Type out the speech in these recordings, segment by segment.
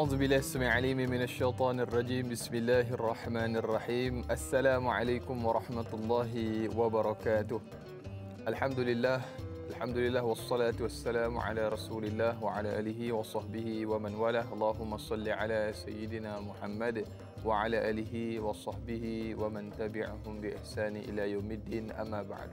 أعوذ بالله السميع العليم من الشيطان الرجيم بسم الله الرحمن الرحيم السلام عليكم ورحمة الله وبركاته الحمد لله الحمد لله والصلاة والسلام على رسول الله وعلى آله وصحبه ومن والاه اللهم صل على سيدنا محمد وعلى آله وصحبه ومن تبعهم بإحسان إلى يوم الدين أما بعد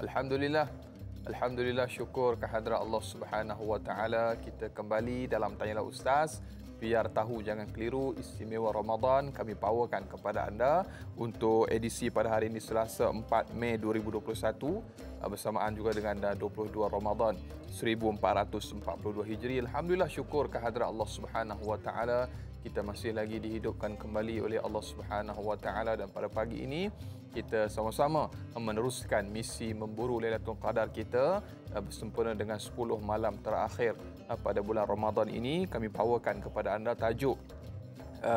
Alhamdulillah syukur kehadrat Allah Subhanahu Wa Taala, kita kembali dalam Tanyalah Ustaz. Biar tahu jangan keliru, istimewa Ramadan kami bawakan kepada anda untuk edisi pada hari ini Selasa 4 Mei 2021 bersamaan juga dengan 22 Ramadan 1442 Hijri. Alhamdulillah syukur kehadrat Allah Subhanahu Wa Taala, kita masih lagi dihidupkan kembali oleh Allah Subhanahu Wa Taala, dan pada pagi ini kita sama-sama meneruskan misi memburu Lailatul Qadar kita bersempena dengan 10 malam terakhir pada bulan Ramadan ini. Kami bawakan kepada anda tajuk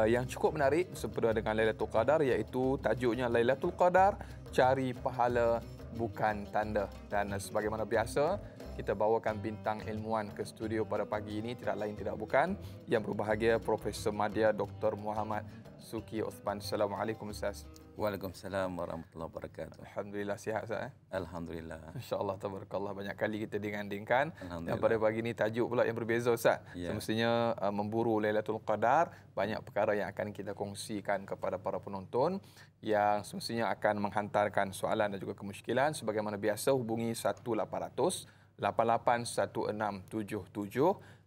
yang cukup menarik bersempena dengan Lailatul Qadar, iaitu tajuknya Lailatul Qadar Cari Pahala Bukan Tanda. Dan sebagaimana biasa, kita bawakan bintang ilmuwan ke studio pada pagi ini, tidak lain tidak bukan yang berbahagia Profesor Madya Dr. Muhammad Suki Osman. Assalamualaikum Ustaz. Waalaikumsalam warahmatullahi wabarakatuh. Alhamdulillah sihat Ustaz. Alhamdulillah. InsyaAllah tabarakallah, banyak kali kita digandingkan. Dan pada pagi ini tajuk pula yang berbeza Ustaz. Ya. Semestinya memburu Lailatul Qadar, banyak perkara yang akan kita kongsikan kepada para penonton yang semestinya akan menghantarkan soalan dan juga kemusykilan. Sebagaimana biasa, hubungi 1800 881677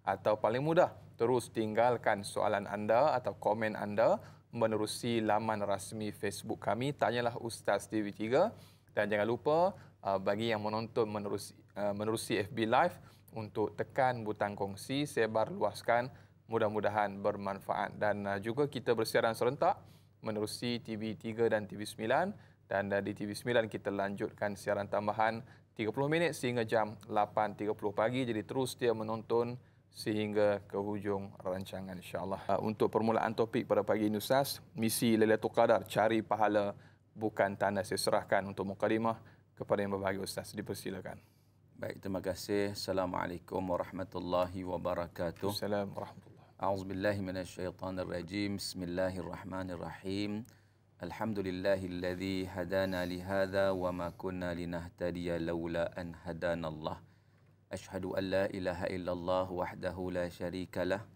atau paling mudah terus tinggalkan soalan anda atau komen anda menerusi laman rasmi Facebook kami Tanyalah Ustaz TV3, dan jangan lupa bagi yang menonton menerusi FB Live untuk tekan butang kongsi, sebar luaskan, mudah-mudahan bermanfaat. Dan juga kita bersiaran serentak menerusi TV3 dan TV9, dan di TV9 kita lanjutkan siaran tambahan 30 minit sehingga jam 8.30 pagi. Jadi terus dia menonton sehingga ke hujung rancangan insya-Allah. Untuk permulaan topik pada pagi ini Ustaz, misi Lailatul Qadar Cari Pahala Bukan Tanda. Saya serahkan untuk mukadimah kepada yang berbahagia Ustaz, dipersilakan. Baik, terima kasih. Assalamualaikum warahmatullahi wabarakatuh. Assalamualaikum warahmatullahi. A'udzubillahi minasyaitonirrajim. Bismillahirrahmanirrahim. Alhamdulillahilladzi hadana lihadza wa ma kunna linahtadiya laula an hadanallah. Ashhadu an la ilaha illallah wahdahu la syarika lah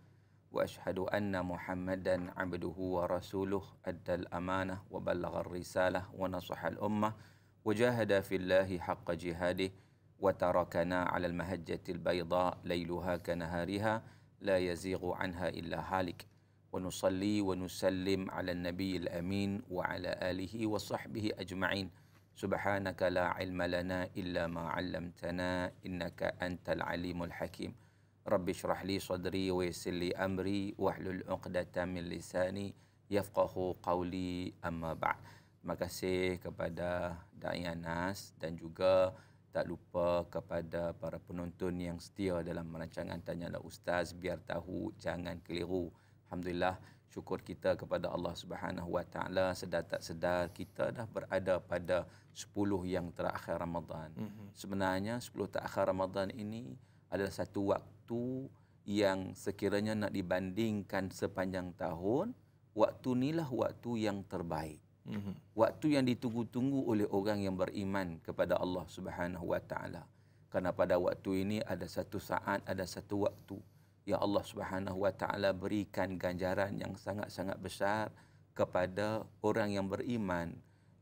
wa ashhadu anna Muhammadan abduhu wa rasuluh addal amanah wa ballaghar risalah wa nasahal ummah wa jahada fillahi haqqa jihadih wa tarakana 'alal mahajjatil bayda lailuha kanahariha la yazighu anha illa halik. Wa nusalli wa nusallim 'alan nabiyil amin wa 'ala alihi wa sahbihi ajma'in. Subhanaka la ilma lana illa ma 'allamtana innaka antal alimul hakim. Rabbi shrah li sadri wa yassir li amri wahlul 'uqdatam min lisani yafqahu qawli, amma ba'd. Terima kasih kepada Dai Anas dan juga tak lupa kepada para penonton yang setia dalam rancangan Tanyalah Ustaz. Biar tahu jangan keliru. Alhamdulillah, syukur kita kepada Allah Subhanahu Wa Taala, sedar tak sedar kita dah berada pada 10 yang terakhir Ramadan. Sebenarnya 10 terakhir Ramadan ini adalah satu waktu yang sekiranya nak dibandingkan sepanjang tahun, waktu inilah waktu yang terbaik. Waktu yang ditunggu-tunggu oleh orang yang beriman kepada Allah Subhanahu Wa Taala. Karena pada waktu ini ada satu saat, ada satu waktu yang Allah Subhanahu Wa Taala berikan ganjaran yang sangat-sangat besar kepada orang yang beriman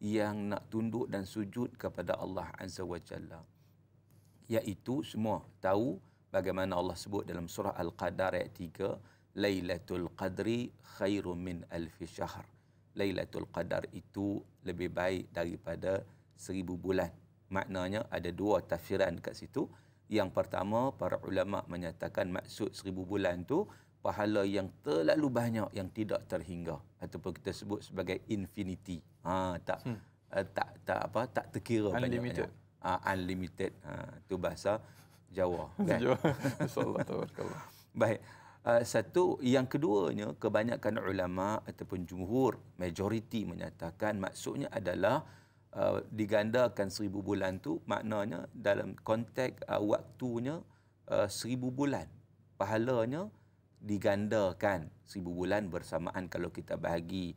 yang nak tunduk dan sujud kepada Allah Azza wa Jalla. Iaitu semua tahu bagaimana Allah sebut dalam surah Al-Qadar ayat 3, Lailatul Qadri khairum min alfi syahr. Lailatul Qadar itu lebih baik daripada 1000 bulan. Maknanya ada dua tafsiran kat situ. Yang pertama, para ulama menyatakan maksud 1000 bulan tu pahala yang terlalu banyak yang tidak terhingga ataupun kita sebut sebagai infinity. Tak terkira unlimited. Unlimited. Tu bahasa Jawa kan. Masyaallah tabarakallah. Baik. Satu, yang keduanya kebanyakan ulama ataupun jumhur majoriti menyatakan maksudnya adalah digandakan 1000 bulan tu, maknanya dalam konteks waktunya 1000 bulan, pahalanya digandakan 1000 bulan bersamaan kalau kita bahagi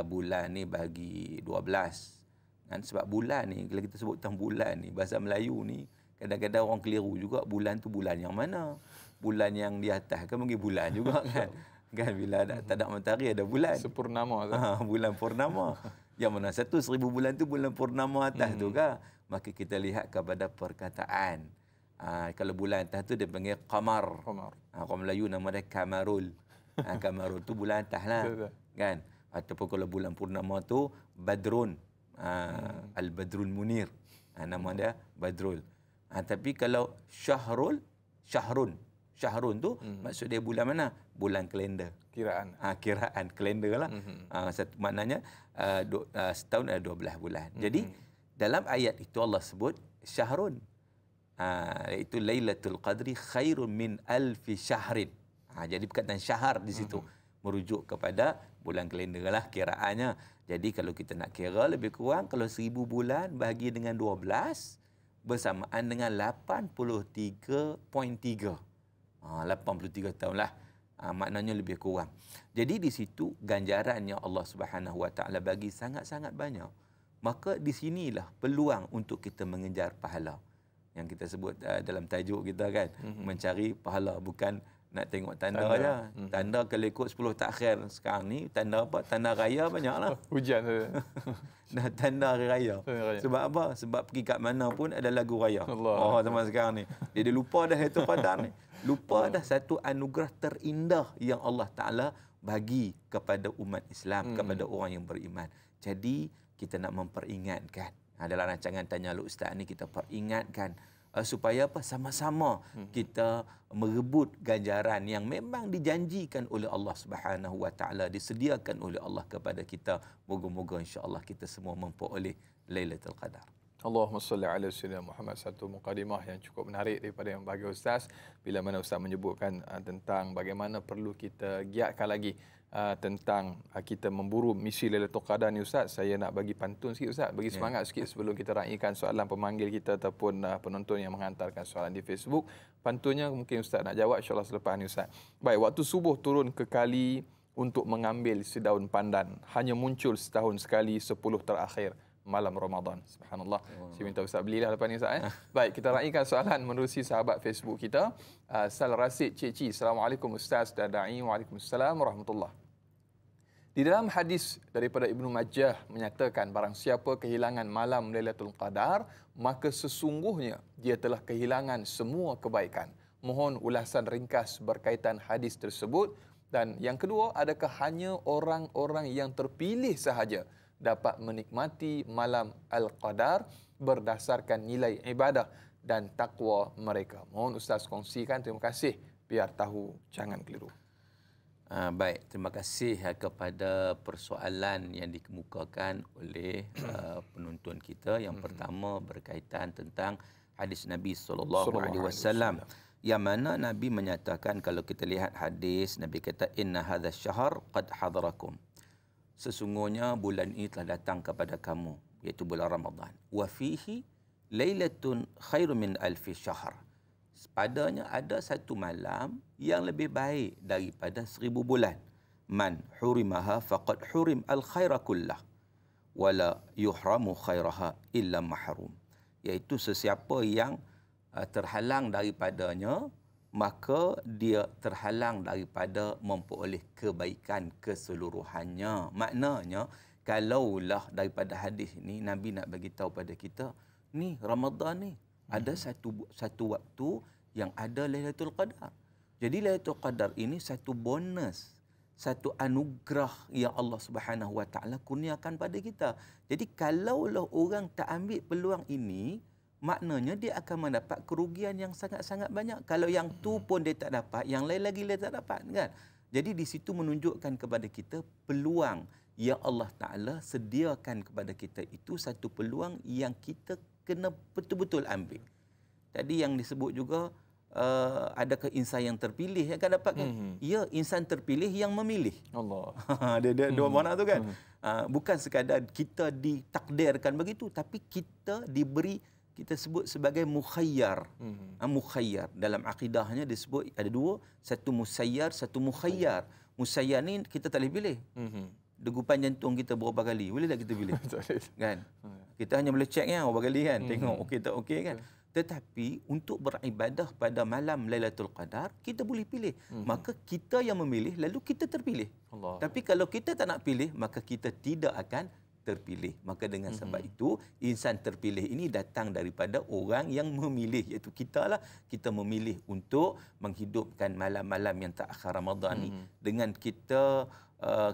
bulan ni bahagi 12. Kan sebab bulan ni, kalau kita sebut tentang bulan ni, bahasa Melayu ni kadang-kadang orang keliru juga bulan tu bulan yang mana. Bulan yang di atas kan mungkin bulan juga kan. Kan bila tak ada matahari ada bulan. Sepurnama. Bulan purnama. Yang mana satu 1000 bulan tu bulan purnama atas tu kan. Maka kita lihat kepada perkataan. Kalau bulan atas tu dia panggil qamar. Orang Melayu nama dia kamarul. Kamarul tu bulan atas lah. Kan? Ataupun kalau bulan purnama tu badrun. Al-Badrul Munir. Nama dia Badrul. Tapi kalau syahrun tu maksud dia bulan mana? Bulan kalender. Kiraan. Kiraan kalender lah. Satu maknanya setahun ada 12 bulan. Jadi dalam ayat itu Allah sebut syahrun. Iaitu Lailatul Qadri khairun min alfi syahrin. Jadi perkataan syahr di situ merujuk kepada bulan kalender lah kiraannya. Jadi kalau kita nak kira lebih kurang kalau 1000 bulan bahagi dengan 12 bersamaan dengan 83.3. 83 tahun lah. Maknanya lebih kurang. Jadi di situ ganjarannya Allah Subhanahu Wa Taala bagi sangat-sangat banyak. Maka di sinilah peluang untuk kita mengejar pahala. Yang kita sebut dalam tajuk kita kan, mencari pahala, bukan nak tengok tanda aja. Tanda kalau ikut 10 takhir sekarang ni, tanda apa? Tanda raya banyaklah. Hujan tu. Dah tanda hari raya. Sebab apa? Sebab pergi kat mana pun ada lagu raya. Zaman sekarang ni. Dia lupa dah Lailatul Qadar ni. Lupa dah satu anugerah terindah yang Allah Ta'ala bagi kepada umat Islam, kepada orang yang beriman. Jadi kita nak memperingatkan. Dalam rancangan Tanya Lu Ustaz ni kita peringatkan supaya apa? Sama-sama kita merebut ganjaran yang memang dijanjikan oleh Allah Subhanahu Wa Taala, disediakan oleh Allah kepada kita. Moga-moga insya-Allah kita semua memperoleh Lailatul Qadar. Allahumma salli ala sayyidina Muhammad. Satu mukadimah yang cukup menarik daripada yang bagi Ustaz, bila mana Ustaz menyebutkan tentang bagaimana perlu kita giatkan lagi tentang kita memburu misi Lailatul Qadar ni Ustaz. Saya nak bagi pantun sikit Ustaz, bagi semangat sikit sebelum kita raikan soalan pemanggil kita ataupun penonton yang menghantarkan soalan di Facebook. Pantunnya mungkin Ustaz nak jawab insya-Allah selepas ni Ustaz. Baik, waktu subuh turun ke kali untuk mengambil sedaun pandan, hanya muncul setahun sekali 10 terakhir malam Ramadan. Subhanallah. Saya minta Ustaz belilah lepas ni Ustaz. Baik, kita raikan soalan menerusi sahabat Facebook kita. Sal Rasid Cik. Assalamualaikum Ustaz dan Da'i. Waalaikumsalam warahmatullahi. Di dalam hadis daripada Ibnu Majah menyatakan barang siapa kehilangan malam Lailatul Qadar, maka sesungguhnya dia telah kehilangan semua kebaikan. Mohon ulasan ringkas berkaitan hadis tersebut. Dan yang kedua, adakah hanya orang-orang yang terpilih sahaja dapat menikmati malam Al-Qadar berdasarkan nilai ibadah dan takwa mereka? Mohon Ustaz kongsikan. Terima kasih. Biar tahu, jangan keliru. Baik, terima kasih kepada persoalan yang dikemukakan oleh penonton kita. Yang pertama berkaitan tentang hadis Nabi SAW, yang mana Nabi menyatakan, kalau kita lihat hadis, Nabi kata inna hadzal syahr qad hadarakum. Sesungguhnya bulan ini telah datang kepada kamu, iaitu bulan Ramadan. Wa fihi lailatun khairun min alfi syahr. Padanya ada satu malam yang lebih baik daripada 1000 bulan. Man hurimaha faqad hurim al-khaira kullah wala yuhramu khairaha illa mahrum. Iaitu sesiapa yang terhalang daripadanya, maka dia terhalang daripada memperoleh kebaikan keseluruhannya. Maknanya, kalaulah daripada hadis ini Nabi nak bagi tahu pada kita, ni Ramadan ni ada satu waktu yang ada Lailatul Qadar. Jadi Lailatul Qadar ini satu bonus, satu anugerah yang Allah Subhanahu Wa Taala kurniakan pada kita. Jadi kalaulah orang tak ambil peluang ini, maknanya dia akan mendapat kerugian yang sangat-sangat banyak. Kalau yang tu pun dia tak dapat, yang lain lagi dia tak dapat, kan? Jadi di situ menunjukkan kepada kita peluang yang Allah Taala sediakan kepada kita itu satu peluang yang kita kena betul-betul ambil. Tadi yang disebut juga adakah insan yang terpilih yang akan dapatkan? Ya, insan terpilih yang memilih. Allah. Dia dua makna tu kan. Bukan sekadar kita ditakdirkan begitu, tapi kita diberi kita sebut sebagai mukhayyar. Mukhayyar dalam akidahnya disebut ada dua, satu musayyar, satu mukhayyar. Musayyar ni kita tak boleh pilih. Degupan jantung kita berapa kali, boleh tak kita pilih? Kan? Kita hanya boleh check kan berapa kali kan, tengok okey tak okey kan. Tetapi untuk beribadah pada malam Lailatul Qadar, kita boleh pilih. Maka kita yang memilih, lalu kita terpilih. Allah. Tapi kalau kita tak nak pilih, maka kita tidak akan terpilih. Maka dengan sebab itu, insan terpilih ini datang daripada orang yang memilih, iaitu kita lah. Kita memilih untuk menghidupkan malam-malam yang terakhir Ramadan ni dengan kita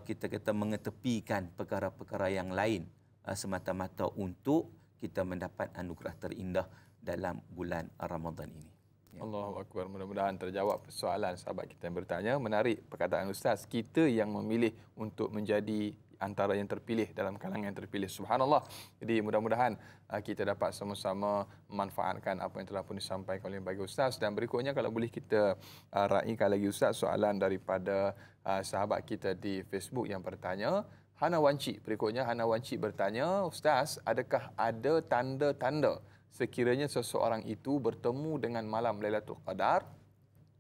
kata mengetepikan perkara-perkara yang lain semata-mata untuk kita mendapat anugerah terindah dalam bulan Ramadan ini. Ya. Allahu Akbar. Mudah-mudahan terjawab persoalan sahabat kita yang bertanya. Menarik perkataan Ustaz, kita yang memilih untuk menjadi antara yang terpilih dalam kalangan yang terpilih. Subhanallah. Jadi mudah-mudahan kita dapat sama-sama memanfaatkan apa yang telah pun disampaikan oleh bagi Ustaz. Dan berikutnya kalau boleh kita raikan lagi Ustaz soalan daripada sahabat kita di Facebook yang bertanya. Hana Wanci. Berikutnya Hana Wanci bertanya, Ustaz, adakah ada tanda-tanda sekiranya seseorang itu bertemu dengan malam Lailatul Qadar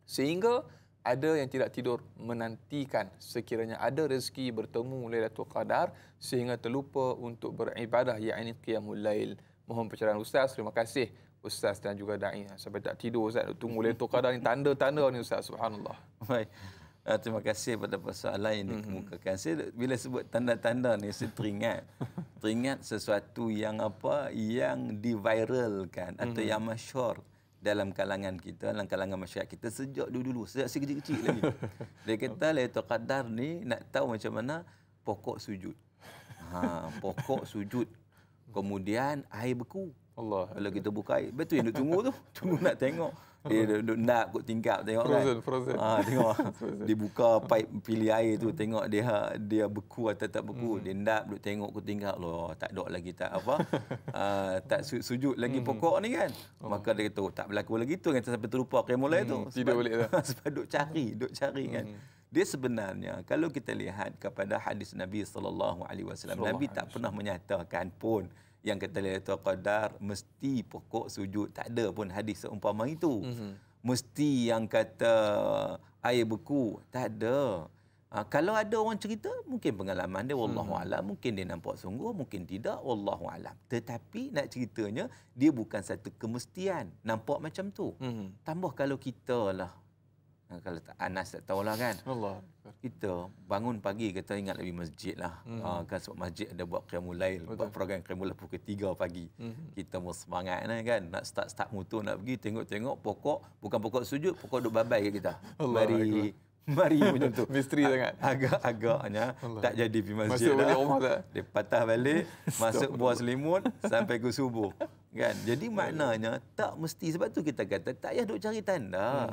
sehingga ada yang tidak tidur menantikan sekiranya ada rezeki bertemu Lailatul Qadar sehingga terlupa untuk beribadah, yakni qiyamul lail. Mohon pencerahan Ustaz. Terima kasih Ustaz dan juga dai. Sampai tak tidur Ustaz, tunggu Lailatul Qadar ni, tanda-tanda ni Ustaz. Subhanallah. Baik. Terima kasih pada persoalan yang dikemukakan. Saya bila sebut tanda-tanda ni, saya teringat sesuatu yang yang diviralkan atau yang masyhur dalam kalangan kita, dalam kalangan masyarakat kita sejak dulu, sejak saya kecil-kecil lagi. Dia kata Lailatul Qadar ni nak tahu macam mana pokok sujud. Pokok sujud. Kemudian air beku. Allah. Kalau kita buka air, betul yang duk tunggu tu. Tunggu nak tengok. Dia duduk nak kot tingkap tengok frozen. Tengok dibuka pipe pilih air tu, tengok dia beku atau tak beku. Dia nak duduk tengok kot tingkap loh, tak dok lagi tak tak sujud lagi pokok ni kan. Maka dia kata tak berlaku lagi tu kan, sampai terlupa qiyamul lail tu. Tidak boleh dah. Sebab duk cari kan. Dia sebenarnya kalau kita lihat kepada hadis Nabi sallallahu alaihi wasallam, Nabi tak pernah menyatakan pun yang kata Lailatul Qadar mesti pokok sujud, tak ada pun hadis seumpama itu. Mesti yang kata air beku, tak ada. Kalau ada orang cerita, mungkin pengalaman dia wallahu alam, mungkin dia nampak sungguh, mungkin tidak wallahu alam. Tetapi nak ceritanya dia bukan satu kemestian nampak macam tu. Tambah kalau kita lah, kalau Anas tak tahulah kan. Allah. Kita bangun pagi kita ingat lebih masjid lah. Kan sebab masjid ada buat qiyamul lail, buat program qiyamul lail pukul 3 pagi. Kita mau semangat kan, nak start motor nak pergi tengok pokok, bukan pokok sujud, pokok duk babai kat kita. Mari macam tu. Misteri sangat. Agak-agaknya tak jadi pergi masjid. Masuk balik rumah tak? Dia patah balik, masuk buah selimut sampai ke subuh. Kan? Jadi maknanya tak mesti, sebab tu kita kata tak payah duk cari tanda.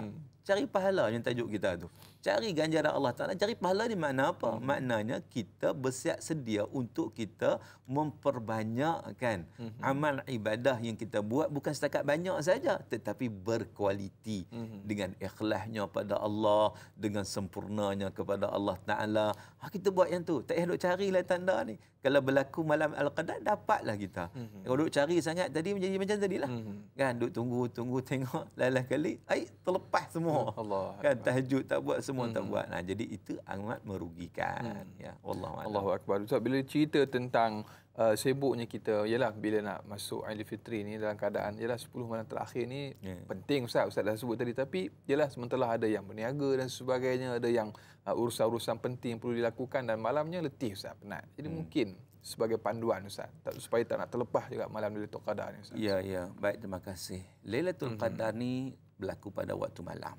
Cari pahala yang tajuk kita tu. Cari ganjaran Allah Ta'ala. Cari pahala ni makna apa? Maknanya kita bersiap sedia untuk kita memperbanyakkan amal ibadah yang kita buat, bukan setakat banyak saja, tetapi berkualiti dengan ikhlasnya pada Allah, dengan sempurnanya kepada Allah Ta'ala. Kita buat yang tu. Tak payah duk carilah tanda ni. Kalau berlaku malam Al-Qadar, dapatlah kita. Kalau duk cari sangat tadi, menjadi macam tadilah. Kan, duk tunggu tengok, lain kali, terlepas semua. Allah. Kan, tahajud tak buat, semua tak buat. Jadi itu amat merugikan. Ya, wallahu a'lam. Allahu akbar. Ustaz, bila cerita tentang sibuknya kita, yalah bila nak masuk Aidilfitri ni dalam keadaan yalah 10 malam terakhir ni penting Ustaz dah sebut tadi, tapi yalah sementara ada yang berniaga dan sebagainya, ada yang urusan-urusan penting perlu dilakukan dan malamnya letih Ustaz, penat. Jadi mungkin sebagai panduan Ustaz supaya tak nak terlepas juga malam Lailatul Qadar ni Ustaz. Ya, baik, terima kasih. Lailatul Qadar ni berlaku pada waktu malam.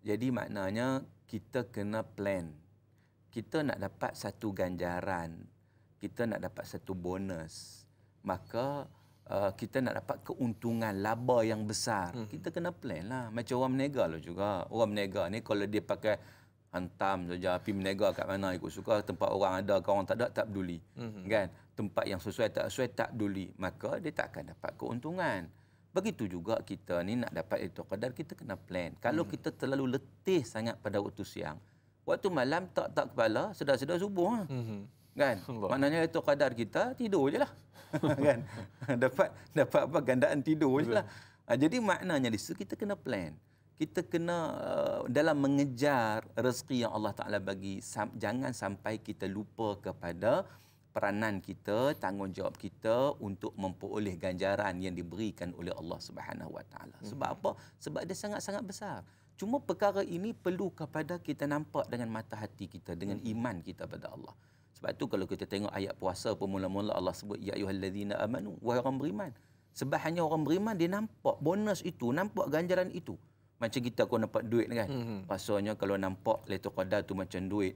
Jadi maknanya kita kena plan. Kita nak dapat satu ganjaran, kita nak dapat satu bonus, maka kita nak dapat keuntungan, laba yang besar. Kita kena plan lah. Macam orang berniaga lah juga. Orang berniaga ni kalau dia pakai hantam saja, pergi berniaga kat mana ikut suka, tempat orang ada, orang tak ada, tak peduli. Kan? Tempat yang sesuai tak sesuai, tak peduli. Maka dia tak akan dapat keuntungan. Begitu juga kita ni nak dapat Lailatul Qadar, kita kena plan. Kalau kita terlalu letih sangat pada waktu siang, waktu malam tak kepala, sedar-sedar subuh. Kan? Maknanya Lailatul Qadar kita tidur je lah. kan. dapat apa gandaan tidur je lah. Jadi maknanya di situ kita kena plan. Kita kena dalam mengejar rezeki yang Allah Ta'ala bagi, jangan sampai kita lupa kepada peranan kita, tanggungjawab kita untuk memperoleh ganjaran yang diberikan oleh Allah Subhanahu Wa Ta'ala. Sebab apa? Sebab dia sangat-sangat besar. Cuma perkara ini perlu kepada kita nampak dengan mata hati kita, dengan iman kita pada Allah. Sebab tu kalau kita tengok ayat puasa mula-mula Allah sebut ya ayyuhallazina amanu, wahai orang beriman. Sebab hanya orang beriman dia nampak bonus itu, nampak ganjaran itu. Macam kita kau nampak duit kan. Rasanya kalau nampak Lailatul Qadar tu macam duit.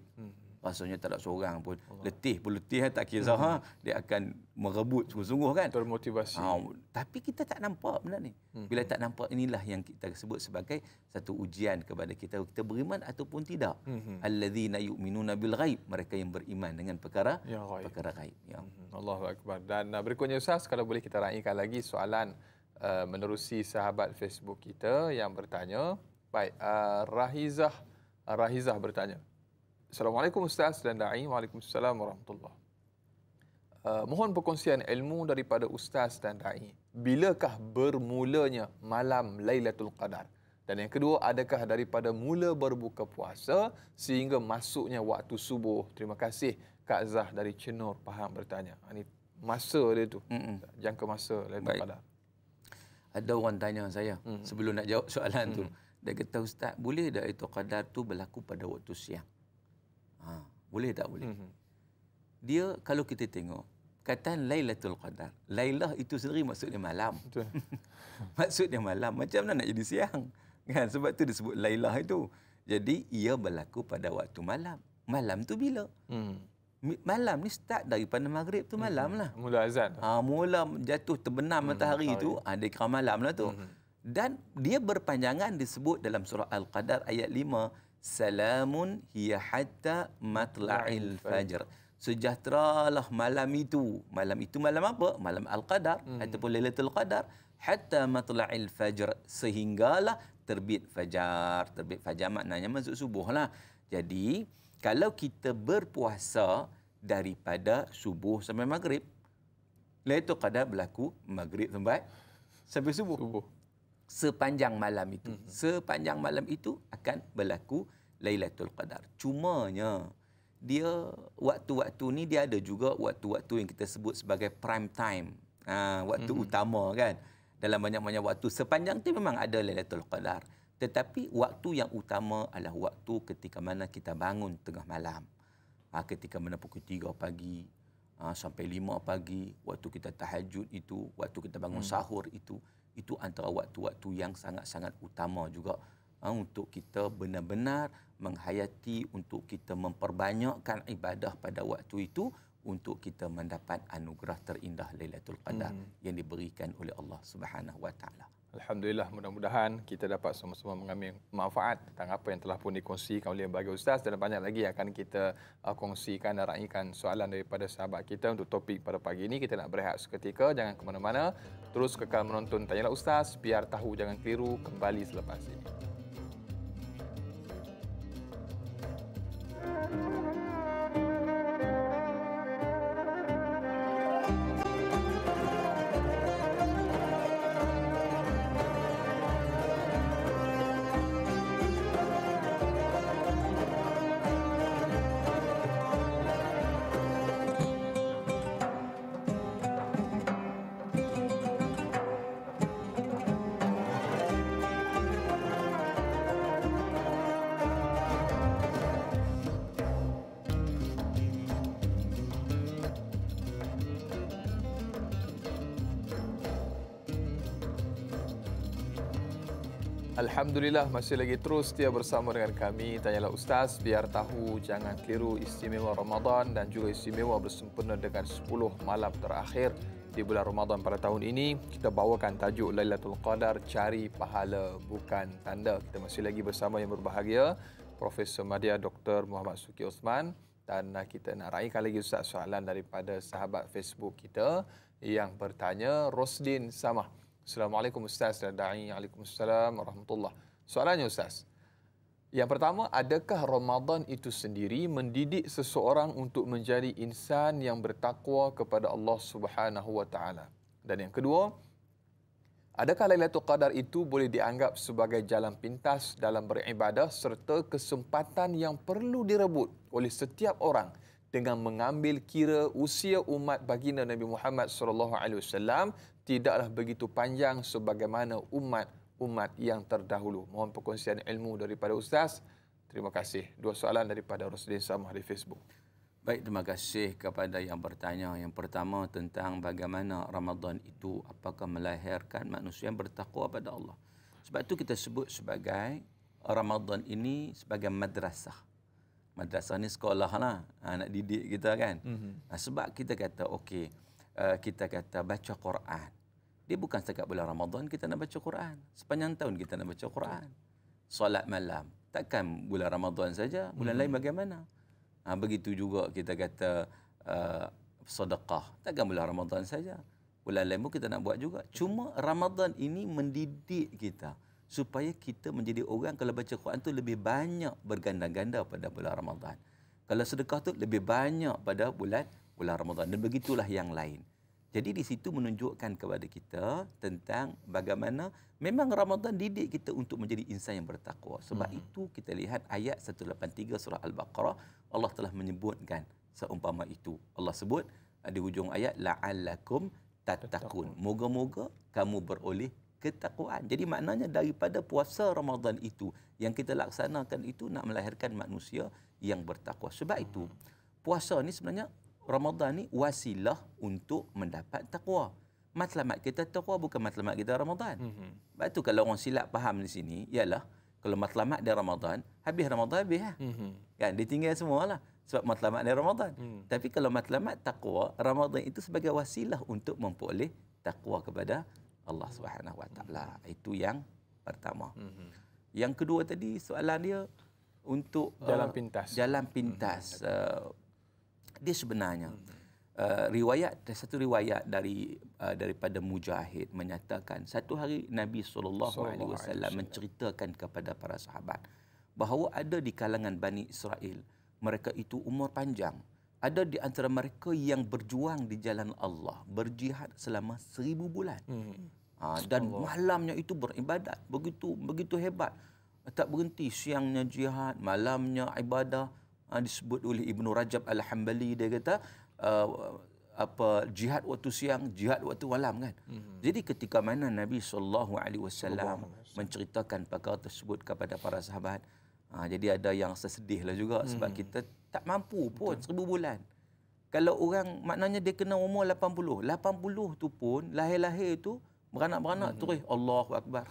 Rasanya tak ada seorang pun. Letih pun letih tak kisah. Dia akan merebut sungguh-sungguh kan. Termotivasi. Tapi kita tak nampak benda ni. Bila tak nampak, inilah yang kita sebut sebagai satu ujian kepada kita. Kita beriman ataupun tidak. Alladzina yu'minuna bil ghaib. Mereka yang beriman dengan perkara ghaib. Ya. Allahu Akbar. Dan berikutnya Ustaz, kalau boleh kita raikan lagi soalan menerusi sahabat Facebook kita yang bertanya. Baik, Rahizah bertanya. Assalamualaikum Ustaz dan Da'i. Waalaikumsalam warahmatullahi. Mohon perkongsian ilmu daripada Ustaz dan Da'i. Bilakah bermulanya malam Lailatul Qadar? Dan yang kedua, adakah daripada mula berbuka puasa sehingga masuknya waktu subuh? Terima kasih Kak Zah dari Cenur Pahang bertanya. Ini masa dia tu. Jangka masa Lailatul Qadar. Ada orang tanya saya sebelum nak jawab soalan tu. Dia kata, Ustaz, boleh tak itu qadar tu berlaku pada waktu siang? Boleh tak boleh? Dia kalau kita tengok, kataan Lailatul Qadar. Lailah itu sendiri maksudnya malam. Maksudnya malam. Macam mana nak jadi siang? Kan? Sebab tu disebut Lailah itu. Jadi ia berlaku pada waktu malam. Malam tu bila? Malam ni start daripada maghrib tu malam lah. Mula azan. Mula jatuh terbenam matahari tu, dia kira malam lah tu. Dan dia berpanjangan disebut dalam surah Al-Qadar ayat 5, Salamun hiya hatta matla'il fajr. Sejahteralah malam itu. Malam itu malam apa? Malam Al-Qadar ataupun Lailatul Qadar. Hatta matla'il fajr. Sehinggalah terbit fajar. Terbit fajar maknanya masuk subuh lah. Jadi, kalau kita berpuasa daripada subuh sampai maghrib, Lailatul Qadar berlaku maghrib sampai subuh. Sepanjang malam itu. Sepanjang malam itu akan berlaku Lailatul Qadar. Cumanya, dia waktu-waktu ni dia ada juga waktu-waktu yang kita sebut sebagai prime time. Waktu utama kan. Dalam banyak-banyak waktu. Sepanjang tu memang ada Lailatul Qadar. Tetapi waktu yang utama adalah waktu ketika mana kita bangun tengah malam. Ketika mana pukul 3 pagi sampai 5 pagi, waktu kita tahajud itu, waktu kita bangun sahur itu antara waktu-waktu yang sangat-sangat utama juga untuk kita benar-benar menghayati, untuk kita memperbanyakkan ibadah pada waktu itu, untuk kita mendapat anugerah terindah Lailatul Qadar yang diberikan oleh Allah Subhanahu Wa Taala. Alhamdulillah, mudah-mudahan kita dapat sama-sama mengambil manfaat tentang apa yang telah pun dikongsikan oleh bagi Ustaz, dan banyak lagi akan kita kongsikan dan raikan soalan daripada sahabat kita untuk topik pada pagi ini. Kita nak berehat seketika, jangan ke mana-mana. Terus kekal menonton Tanyalah Ustaz, biar tahu jangan keliru, kembali selepas ini. Alhamdulillah, masih lagi terus setia bersama dengan kami Tanyalah Ustaz, biar tahu jangan keliru, istimewa Ramadan dan juga istimewa bersempena dengan 10 malam terakhir di bulan Ramadan pada tahun ini. Kita bawakan tajuk Lailatul Qadar, cari pahala bukan tanda. Kita masih lagi bersama yang berbahagia Profesor Madya Dr. Muhammad Suki Osman, dan kita nak raikan lagi Ustaz soalan daripada sahabat Facebook kita yang bertanya. Rosdin Samah. Assalamualaikum Ustaz dan Da'i. Waalaikumsalam warahmatullahi. Soalannya Ustaz, Yang pertama, adakah Ramadan itu sendiri mendidik seseorang untuk menjadi insan yang bertakwa kepada Allah Subhanahu wa taala? Dan yang kedua, adakah Lailatul Qadar itu boleh dianggap sebagai jalan pintas dalam beribadah serta kesempatan yang perlu direbut oleh setiap orang dengan mengambil kira usia umat baginda Nabi Muhammad SAW tidaklah begitu panjang sebagaimana umat yang terdahulu. Mohon perkongsian ilmu daripada Ustaz. Terima kasih. Dua soalan daripada Rosdin Samah di Facebook. Baik, terima kasih kepada yang bertanya. Yang pertama tentang bagaimana Ramadan itu apakah melahirkan manusia yang bertakwa pada Allah. Sebab itu kita sebut sebagai Ramadan ini sebagai madrasah. Madrasah ni sekolah lah, nak didik kita kan. Sebab kita kata okey, kita kata baca Quran. Dia bukan setakat bulan Ramadan kita nak baca Quran. Sepanjang tahun kita nak baca Quran. Solat malam. Takkan bulan Ramadan saja, bulan lain bagaimana? Begitu juga kita kata sedekah. Takkan bulan Ramadan saja. Bulan lain pun kita nak buat juga. Cuma Ramadan ini mendidik kita supaya kita menjadi orang kalau baca Quran tu lebih banyak berganda-ganda pada bulan Ramadan. Kalau sedekah tu lebih banyak pada bulan Ramadan. Dan begitulah yang lain. Jadi di situ menunjukkan kepada kita tentang bagaimana memang Ramadan didik kita untuk menjadi insan yang bertakwa. Sebab itu kita lihat ayat 183 surah Al-Baqarah, Allah telah menyebutkan seumpama itu. Allah sebut di hujung ayat la'allakum tattaqun. Moga-moga kamu beroleh ketakwaan. Jadi maknanya daripada puasa Ramadan itu yang kita laksanakan itu nak melahirkan manusia yang bertakwa. Sebab itu puasa ni sebenarnya Ramadan ni wasilah untuk mendapat takwa. Matlamat kita takwa bukan matlamat kita Ramadan. Sebab tu kalau orang silap faham di sini, ialah kalau matlamat dia Ramadan, habis Ramadan habis lah. Kan, ditinggal semualah sebab matlamat dia Ramadan. Tapi kalau matlamat takwa, Ramadan itu sebagai wasilah untuk memperoleh takwa kepada Allah Subhanahu Wa Taala. Itu yang pertama. Yang kedua tadi soalan dia untuk jalan pintas. Jalan pintas. Dia sebenarnya satu riwayat daripada Mujahid menyatakan satu hari Nabi SAW menceritakan kepada para sahabat bahawa ada di kalangan Bani Israel mereka itu umur panjang, ada di antara mereka yang berjuang di jalan Allah, berjihad selama 1000 bulan. Dan malamnya itu beribadat begitu hebat, tak berhenti, siangnya jihad, malamnya ibadah. Disebut oleh Ibnu Rajab Al-Hambali, dia kata jihad waktu siang, jihad waktu malam kan. Jadi ketika mana Nabi SAW menceritakan perkara tersebut kepada para sahabat, jadi ada yang sesedihlah juga sebab kita tak mampu pun 1000 bulan. Kalau orang maknanya dia kena umur 80 tu pun lahir-lahir tu beranak-beranak terus Allahu Akbar.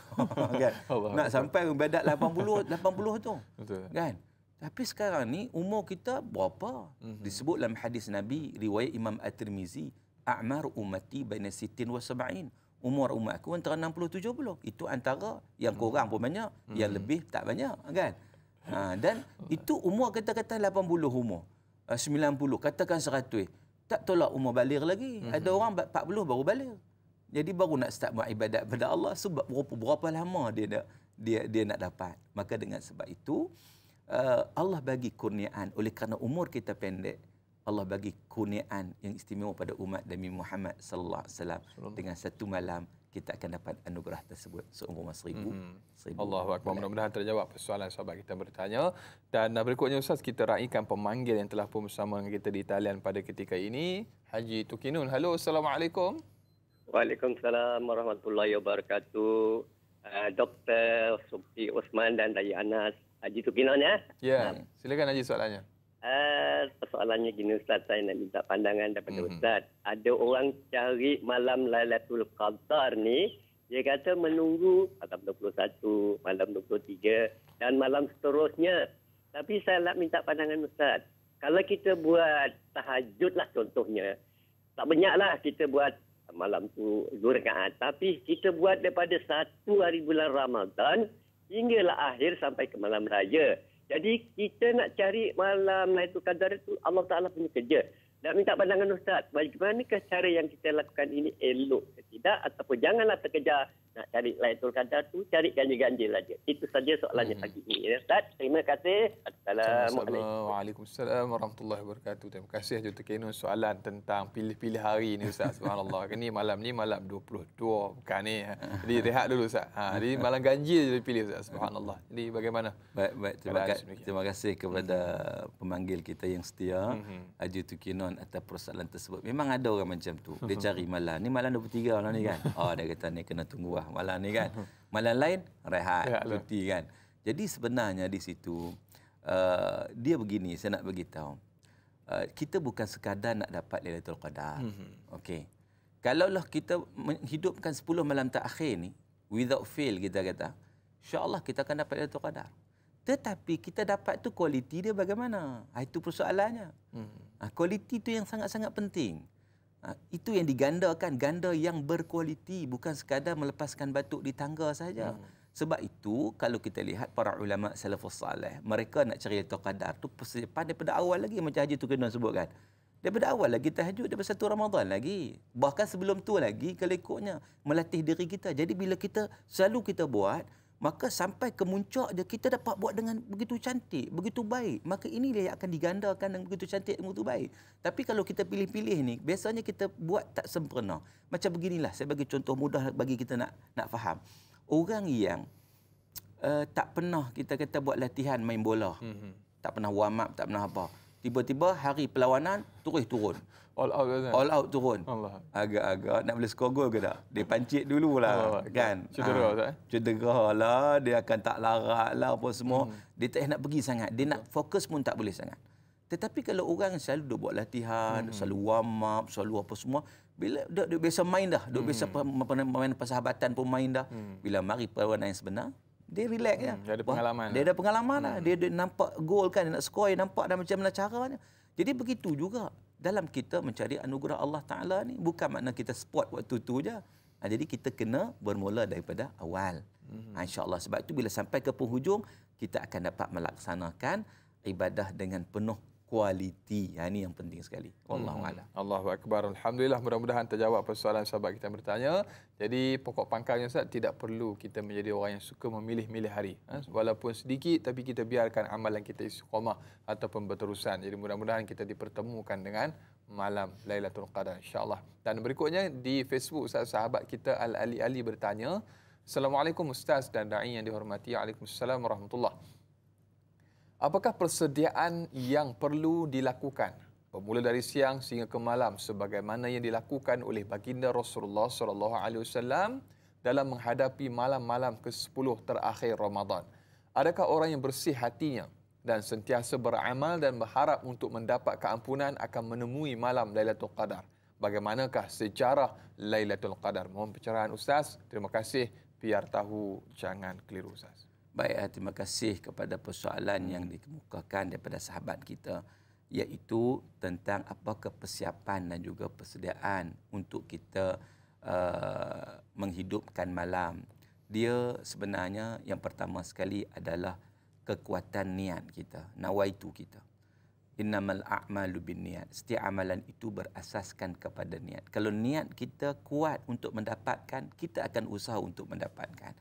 Kan? Nak sampai ibadat 80 tu. Betul. Kan? Tapi sekarang ni umur kita berapa? Disebut dalam hadis Nabi riwayat Imam At-Tirmizi, a'mar ummati baina 60 wa 70. Umur umatku antara 60 70. Itu antara yang kurang pun banyak, yang lebih tak banyak kan? Dan itu umur kata-kata 80 umur. 90 katakan 100. Tak tolak umur baligh lagi. Ada orang 40 baru baligh. Jadi baru nak start buat ibadat pada Allah, sebab berapa lama dia nak dapat. Maka dengan sebab itu Allah bagi kurniaan oleh kerana umur kita pendek. Allah bagi kurniaan yang istimewa pada umat Nabi Muhammad sallallahu alaihi wasallam. Dengan satu malam kita akan dapat anugerah tersebut seumur masa 1000. Allahu Akbar. Mudah-mudahan terjawab persoalan sahabat kita bertanya. Dan berikutnya Ustaz, kita raikan pemanggil yang telah pun bersama dengan kita di talian pada ketika ini, Haji Tukinun. Halo, Assalamualaikum. Waalaikumsalam warahmatullahi wabarakatuh. Dr. Subti Osman dan Daya Anas. Haji Tukinun ya? Ya, silakan Haji soalannya. Persoalannya gini Ustaz, saya nak minta pandangan daripada Ustaz. Ada orang cari malam Lailatul Qadar ni, dia kata menunggu malam 21, malam 23 dan malam seterusnya. Tapi saya nak minta pandangan Ustaz. Kalau kita buat tahajud lah contohnya, tak banyaklah kita buat malam tu 2 rakaat. Tapi kita buat daripada 1 hari bulan Ramadan hinggalah akhir sampai ke malam raya. Jadi kita nak cari malam Lailatul Qadar itu Allah Ta'ala punya kerja. Nak minta pandangan Ustaz, bagaimanakah cara yang kita lakukan ini elok ke tidak? Ataupun janganlah terkejar nak cari Lailatul Qadar tu cari ganjil-ganjil aja. Itu saja soalannya pagi ini. Ustaz, terima kasih. Assalamualaikum. Waalaikumsalam warahmatullahi wabarakatuh. Terima kasih Haji Tekenun soalan tentang pilih-pilih hari ni Ustaz. Subhanallah. Ni malam 22 bukan ni. Jadi rehat dulu Ustaz. Jadi malam ganjil je pilih Ustaz. Subhanallah. Jadi bagaimana? Baik. Terima kasih kepada pemanggil kita yang setia, Haji Tekenun atas persoalan tersebut. Memang ada orang macam tu. Dia cari malam. Ni malam 23 malam ni kan. Dia kata ni kena tunggu malam ni kan. Malam lain rehat, cuti kan. Jadi sebenarnya di situ dia begini, saya nak beritahu. Kita bukan sekadar nak dapat Lailatul Qadar. Okey. Kalaulah kita menghidupkan 10 malam terakhir ni without fail kita kata, insya-Allah kita akan dapat Lailatul Qadar. Tetapi kita dapat tu kualiti dia bagaimana? Itu persoalannya. Kualiti tu yang sangat-sangat penting. Itu yang digandakan, ganda yang berkualiti, bukan sekadar melepaskan batuk di tangga saja. Sebab itu kalau kita lihat para ulama salafus salih, mereka nak cari Lailatul Qadar tu persiapan daripada awal lagi, macam Haji Tekenun sebutkan. Daripada awal lagi tahajud, daripada 1 Ramadan lagi. Bahkan sebelum tu lagi kalau ikutnya melatih diri kita. Jadi bila kita selalu kita buat, maka sampai ke muncak dia kita dapat buat dengan begitu cantik, begitu baik. Maka inilah yang akan digandakan dengan begitu cantik dan begitu baik. Tapi kalau kita pilih-pilih ni, biasanya kita buat tak sempurna. Macam beginilah, saya bagi contoh mudah bagi kita nak faham. Orang yang tak pernah kita kata buat latihan main bola. Tak pernah warm up, tak pernah apa. Tiba-tiba hari perlawanan terus turun. All out turun. Agak-agak nak boleh skor gol ke tak? Dia pancit dululah kan. Cedera lah, dia akan tak larat lah apa semua. Dia tak nak pergi sangat. Dia nak fokus pun tak boleh sangat. Tetapi kalau orang selalu duk buat latihan, selalu warm up, selalu apa semua, bila dia biasa main dah, dia biasa main persahabatan pun main dah. Bila mari perlawanan yang sebenar, dia relax je. Dia ada pengalaman. Dia ada pengalaman lah. Dia nampak gol kan, dia nak skor, dia nampak dah macam mana caranya. Jadi begitu juga dalam kita mencari anugerah Allah Ta'ala ni. Bukan makna kita spot waktu tu je. Jadi kita kena bermula daripada awal. InsyaAllah. Sebab itu bila sampai ke penghujung, kita akan dapat melaksanakan ibadah dengan penuh kualiti. Ini yang penting sekali. Wallahualam. Allahu Akbar. Alhamdulillah, mudah-mudahan terjawab persoalan sahabat kita yang bertanya. Jadi pokok pangkalnya Ustaz, tidak perlu kita menjadi orang yang suka memilih-milih hari. Walaupun sedikit, tapi kita biarkan amalan kita istiqamah ataupun berterusan. Jadi mudah-mudahan kita dipertemukan dengan malam Lailatul Qadar, insya-Allah. Dan berikutnya di Facebook Ustaz, sahabat kita Al-Ali Ali bertanya, Assalamualaikum Ustaz dan Da'i yang dihormati. Waalaikumsalam warahmatullahi. Apakah persediaan yang perlu dilakukan bermula dari siang sehingga ke malam sebagaimana yang dilakukan oleh baginda Rasulullah SAW dalam menghadapi malam-malam ke-10 terakhir Ramadan? Adakah orang yang bersih hatinya dan sentiasa beramal dan berharap untuk mendapat keampunan akan menemui malam Lailatul Qadar? Bagaimanakah sejarah Lailatul Qadar? Mohon pencerahan Ustaz. Terima kasih. Biar tahu, jangan keliru Ustaz. Baik, terima kasih kepada persoalan yang dikemukakan daripada sahabat kita, iaitu tentang apakah persiapan dan juga persediaan untuk kita menghidupkan malam. Dia sebenarnya yang pertama sekali adalah kekuatan niat kita, nawaitu kita. Innamal a'malu binniat. Setiap amalan itu berasaskan kepada niat. Kalau niat kita kuat untuk mendapatkan, kita akan usaha untuk mendapatkan.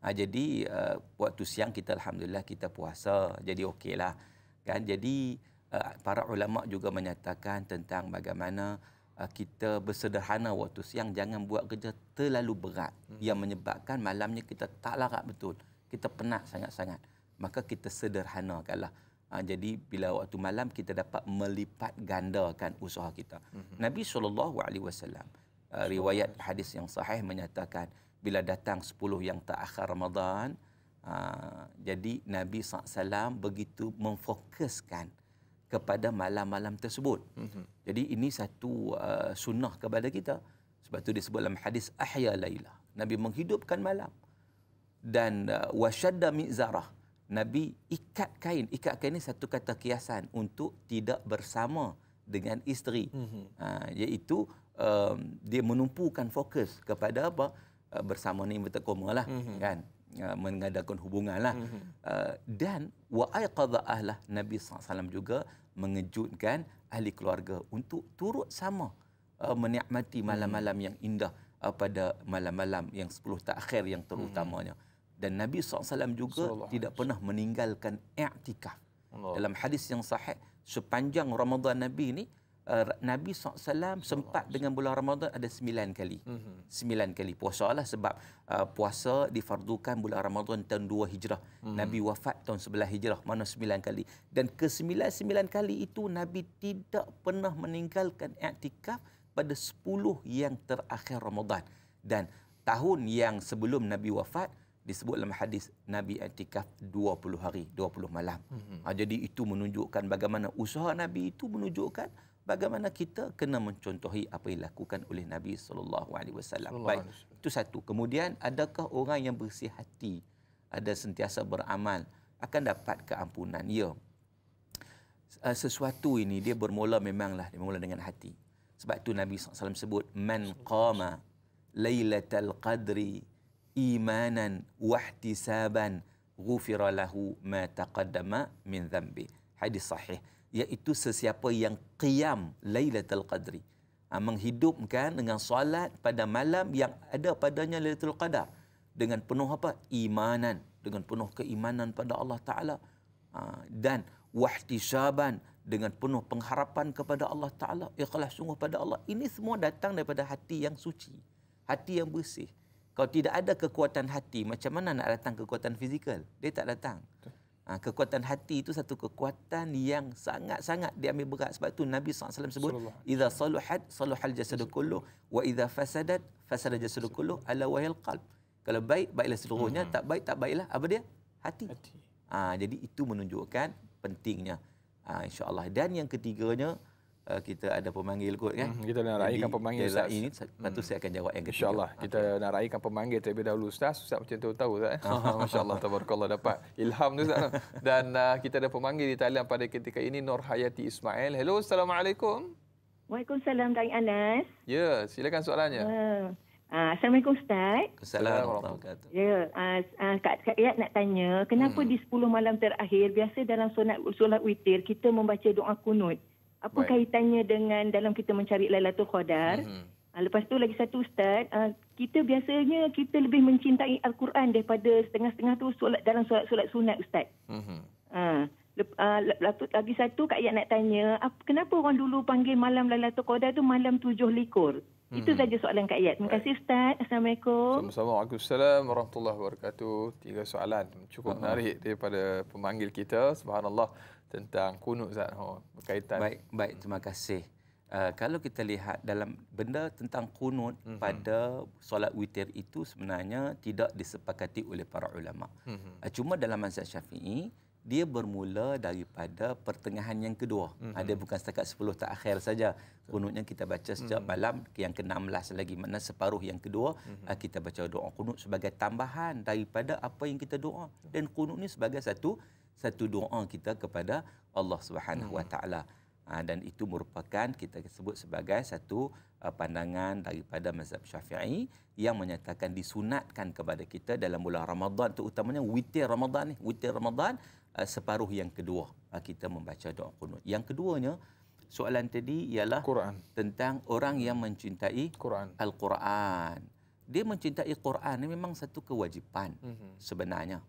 Jadi waktu siang kita alhamdulillah kita puasa, jadi okeylah kan. Jadi para ulama juga menyatakan tentang bagaimana kita bersederhana waktu siang, jangan buat kerja terlalu berat yang menyebabkan malamnya kita tak larat betul, kita penat sangat-sangat. Maka kita sederhanakanlah. Jadi bila waktu malam kita dapat melipat gandakan usaha kita. Nabi SAW riwayat hadis yang sahih menyatakan bila datang 10 yang terakhir Ramadan, jadi Nabi SAW begitu memfokuskan kepada malam-malam tersebut. Jadi ini satu sunnah kepada kita. Sebab itu disebut dalam hadis ahya lailah. Nabi menghidupkan malam. Dan wasyadda mi'zarah. Nabi ikat kain. Ikat kain ini satu kata kiasan untuk tidak bersama dengan isteri. Iaitu dia menumpukan fokus kepada apa? Bersama ni bertekoma lah, kan, mengadakan hubungan lah. Dan wa aiqadha ahlah, Nabi SAW juga mengejutkan ahli keluarga untuk turut sama menikmati malam-malam yang indah pada malam-malam yang 10 terakhir yang terutamanya. Dan Nabi SAW juga tidak pernah meninggalkan i'tikaf. Dalam hadis yang sahih, sepanjang Ramadan Nabi ini, Nabi SAW sempat dengan bulan Ramadan ada 9 kali. 9 kali puasa lah, sebab puasa difardukan bulan Ramadan tahun 2 Hijrah. Nabi wafat tahun 11 Hijrah, mana 9 kali. Dan ke-9 kali itu Nabi tidak pernah meninggalkan i'tikaf pada 10 yang terakhir Ramadan. Dan tahun yang sebelum Nabi wafat, disebut dalam hadis Nabi i'tikaf 20 hari, 20 malam. Jadi itu menunjukkan bagaimana usaha Nabi itu menunjukkan bagaimana kita kena mencontohi apa yang dilakukan oleh Nabi SAW. Baik, itu satu. Kemudian, adakah orang yang bersih hati, ada sentiasa beramal, akan dapat keampunan? Ya. Sesuatu ini dia bermula memanglah bermula dengan hati. Sebab itu Nabi SAW sebut, man qama lailatal qadri imanan wahtisaban ghufira lahu ma taqaddama min dhanbi. Hadis sahih, iaitu sesiapa yang qiyam Lailatul Qadri, menghidupkan dengan solat pada malam yang ada padanya Lailatul Qadar, dengan penuh apa? Imanan, dengan penuh keimanan pada Allah Ta'ala, dan wahtisaban, dengan penuh pengharapan kepada Allah Ta'ala, ikhlas sungguh pada Allah. Ini semua datang daripada hati yang suci, hati yang bersih. Kalau tidak ada kekuatan hati, macam mana nak datang kekuatan fizikal? Dia tak datang. Kekuatan hati itu satu kekuatan yang sangat-sangat diambil berat. Sebab itu Nabi SAW sebut, "Idza saluhat saluhal jasadu kulluh wa idza fasadat fasada jasadu kulluh ala wahil qalb." Kalau baik, baiklah seluruhnya, tak baik, tak baiklah apa dia? Hati. Jadi itu menunjukkan pentingnya, insya-Allah. Dan yang ketiganya, kita ada pemanggil kot kan. Kita nak raikan pemanggil Ustaz. Ini lepas tu saya akan jawab yang ketiga. InsyaAllah. Kita nak raikan pemanggil terlebih dahulu Ustaz. Ustaz macam tu tahu Ustaz. Masya-Allah, tabarakallah, dapat ilham tu Ustaz. Dan kita ada pemanggil di talian pada ketika ini, Nur Hayati Ismail. Hello, Assalamualaikum. Waalaikumsalam dari Anas. Ya, silakan soalannya. Assalamualaikum Ustaz. Assalamualaikum warahmatullahi wabarakatuh. Ya, Kak Iyat nak tanya, kenapa di 10 malam terakhir biasa dalam solat witir kita membaca doa kunut? Apa kaitannya dengan dalam kita mencari Lailatul Qadar? Lepas tu lagi satu Ustaz, kita biasanya kita lebih mencintai Al-Quran daripada setengah-setengah tu dalam solat sunat Ustaz. Lagi satu Kak Iyat nak tanya, kenapa orang dulu panggil malam Lailatul Qadar tu malam 7 likur? Itu saja soalan Kak Iyat. Terima kasih Ustaz. Assalamualaikum. Sama-sama. Waalaikumsalam warahmatullahi wabarakatuh. 3 soalan cukup menarik daripada pemanggil kita. Subhanallah, tentang kunut Ustaz. Berkaitan. Baik, terima kasih. Kalau kita lihat dalam benda tentang kunut pada solat witir itu sebenarnya tidak disepakati oleh para ulama. Cuma dalam mazhab Syafi'i, dia bermula daripada pertengahan yang kedua. Dia bukan setakat 10 terakhir saja. Kunutnya kita baca sejak malam yang ke-16 lagi. Maknanya separuh yang kedua kita baca doa kunut sebagai tambahan daripada apa yang kita doa. Dan kunut ni sebagai satu doa kita kepada Allah Subhanahu Wa Taala. Dan itu merupakan kita sebut sebagai satu pandangan daripada mazhab Syafi'i yang menyatakan disunatkan kepada kita dalam bulan Ramadan, terutamanya witir Ramadan separuh yang kedua kita membaca doa kunut. Yang keduanya, soalan tadi ialah Quran, tentang orang yang mencintai Al-Quran. Dia mencintai Quran ini memang satu kewajipan sebenarnya.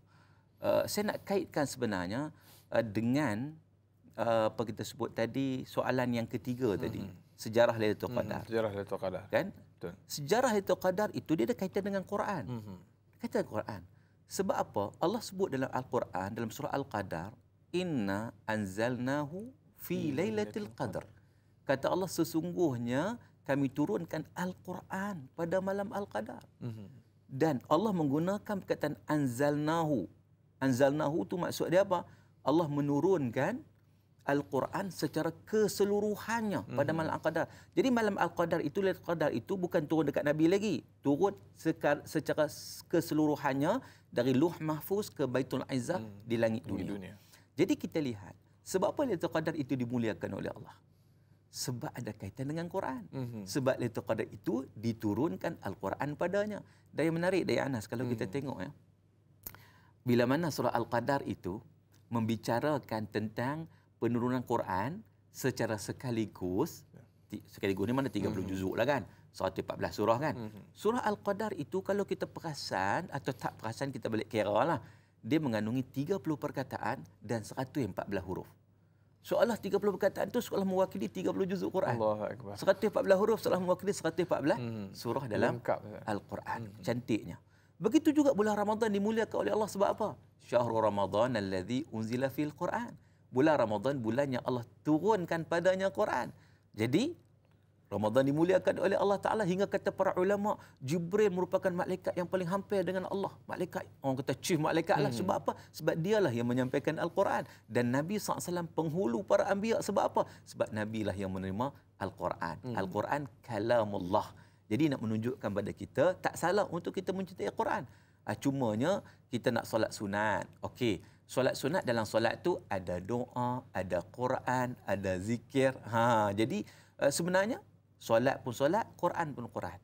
Saya nak kaitkan sebenarnya dengan apa kita sebut tadi, soalan yang ketiga tadi, sejarah Lailatul Qadar. Sejarah Lailatul Qadar. Kan? Betul. Sejarah Lailatul Qadar itu dia ada kaitan dengan Quran. Kaitan dengan Quran. Sebab apa? Allah sebut dalam Al-Quran, dalam surah Al-Qadar, "Inna anzalnahu fi Lailatul Qadar." Kata Allah, sesungguhnya kami turunkan Al-Quran pada malam Al-Qadar. Dan Allah menggunakan perkataan anzalnahu. Anzalnahu tu maksud dia apa? Allah menurunkan Al-Quran secara keseluruhannya pada malam Al-Qadar. Jadi malam Al-Qadar itu, Lailatul Qadar itu bukan turun dekat Nabi lagi. Turun secara keseluruhannya dari Luh Mahfuz ke Baitul Izzah di langit dunia. Jadi kita lihat, sebab apa Lailatul Qadar itu dimuliakan oleh Allah? Sebab ada kaitan dengan Quran. Sebab Lailatul Qadar itu diturunkan Al-Quran padanya. Dan yang menarik dari Anas, kalau kita tengok ya, bila mana surah Al-Qadar itu membicarakan tentang penurunan Quran secara sekaligus ni mana 30 juzuk lah kan. 114 surah kan. Surah Al-Qadar itu kalau kita perasan atau tak perasan kita balik kira lah. Dia mengandungi 30 perkataan dan 114 huruf. Seolah 30 perkataan itu seolah mewakili 30 juzuk Quran. Allahu Akbar. 114 huruf seolah mewakili 114 surah dalam Al-Quran. Cantiknya. Begitu juga bulan Ramadan dimuliakan oleh Allah sebab apa? Syahrul Ramadan alladzi unzila fil Quran. Bulan Ramadan bulan yang Allah turunkan padanya Quran. Jadi Ramadan dimuliakan oleh Allah Ta'ala hingga kata para ulama, Jibril merupakan malaikat yang paling hampir dengan Allah. Malaikat, orang kata chief malaikat lah. Sebab apa? Sebab dialah yang menyampaikan Al-Quran. Dan Nabi SAW penghulu para anbiya. Sebab apa? Sebab Nabi lah yang menerima Al-Quran. Al-Quran kalamullah. Jadi nak menunjukkan pada kita, tak salah untuk kita mencintai Al-Quran. Cumanya, kita nak solat sunat. Okey, solat sunat dalam solat tu ada doa, ada Quran, ada zikir. Jadi sebenarnya, solat pun solat, Quran pun Quran.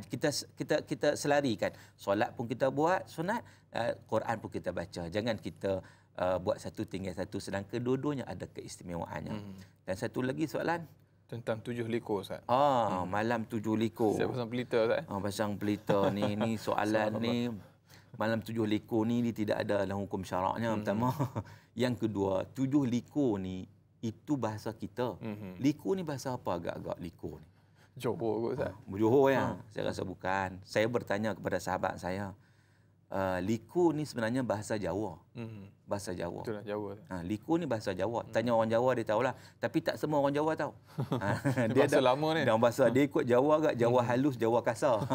Kita selarikan. Solat pun kita buat sunat, Quran pun kita baca. Jangan kita buat satu tinggal satu, sedangkan kedua-duanya ada keistimewaannya. Dan satu lagi soalan tentang 7 likur, Ustaz. Malam 7 likur. Saya pasang pelita, Ustaz. Pasang pelita ni soalan ni. Malam 7 likur ni dia tidak ada dalam hukum syaraknya. Pertama. Yang kedua, 7 likur ni itu bahasa kita. Likur ni bahasa apa agak-agak likur ni? Johor kot, Ustaz. Johor ya? Saya rasa bukan. Saya bertanya kepada sahabat saya. Likur ni sebenarnya bahasa Jawa. Bahasa Jawa. Itulah Jawa. Likur ni bahasa Jawa. Tanya orang Jawa dia tahulah. Tapi tak semua orang Jawa tahu. Dia bahasa lama ni. Dalam bahasa dia ikut Jawa agak. Jawa halus, Jawa kasar.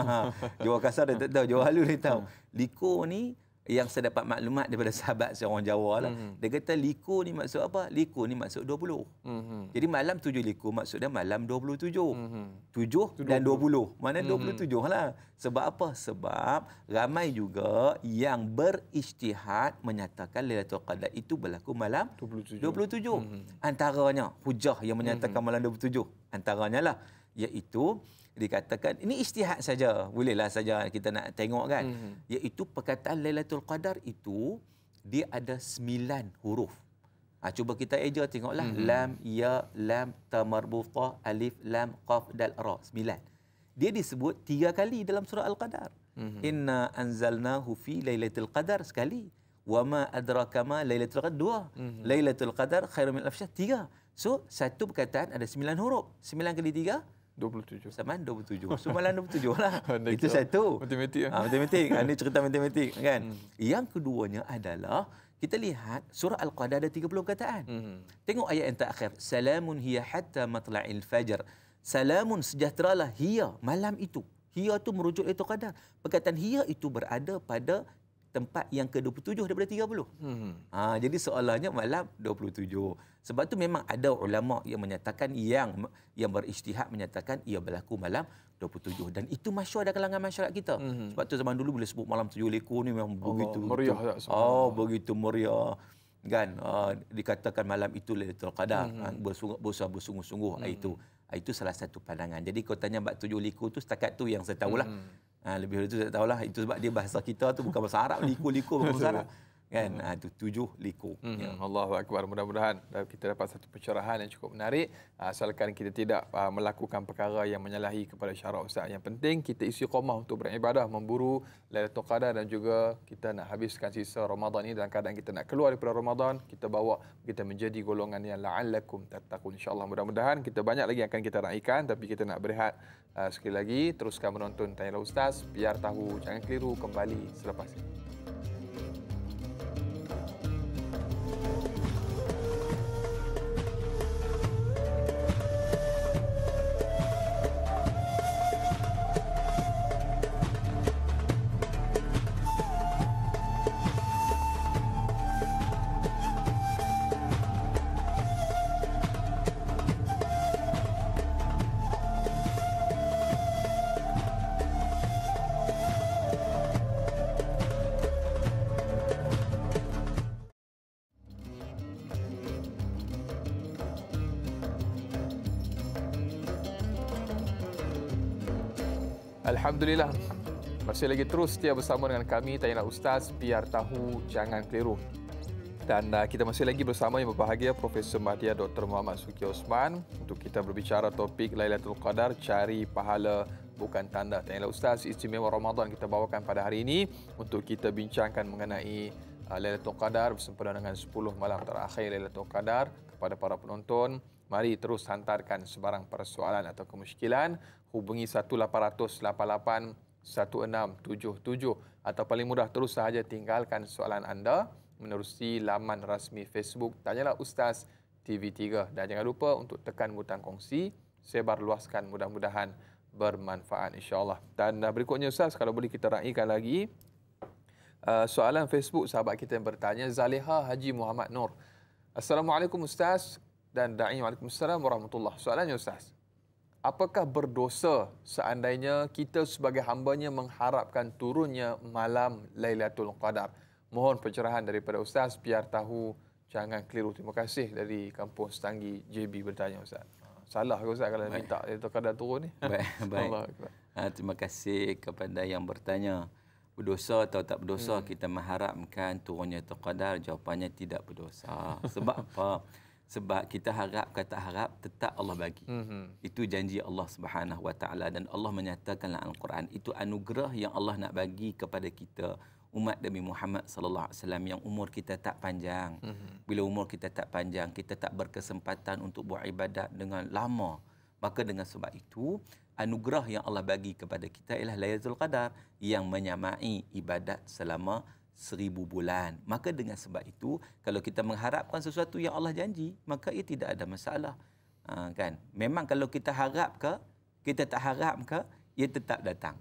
Jawa kasar dia tak tahu. Jawa halus dia tahu. Likur ni yang saya dapat maklumat daripada sahabat seorang Jawa lah. Dia kata likur ni maksud apa? Likur ni maksud 20. Jadi malam 7 likur maksudnya malam 27. 7 dan 20. Mana 27 lah. Sebab apa? Sebab ramai juga yang berijtihad menyatakan Lailatul Qadar itu berlaku malam 27. Antaranya hujah yang menyatakan malam 27. Antaranya lah iaitu dikatakan ini ijtihad saja, bolehlah saja kita nak tengok kan, iaitu perkataan Lailatul Qadar itu dia ada 9 huruf. Cuba kita eja tengoklah. Lam, ya, lam, ta marbutah, alif, lam, qaf, dal, ra. 9. Dia disebut 3 kali dalam surah Al-Qadar. Inna anzalnahu fi Lailatul Qadar sekali. Wa ma adraka ma Lailatul Qadar 2. Lailatul Qadar khairum min alf syahr 3. So satu perkataan ada 9 huruf. 9 kali 3 27. Sama 27. So malam 27 lah. Itu satu. Matematik. Matematik. Ini cerita matematik kan. Yang keduanya adalah kita lihat surah Al-Qadar ada 30 perkataan. Tengok ayat yang terakhir. Salamun hiya hatta matla'il fajr. Salamun sejahteralah hiya malam itu. Hiya tu merujuk itu Qadar. Perkataan hiya itu berada pada tempat yang ke-27 daripada 30. Jadi soalannya malam 27. Sebab tu memang ada ulama yang menyatakan yang berijtihad menyatakan ia berlaku malam 27 dan itu masyhur dalam kalangan masyarakat kita. Sebab tu zaman dulu bila sebut malam 7 likur ni memang begitu meriah. Begitu meriah. Kan dikatakan malam itu Lailatul Qadar. Bersungguh-sungguh itu salah satu pandangan. Jadi kau tanya bab 7 likur tu setakat tu yang saya tahulah. Lebih dari itu saya tahulah. Itu sebab dia bahasa kita tu bukan bahasa Arab. Likur bukan bahasa Arab. Kan? Itu 7 likur. Allahu Akbar. Mudah-mudahan kita dapat satu pencerahan yang cukup menarik. Asalkan kita tidak melakukan perkara yang menyalahi kepada syarak Ustaz. Yang penting kita istiqamah untuk beribadah, memburu Lailatul Qadar dan juga kita nak habiskan sisa Ramadan ini dalam keadaan kita nak keluar daripada Ramadan. Kita bawa kita menjadi golongan yang la'allakum tattaqun. InsyaAllah mudah-mudahan kita banyak lagi yang akan kita raikan. Tapi kita nak berehat sekali lagi. Teruskan menonton Tanyalah Ustaz. Biar tahu, jangan keliru, kembali selepas ini. Alhamdulillah, masih lagi terus setia bersama dengan kami Tanyalah Ustaz, biar tahu jangan keliru. Dan kita masih lagi bersama yang berbahagia Profesor Madya Dr. Muhammad Suki Osman untuk kita berbicara topik Lailatul Qadar, cari pahala bukan tanda. Tanyalah Ustaz, istimewa Ramadan kita bawakan pada hari ini untuk kita bincangkan mengenai Lailatul Qadar bersempena dengan 10 malam terakhir Lailatul Qadar. Kepada para penonton, mari terus hantarkan sebarang persoalan atau kemusykilan. Hubungi 1888-1677 atau paling mudah terus sahaja tinggalkan soalan anda menerusi laman rasmi Facebook Tanyalah Ustaz TV3. Dan jangan lupa untuk tekan butang kongsi, sebar luaskan, mudah-mudahan bermanfaat insya-Allah. Dan berikutnya Ustaz, kalau boleh kita raikan lagi soalan Facebook sahabat kita yang bertanya, Zaliha Haji Muhammad Nur. Assalamualaikum Ustaz dan da'i. Waalaikumsalam warahmatullahi. Soalannya Ustaz, apakah berdosa seandainya kita sebagai hambanya mengharapkan turunnya malam Lailatul Qadar? Mohon pencerahan daripada Ustaz biar tahu jangan keliru. Terima kasih dari Kampung Setanggi JB bertanya Ustaz. Salah ke Ustaz kalau minta Lailatul Qadar turun ni? Baik. Terima kasih kepada yang bertanya. Berdosa atau tak berdosa kita mengharapkan turunnya Lailatul Qadar? Jawapannya tidak berdosa. Sebab apa? Sebab kita harap kata harap tetap Allah bagi. Itu janji Allah Subhanahu Wa Taala, dan Allah menyatakan dalam Al-Quran itu anugerah yang Allah nak bagi kepada kita umat Nabi Muhammad sallallahu alaihi wasallam yang umur kita tak panjang. Bila umur kita tak panjang, kita tak berkesempatan untuk buat ibadat dengan lama. Maka dengan sebab itu anugerah yang Allah bagi kepada kita ialah Lailatul Qadar yang menyamai ibadat selama 1000 bulan. Maka dengan sebab itu, kalau kita mengharapkan sesuatu yang Allah janji, maka ia tidak ada masalah. Kan? Memang kalau kita harap ke, kita tak harap ke, ia tetap datang.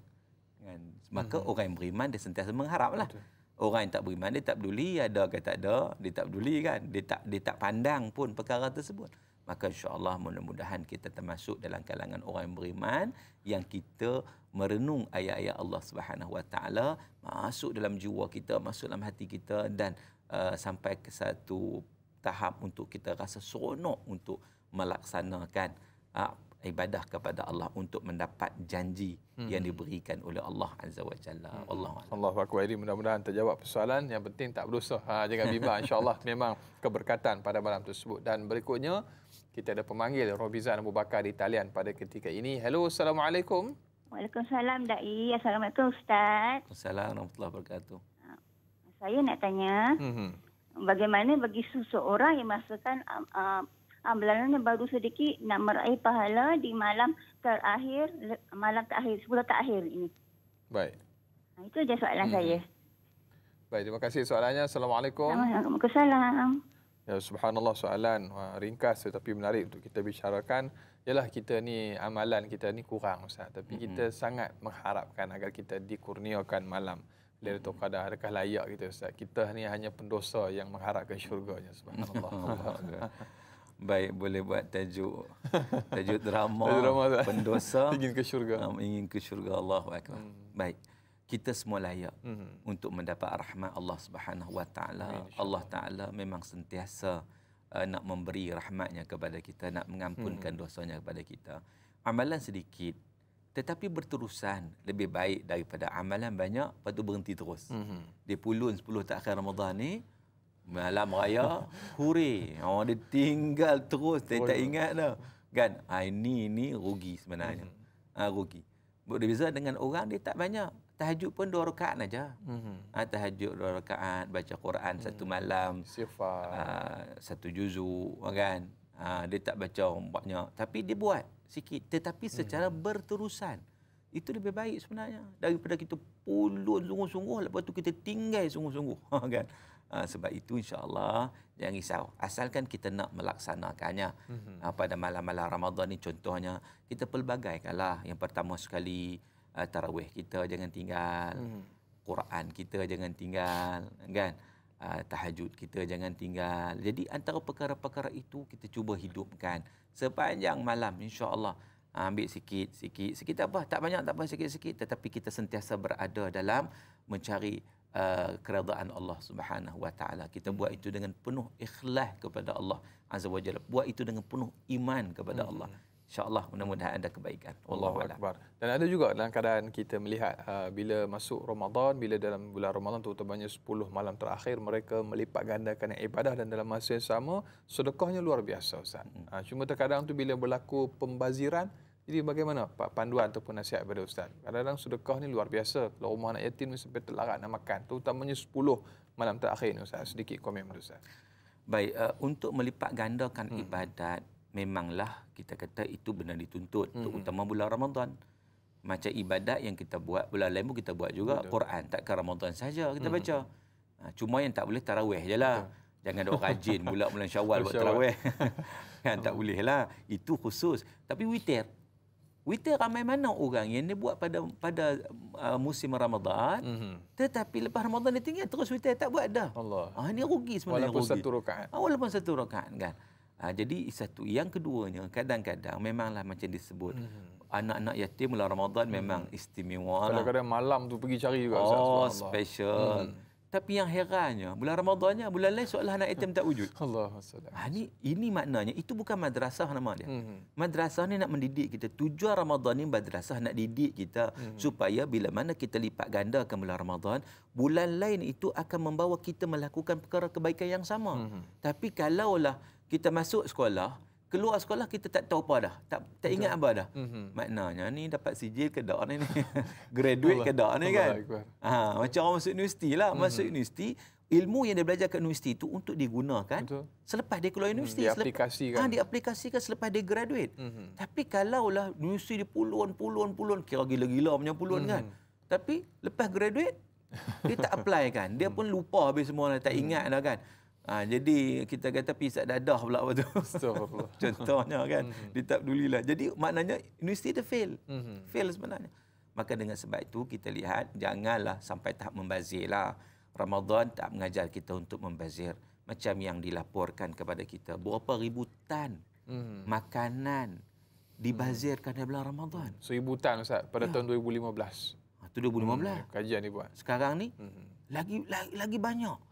Kan? Maka orang yang beriman, dia sentiasa mengharaplah. Orang yang tak beriman, dia tak peduli ada ke tak ada, dia tak peduli kan. Dia tak pandang pun perkara tersebut. Maka insya-Allah mudah-mudahan kita termasuk dalam kalangan orang yang beriman yang kita merenung ayat-ayat Allah Subhanahu Wa Taala masuk dalam jiwa kita, masuk dalam hati kita, dan sampai ke satu tahap untuk kita rasa seronok untuk melaksanakan ibadah kepada Allah untuk mendapat janji yang diberikan oleh Allah Azza wa Jalla. Allahu Akbar. Ini mudah-mudahan terjawab persoalan. Yang penting tak berdosa. Jangan bimbang, insya-Allah memang keberkatan pada malam tersebut. Dan berikutnya kita ada pemanggil Robizan Abu Bakar di talian pada ketika ini. Hello, Assalamualaikum. Waalaikumsalam Dai. Assalamualaikum Ustaz. Assalamualaikum warahmatullahi wabarakatuh. Saya nak tanya, bagaimana bagi seseorang yang masukkan amalannya baru sedikit nak meraih pahala di malam terakhir 10 terakhir ini. Baik. Itu je soalan saya. Baik, terima kasih soalannya. Assalamualaikum. Waalaikumsalam. Ya, subhanallah, soalan ringkas tetapi menarik untuk kita bicarakan. Yalah, kita ni amalan kita ni kurang Ustaz, tapi kita sangat mengharapkan agar kita dikurniakan malam Lailatul Qadar. Adakah layak kita Ustaz? Kita ni hanya pendosa yang mengharapkan syurganya. Subhanallah. Baik, boleh buat tajuk drama pendosa ingin ke syurga. Ingin ke syurga. Allahu Akbar. Baik. Kita semua layak untuk mendapat rahmat Allah Subhanahu Wa Taala. Allah Taala memang sentiasa nak memberi rahmatnya kepada kita, nak mengampunkan dosanya kepada kita. Amalan sedikit tetapi berterusan lebih baik daripada amalan banyak lepas tu berhenti terus. Dia pulun 10 terakhir Ramadan ni, malam raya huri, dia tinggal terus, dia tak ingat dah. Kan? Ini rugi sebenarnya. Rugi. Berbeza dengan orang dia tak banyak. Tahajud pun 2 rakaat saja. Tahajud 2 rakaat, baca Quran satu malam, satu juzuk, kan? Dia tak baca banyak, tapi dia buat sikit, tetapi secara berterusan. Itu lebih baik sebenarnya daripada kita pulun sungguh-sungguh lepas tu kita tinggal sungguh-sungguh, kan? Sebab itu insya-Allah jangan risau, asalkan kita nak melaksanakannya. Pada malam-malam Ramadan ni contohnya kita pelbagaikanlah. Yang pertama sekali, tarawih kita jangan tinggal, Quran kita jangan tinggal, kan? Tahajud kita jangan tinggal. Jadi antara perkara-perkara itu kita cuba hidupkan sepanjang malam, insya-Allah. Ambil sikit apa, tak banyak tak apa, sikit-sikit, tetapi kita sentiasa berada dalam mencari keredaan Allah Subhanahu Wa Taala. Kita buat itu dengan penuh ikhlas kepada Allah Azza wa Jalla. Buat itu dengan penuh iman kepada Allah. InsyaAllah mudah-mudahan ada kebaikan. Allahu Akbar. Dan ada juga dalam keadaan kita melihat bila masuk Ramadan, bila dalam bulan Ramadan terutamanya 10 malam terakhir, mereka melipat gandakan ibadah dan dalam masa yang sama sedekahnya luar biasa Ustaz. Cuma terkadang tu bila berlaku pembaziran, Jadi bagaimana panduan ataupun nasihat kepada Ustaz? Kadang-kadang sedekah ni luar biasa. Kalau rumah anak yatim ni sampai terlarat nak makan. Terutamanya 10 malam terakhir ni Ustaz. Sedikit komen Ustaz. Baik, untuk melipat gandakan ibadat, memanglah kita kata itu benar dituntut, terutama bulan Ramadan. Macam ibadat yang kita buat, bulan lain pun kita buat juga. Betul. Quran, takkan Ramadan saja kita baca. Cuma yang tak boleh tarawih je lah. Jangan ada orang rajin bulan Syawal buat tarawih. Kan tak boleh lah. Itu khusus. Tapi witir. Witir ramai mana orang yang dia buat pada musim Ramadan, tetapi lepas Ramadan dia tinggal terus witir tak buat dah. Allah. Ini rugi sebenarnya. Walaupun satu rakaat. Walaupun satu rakaat kan. Jadi satu. Yang keduanya, kadang-kadang memanglah macam disebut, anak-anak yatim bulan Ramadan memang istimewa. Kadang-kadang malam tu pergi cari juga. Special. Tapi yang herannya, bulan Ramadannya, bulan lain seolah anak yatim tak wujud. Ini maknanya, itu bukan madrasah nama dia. Madrasah ni nak mendidik kita. Tujuan Ramadan ni madrasah nak didik kita. Supaya bila mana kita lipat gandakan bulan Ramadan, bulan lain itu akan membawa kita melakukan perkara kebaikan yang sama. Tapi kalaulah kita masuk sekolah, keluar sekolah kita tak tahu apa dah. Tak ingat apa dah. Maknanya ni dapat sijil ke tak ni. Graduate ke tak ni kan. Macam orang masuk universiti lah. Masuk universiti, ilmu yang dia belajar kat universiti itu untuk digunakan selepas dia keluar universiti. Diaplikasikan. Diaplikasikan selepas dia graduate. Tapi kalaulah universiti dia puluhan, kira gila-gila punya puluhan kan. Tapi lepas graduate, dia tak apply kan. Dia pun lupa habis semua, tak ingat dah kan. Jadi kita kata pisat dadah pula waktu tu. Contohnya kan. Dia tak pedulilah. Jadi maknanya universiti dia fail. Fail sebenarnya. Maka dengan sebab itu kita lihat janganlah sampai tahap membazir lah. Ramadan tak mengajar kita untuk membazir. Macam yang dilaporkan kepada kita. Berapa ribu tan makanan dibazirkan dalam bulan Ramadan. 1000 tan Ustaz pada tahun 2015. Itu 2015. Kajian dibuat. Sekarang ni lagi banyak.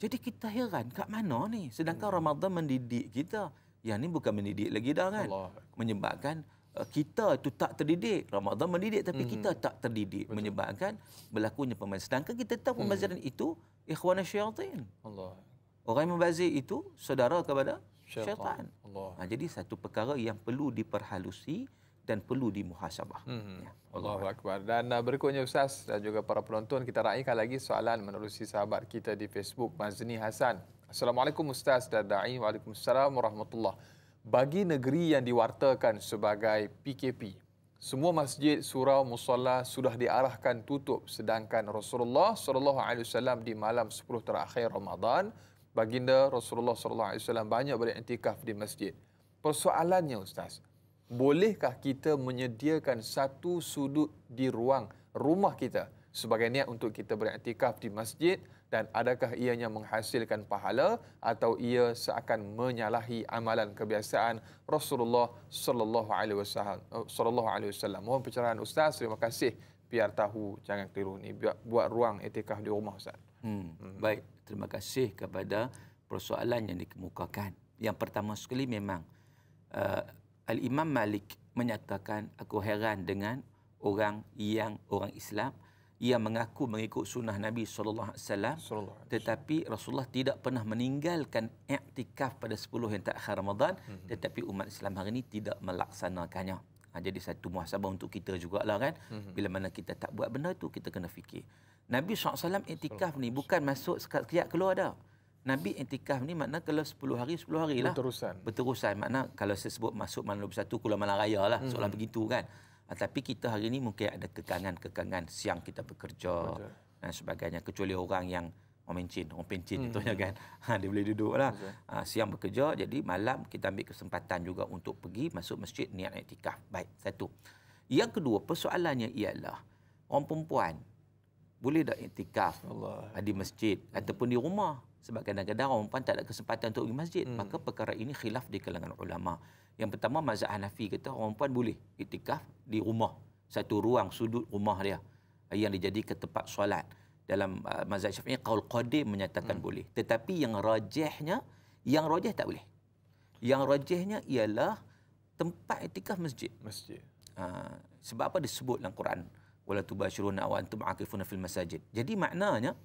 Jadi kita heran kat mana ni? Sedangkan Ramadan mendidik kita. Yang ni bukan mendidik lagi dah kan. Menyebabkan kita itu tak terdidik. Ramadan mendidik tapi kita tak terdidik. Betul. Menyebabkan berlakunya pembaziran. Sedangkan kita tahu pembaziran itu ikhwana syaitan. Orang yang membazir itu saudara kepada syaitan. Jadi satu perkara yang perlu diperhalusi dan perlu dimuhasabah. Allahu Akbar. Dan berikutnya Ustaz dan juga para penonton, kita raikan lagi soalan menerusi sahabat kita di Facebook, Mazni Hasan. Assalamualaikum Ustaz dan Da'i. Waalaikumsalam warahmatullahi. Bagi negeri yang diwartakan sebagai PKP, semua masjid, surau, musalla sudah diarahkan tutup, sedangkan Rasulullah SAW di malam 10 terakhir Ramadan, baginda Rasulullah SAW banyak beriktikaf di masjid. Persoalannya Ustaz, bolehkah kita menyediakan satu sudut di ruang rumah kita sebagai niat untuk kita beriktikaf di masjid, dan adakah ianya menghasilkan pahala atau ia seakan menyalahi amalan kebiasaan Rasulullah sallallahu alaihi wasallam? Mohon pencerahan Ustaz. Terima kasih. Biar tahu jangan keliru ni buat ruang iktikaf di rumah Ustaz. Baik, terima kasih kepada persoalan yang dikemukakan. Yang pertama sekali memang Al-Imam Malik menyatakan, aku heran dengan orang Islam yang mengaku mengikut sunnah Nabi SAW, tetapi Rasulullah tidak pernah meninggalkan i'tikaf pada 10 yang terakhir Ramadan, tetapi umat Islam hari ini tidak melaksanakannya. Jadi satu muhasabah untuk kita jugalah kan. Bila mana kita tak buat benda itu, kita kena fikir. Nabi SAW i'tikaf ni bukan masuk sekejap keluar dah. Nabi i'tikaf ni makna kalau 10 hari lah. Berterusan. Makna kalau saya sebut masuk malam 21 keluar malam raya lah. Seolah begitu kan. Tapi kita hari ni mungkin ada kekangan siang kita bekerja dan sebagainya. Kecuali orang yang orang pencin contohnya kan. Dia boleh duduk lah. Siang bekerja, jadi malam kita ambil kesempatan juga untuk pergi masuk masjid niat i'tikaf. Baik, satu. Yang kedua, persoalannya ialah orang perempuan boleh tak i'tikaf di masjid ataupun di rumah? Sebab kadang-kadang orang perempuan tak ada kesempatan untuk pergi masjid. Maka perkara ini khilaf di kalangan ulama. Yang pertama, mazhab Hanafi kata orang perempuan boleh iktikaf di rumah. Satu ruang sudut rumah dia yang dijadikan tempat solat. Dalam mazhab Syafi'i, qaul qadim menyatakan boleh. Tetapi yang rajih tak boleh. Yang rajihnya ialah tempat iktikaf masjid. Sebab apa disebut dalam Quran? Wala tubashiruna wa antum aqifuna fil masajid. Jadi maknanya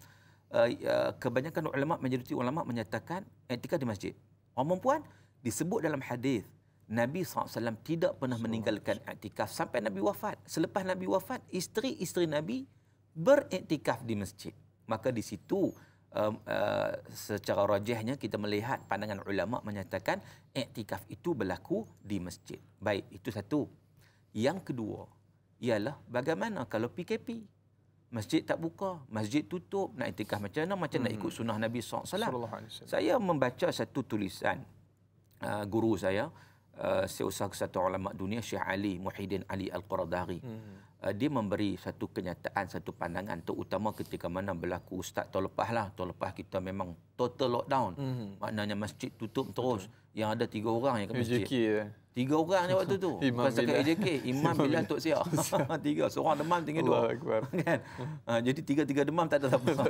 kebanyakan ulama, majoriti ulama menyatakan iktikaf di masjid. Orang perempuan disebut dalam hadis Nabi SAW tidak pernah meninggalkan iktikaf sampai Nabi wafat. Selepas Nabi wafat, isteri-isteri Nabi beriktikaf di masjid. Maka di situ secara rajihnya kita melihat pandangan ulama menyatakan iktikaf itu berlaku di masjid. Baik, itu satu. Yang kedua ialah bagaimana kalau PKP? Masjid tak buka, masjid tutup, nak iktikaf macam mana? Macam nak ikut sunnah Nabi SAW. Saya membaca satu tulisan guru saya, Seusaha Kesatuan Ulama Dunia, Syekh Ali Muhyiddin Ali Al-Qaradari. Dia memberi satu kenyataan, satu pandangan, terutama ketika mana berlaku Ustaz tahun lepas kita memang total lockdown. Maknanya masjid tutup terus. Yang ada 3 orang yang ke masjid. 3 orang je waktu tu. Bukan setakat AJK. Imam Bilal Tok Siak. 3. Seorang demam tinggal 2. Kan? Jadi 3 demam tak ada apa.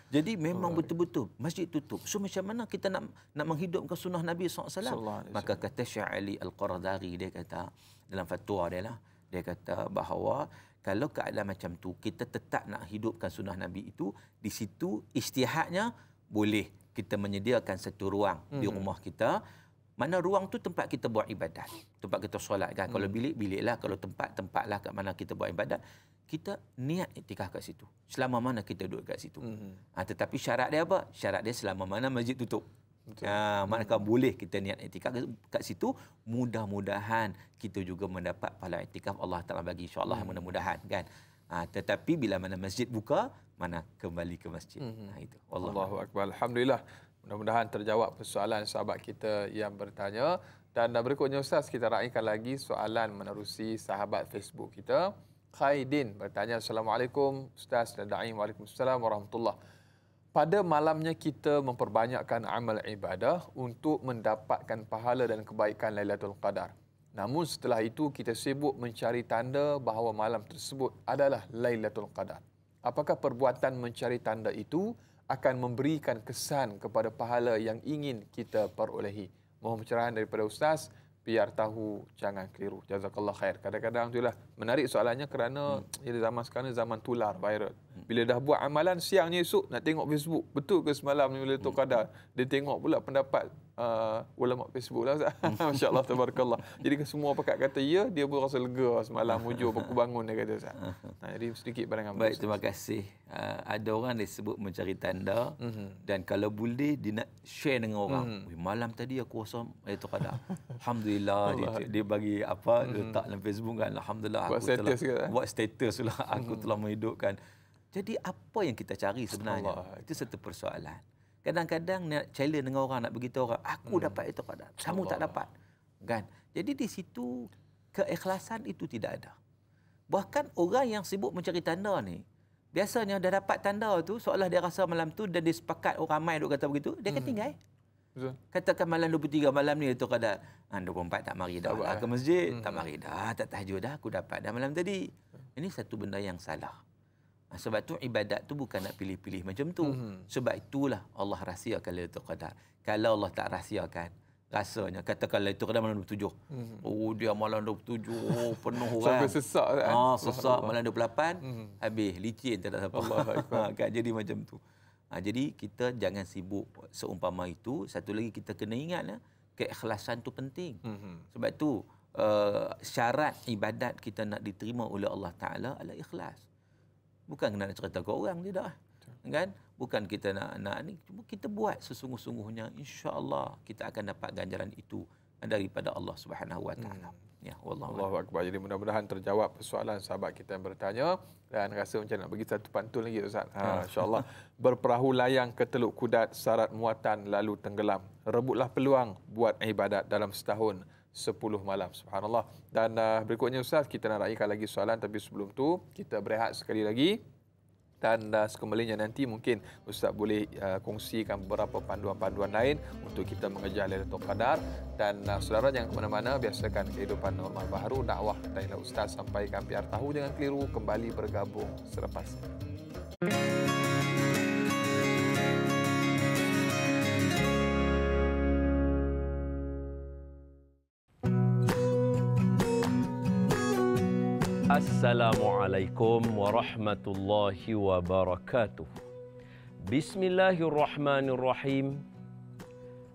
Jadi memang betul-betul masjid tutup. So macam mana kita nak menghidupkan sunnah Nabi SAW? Maka kata Syekh Ali Al-Qaradari, dia kata dalam fatwa dia lah, dia kata bahawa kalau keadaan macam tu, kita tetap nak hidupkan sunnah Nabi itu, di situ ijtihadnya boleh kita menyediakan satu ruang di rumah kita. Mana ruang tu tempat kita buat ibadat, tempat kita solat kan. Kalau bilik lah, kalau tempat lah kat mana kita buat ibadat, kita niat iktikaf kat situ. Selama mana kita duduk kat situ. Tetapi syarat dia apa? Syarat dia selama mana masjid tutup. Manakah boleh kita niat iktikaf kat situ, mudah-mudahan kita juga mendapat pahala iktikaf Allah Taala bagi, insya-Allah, mudah-mudahan kan. Tetapi bila mana masjid buka, mana kembali ke masjid. Itu. Allahu akbar. Alhamdulillah. Mudah-mudahan terjawab persoalan sahabat kita yang bertanya. Dan berikutnya Ustaz, kita raikan lagi soalan menerusi sahabat Facebook kita. Khaidin bertanya, Assalamualaikum Ustaz dan Da'i. Waalaikumsalam warahmatullahi. Pada malamnya kita memperbanyakkan amal ibadah untuk mendapatkan pahala dan kebaikan Lailatul Qadar. Namun setelah itu kita sibuk mencari tanda bahawa malam tersebut adalah Lailatul Qadar. Apakah perbuatan mencari tanda itu akan memberikan kesan kepada pahala yang ingin kita perolehi? Mohon pencerahan daripada Ustaz, biar tahu jangan keliru. Jazakallah khair. Kadang-kadang itulah menarik soalannya kerana zaman sekarang zaman tular, viral. Bila dah buat amalan, siangnya esok nak tengok Facebook, betul ke semalam ni Lailatul Qadar? Dia tengok pula pendapat ulama Facebook lah. Masya-Allah, tabarakallah. Jadi semua pakat kata ya, dia pun rasa lega semalam hujur aku bangun, dia kata Ustaz. Jadi sedikit pandangan. Baik, terima kasih. Ada orang dia sebut mencari tanda, dan kalau boleh dia nak share dengan orang. Malam tadi aku rasa Lailatul Qadar. Alhamdulillah, dia bagi apa, letak dalam Facebook kan. Alhamdulillah, buat aku status telah buat status lah, aku telah menghidupkan. Jadi apa yang kita cari sebenarnya? Itu satu persoalan. Kadang-kadang nak challenge dengan orang, nak beritahu orang, aku dapat itu Qadar, kamu tak dapat. Kan? Jadi di situ keikhlasan itu tidak ada. Bahkan orang yang sibuk mencari tanda ni, biasanya dah dapat tanda tu, seolah dia rasa malam tu dan dia sepakat orang ramai duk kata begitu, dia akan tinggal. Betul. Katakan malam 23 malam ni itu Qadar, 24 tak mari dah ke masjid, tak mari dah, tak tahajud dah, aku dapat dah malam tadi. Ini satu benda yang salah. Sebab tu ibadat tu bukan nak pilih-pilih macam tu. Sebab itulah Allah rahsiakan Lailatul Qadar. Kalau Allah tak rahsiakan, rasanya katakan Lailatul Qadar malam 27. Oh, dia malam 27, penuh orang. Sampai sesak kan? Sesak. Malam 28, habis licin, tak ada apa. Jadi macam tu. Jadi kita jangan sibuk seumpama itu. Satu lagi kita kena ingat, keikhlasan tu penting. Sebab tu syarat ibadat kita nak diterima oleh Allah Ta'ala adalah ikhlas. Bukan nak cerita ke orang, tidak. Kan? Bukan kita nak ni, cuma kita buat sesungguh-sungguhnya, insya-Allah kita akan dapat ganjaran itu daripada Allah Subhanahu Wa Taala. Ya, Allahu akbar. Jadi mudah-mudahan terjawab persoalan sahabat kita yang bertanya, dan rasa macam nak bagi satu pantun lagi Ustaz. Insya-Allah. Berperahu layang ke Teluk Kudat, syarat muatan lalu tenggelam. Rebutlah peluang buat ibadat dalam setahun 10 malam. Subhanallah. Dan berikutnya Ustaz, kita nak raikan lagi soalan, tapi sebelum tu kita berehat sekali lagi. Dan sekembalinya nanti mungkin Ustaz boleh kongsikan beberapa panduan-panduan lain untuk kita mengejar Lailatul Qadar. Dan saudara jangan ke mana-mana, biasakan kehidupan normal baharu. Dakwah Tanya Ustaz sampaikan biar tahu jangan keliru, kembali bergabung selepas ini. Assalamualaikum warahmatullahi wabarakatuh. Bismillahirrahmanirrahim.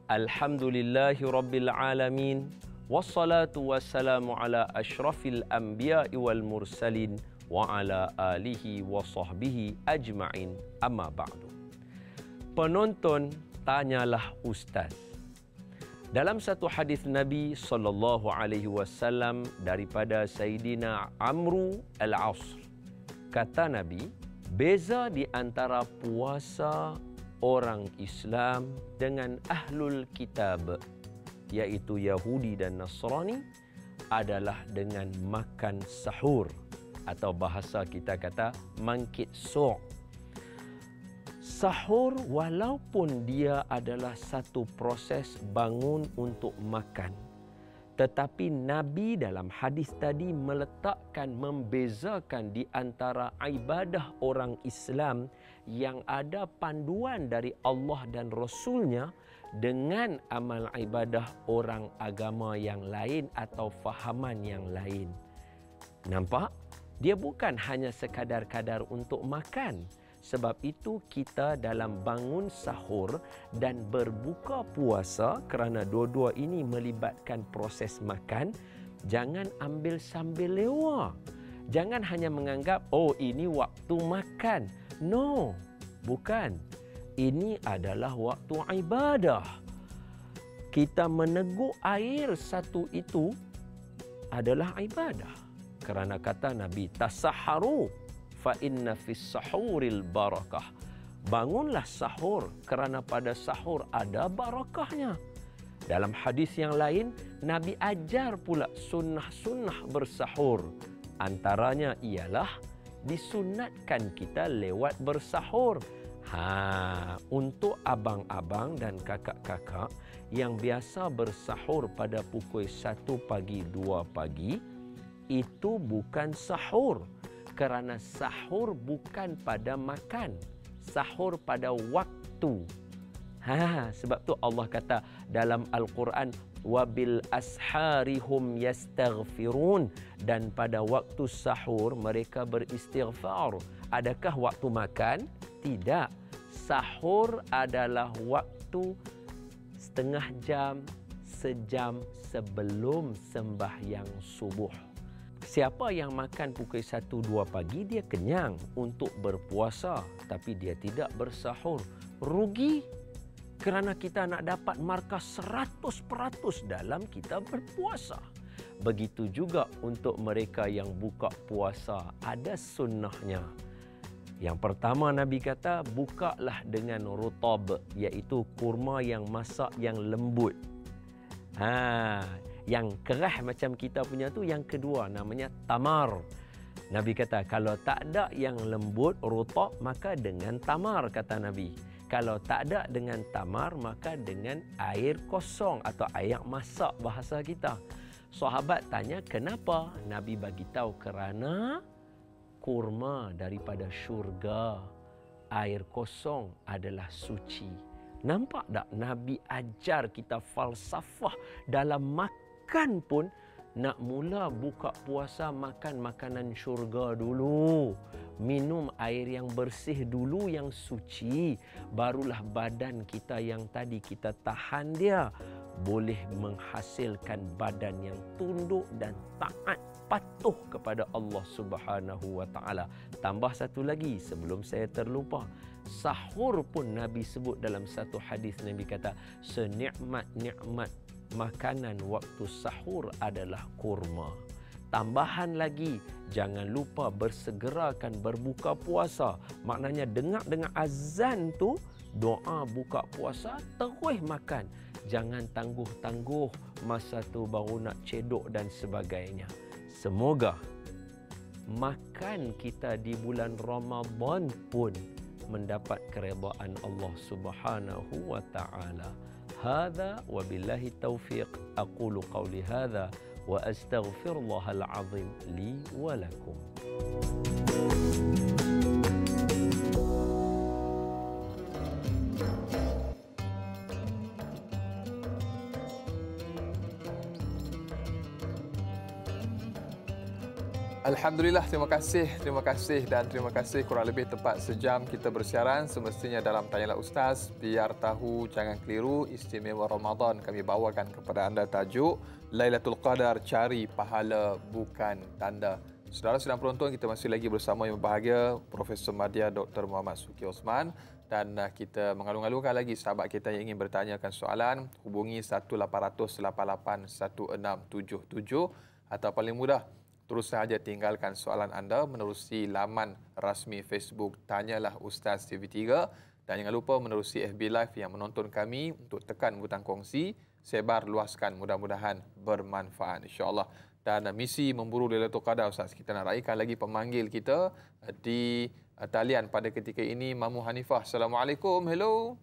Alhamdulillahi rabbil alamin. wassalatu wassalamu ala asyrafil anbiya'i wal mursalin wa ala alihi wa sahbihi ajma'in, amma ba'du. Penonton tanyalah Ustaz. Dalam satu hadis Nabi sallallahu alaihi wasallam daripada Sayyidina Amru al-As, kata Nabi, beza di antara puasa orang Islam dengan ahlul kitab, iaitu Yahudi dan Nasrani, adalah dengan makan sahur, atau bahasa kita kata mangkit su'. Sahur walaupun dia adalah satu proses bangun untuk makan, tetapi Nabi dalam hadis tadi meletakkan, membezakan di antara ibadah orang Islam yang ada panduan dari Allah dan Rasulnya dengan amal ibadah orang agama yang lain atau fahaman yang lain. Nampak? Dia bukan hanya sekadar-kadar untuk makan. Sebab itu kita dalam bangun sahur dan berbuka puasa, kerana dua-dua ini melibatkan proses makan, jangan ambil sambil lewa. Jangan hanya menganggap, oh ini waktu makan. No, bukan. Ini adalah waktu ibadah. Kita meneguk air satu itu adalah ibadah. Kerana kata Nabi, tasahharu fa inna fis sahuril barakah. Bangunlah sahur kerana pada sahur ada barakahnya. Dalam hadis yang lain, Nabi ajar pula sunnah-sunnah bersahur. Antaranya ialah disunatkan kita lewat bersahur. Untuk abang-abang dan kakak-kakak yang biasa bersahur pada pukul 1 pagi, 2 pagi, itu bukan sahur. Kerana sahur bukan pada makan. Sahur pada waktu. Sebab tu Allah kata dalam Al-Quran, wabil asharihum yastaghfirun, dan pada waktu sahur mereka beristighfar. Adakah waktu makan? Tidak. Sahur adalah waktu setengah jam, sejam sebelum sembahyang subuh. Siapa yang makan pukul 1-2 pagi, dia kenyang untuk berpuasa, tapi dia tidak bersahur. Rugi, kerana kita nak dapat markah 100% dalam kita berpuasa. Begitu juga untuk mereka yang buka puasa, ada sunnahnya. Yang pertama Nabi kata, bukalah dengan rutab, iaitu kurma yang masak yang lembut. Yang kerah macam kita punya tu yang kedua, namanya tamar. Nabi kata, kalau tak ada yang lembut, rutab, maka dengan tamar, kata Nabi. Kalau tak ada dengan tamar, maka dengan air kosong atau air masak bahasa kita. Sahabat tanya, kenapa? Nabi bagi tahu, kerana kurma daripada syurga, air kosong adalah suci. Nampak tak Nabi ajar kita falsafah dalam makan pun? Nak mula buka puasa, makan makanan syurga dulu. Minum air yang bersih dulu, yang suci. Barulah badan kita yang tadi kita tahan dia boleh menghasilkan badan yang tunduk dan taat, patuh kepada Allah Subhanahu wa taala. Tambah satu lagi sebelum saya terlupa. Sahur pun Nabi sebut dalam satu hadis. Nabi kata, senikmat-nikmat makanan waktu sahur adalah kurma. Tambahan lagi, jangan lupa bersegerakan berbuka puasa. Maknanya dengar azan tu, doa buka puasa, terus makan. Jangan tangguh-tangguh masa tu baru nak cedok dan sebagainya. Semoga makan kita di bulan Ramadan pun mendapat keredaan Allah Subhanahu wa taala. Hadza wa billahi taufiq, aqulu qawli hadza wa astaghfirullahal azim li wa lakum. Alhamdulillah, terima kasih dan terima kasih. Kurang lebih tepat sejam kita bersiaran. Semestinya dalam Tanyalah Ustaz, biar tahu jangan keliru, istimewa Ramadan kami bawakan kepada anda tajuk Lailatul Qadar, cari pahala bukan tanda. Saudara sedang penonton, kita masih lagi bersama yang berbahagia Profesor Madya Dr. Muhammad Suki Osman, dan kita mengalung-alungkan lagi sahabat kita yang ingin bertanyakan soalan, hubungi 1800881677 atau paling mudah terus sahaja tinggalkan soalan anda menerusi laman rasmi Facebook Tanyalah Ustaz TV3, dan jangan lupa menerusi FB Live yang menonton kami untuk tekan butang kongsi, sebar luaskan, mudah-mudahan bermanfaat insya-Allah. Dan misi memburu Lailatul Qadar, Ustaz, kita nak raikan lagi pemanggil kita di talian pada ketika ini, Mamu Hanifah. Assalamualaikum. Hello.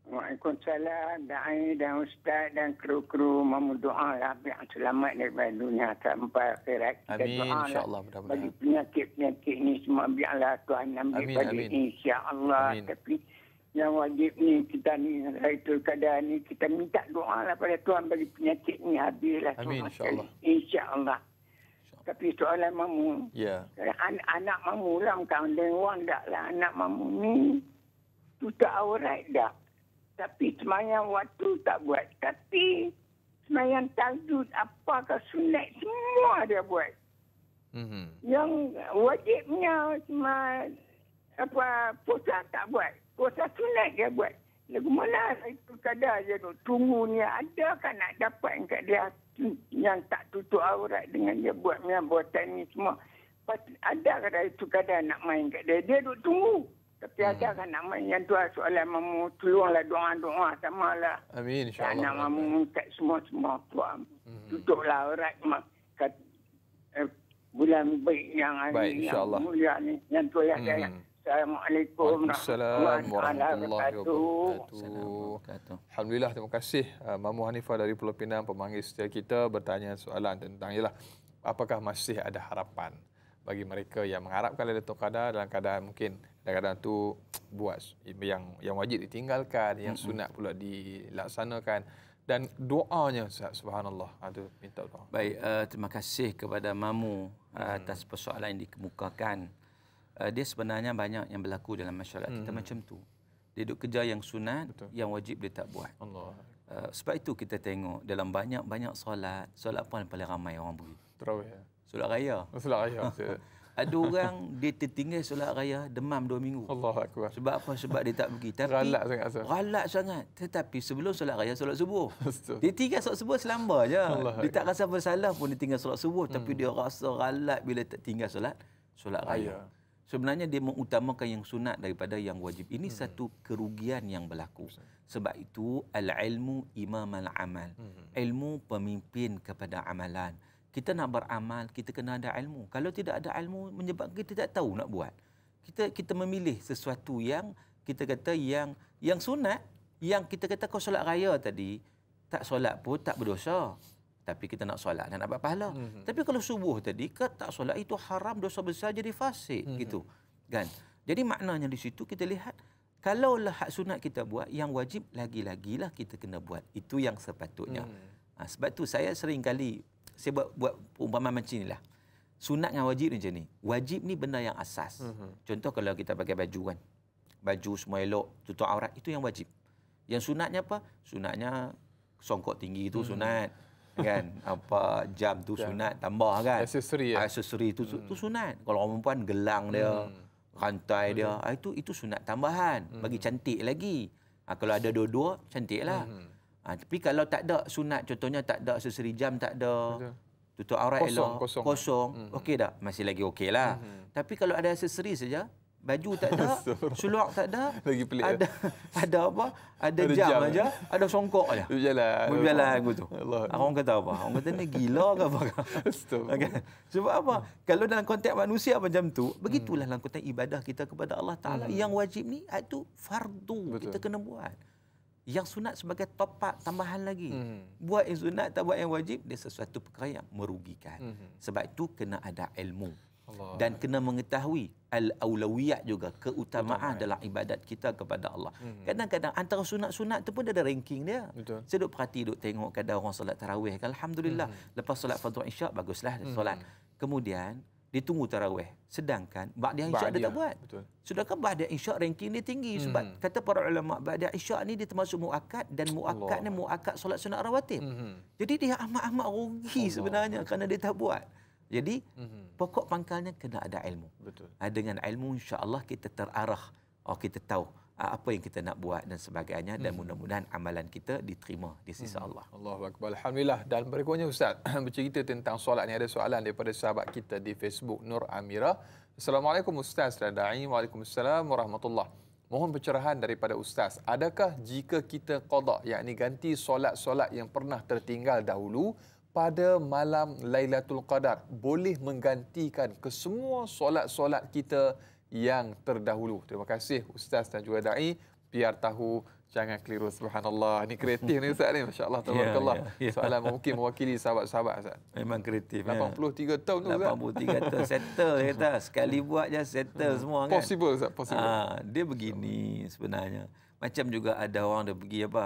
Waalaikumsalam, Da'i dan Ustaz dan kru-kru memodoa Rabbi yang selamat daripada dunia sampai akhirat. Amin, insya-Allah, mudah-mudahan. Bagi penyakit-penyakit ini semua biarlah Tuhan ambil bagi insya-Allah. Tapi yang wajib ni kita ni Lailatul Qadar ni kita minta doa lah pada Tuhan bagi penyakit ni habislah. Amin, insya-Allah. Insya-Allah. Tapi soalan mamu. Ya. Anak mamu lah kan orang dak lah anak mamu ni tutup aurat dak. Tapi semayang waktu tak buat. Tapi semayang tahajud, apakah sunat, semua dia buat. Yang wajibnya puasa tak buat. Puasa sunat dia buat. Lagu mana itu kadar je tu. Tunggu ni ada kan nak dapat kat dia yang tak tutup aurat dengan dia buat buatan ni semua. Ada kadar itu kadar nak main kat dia. Dia duduk tunggu. Tapi ada kan nak main yang tu soalan mamu, tolonglah doa-doa samalah. Amin, insya-Allah. Nak mamu kat semua Tuhan. Tutuplah aurat bulan baik yang hari yang mulia ni. Yang tu yang saya. Assalamualaikum warahmatullahi wabarakatuh. Alhamdulillah, terima kasih Mamu Hanifah dari Pulau Pinang, pemanggil setia kita, bertanya soalan tentang ialah apakah masih ada harapan bagi mereka yang mengharapkan Lailatul Qadar dalam keadaan mungkin kadang-kadang tu buat yang wajib ditinggalkan, yang sunat pula dilaksanakan, dan doanya, subhanallah, ada minta doa. Baik, terima kasih kepada Mamu atas persoalan yang dikemukakan. Dia sebenarnya banyak yang berlaku dalam masyarakat kita macam tu. Dia duduk kerja yang sunat, yang wajib dia tak buat. Allah. Sebab itu kita tengok dalam banyak-banyak solat apa yang paling ramai orang pergi? Tarawih. Solat raya. Solat raya. Ada orang dia tertinggal solat raya demam 2 minggu. Allahu akbar. Sebab apa? Sebab dia tak pergi. Tapi ralat sangat. Tetapi sebelum solat raya, solat subuh. Dia tinggal solat subuh selamba je. Dia tak rasa bersalah pun dia tinggal solat subuh, tapi dia rasa ralat bila tak tinggal solat raya. Sebenarnya dia mengutamakan yang sunat daripada yang wajib. Ini satu kerugian yang berlaku. Sebab itu al-ilmu imamal amal. Ilmu pemimpin kepada amalan. Kita nak beramal, kita kena ada ilmu. Kalau tidak ada ilmu, menyebabkan kita tak tahu nak buat. Kita memilih sesuatu yang kita kata yang sunat, yang kita kata kau solat raya tadi, tak solat pun tak berdosa. Tapi kita nak solat dan dapat pahala. Tapi kalau subuh tadi, tak solat itu haram, dosa besar, jadi fasik. Gitu. Kan? Jadi maknanya di situ kita lihat, kalaulah hak sunat kita buat, yang wajib lagi-lagilah kita kena buat. Itu yang sepatutnya. Sebab tu saya sering kali saya buat umpama macam inilah. Sunat dengan wajib ni macam ni. Wajib ni benda yang asas. Contoh kalau kita pakai baju kan. Baju semua elok, tutup aurat, itu yang wajib. Yang sunatnya apa? Sunatnya songkok tinggi itu sunat. Kan? Apa jam tu sunat, tambah kan? Aksesori tu sunat. Kalau orang perempuan gelang dia, rantai dia, itu sunat tambahan. Bagi cantik lagi. Kalau ada dua-dua, cantiklah. Tapi kalau tak ada sunat, contohnya tak ada aksesori jam, tak ada, tutup aurat elok, kosong, okey dah, masih lagi okey lah. Tapi kalau ada aksesori saja, baju tak ada, seluar tak ada, lagi pelik ada apa? Ada jam aja, ada songkok aja. Berjalan gitu. Orang kata apa? Orang kata ni gila ke apa? Okay. Sebab apa? Kalau dalam konteks manusia macam tu, begitulah dalam konteks ibadah kita kepada Allah Taala. Yang wajib ni itu fardu, kita kena buat. Yang sunat sebagai top-up, tambahan lagi. Buat yang sunat, tak buat yang wajib, dia sesuatu perkara yang merugikan. Sebab itu kena ada ilmu. Dan kena mengetahui al-aulawiyat juga, keutamaan dalam ibadat kita kepada Allah. Kadang-kadang antara sunat-sunat tu pun ada ranking dia. Saya duduk perhati, duduk tengok kadang orang solat tarawih. Alhamdulillah, lepas solat fardu isyak, baguslah solat. Kemudian, ditunggu tarawih. Sedangkan ba'da isyak dia tak buat. Betul. Sedangkan ba'da isyak ranking dia tinggi sebab kata para ulama ba'da isyak ni dia termasuk muakkad dan muakkad ni muakkad solat sunat rawatib. Jadi dia amat-amat rugi sebenarnya kerana dia tak buat. Jadi pokok pangkalnya kena ada ilmu. Betul. Dengan ilmu insya-Allah kita terarah. Kita tahu apa yang kita nak buat dan sebagainya dan mudah-mudahan amalan kita diterima di sisi Allah. Allahu akbar. Alhamdulillah. Dan berikutnya Ustaz bercerita tentang solat ni, ada soalan daripada sahabat kita di Facebook Nur Amira. Assalamualaikum Ustaz dan Da'i. Waalaikumsalam warahmatullahi. Mohon pencerahan daripada Ustaz. Adakah jika kita qada, yakni ganti solat-solat yang pernah tertinggal dahulu pada malam Lailatul Qadar, boleh menggantikan kesemua solat-solat kita yang terdahulu? Terima kasih Ustaz dan juga Da'i. Biar tahu, jangan keliru. Subhanallah. Ini kreatif ni Ustaz ni. Masya Allah. Tabarakallah. Soalan mungkin mewakili sahabat-sahabat Ustaz. Memang kreatif. 83 tahun tu Ustaz. 83 tahun settle kata. Sekali buat je settle semua kan. Possible Ustaz. Possible. Dia begini sebenarnya. Macam juga ada orang dia pergi apa?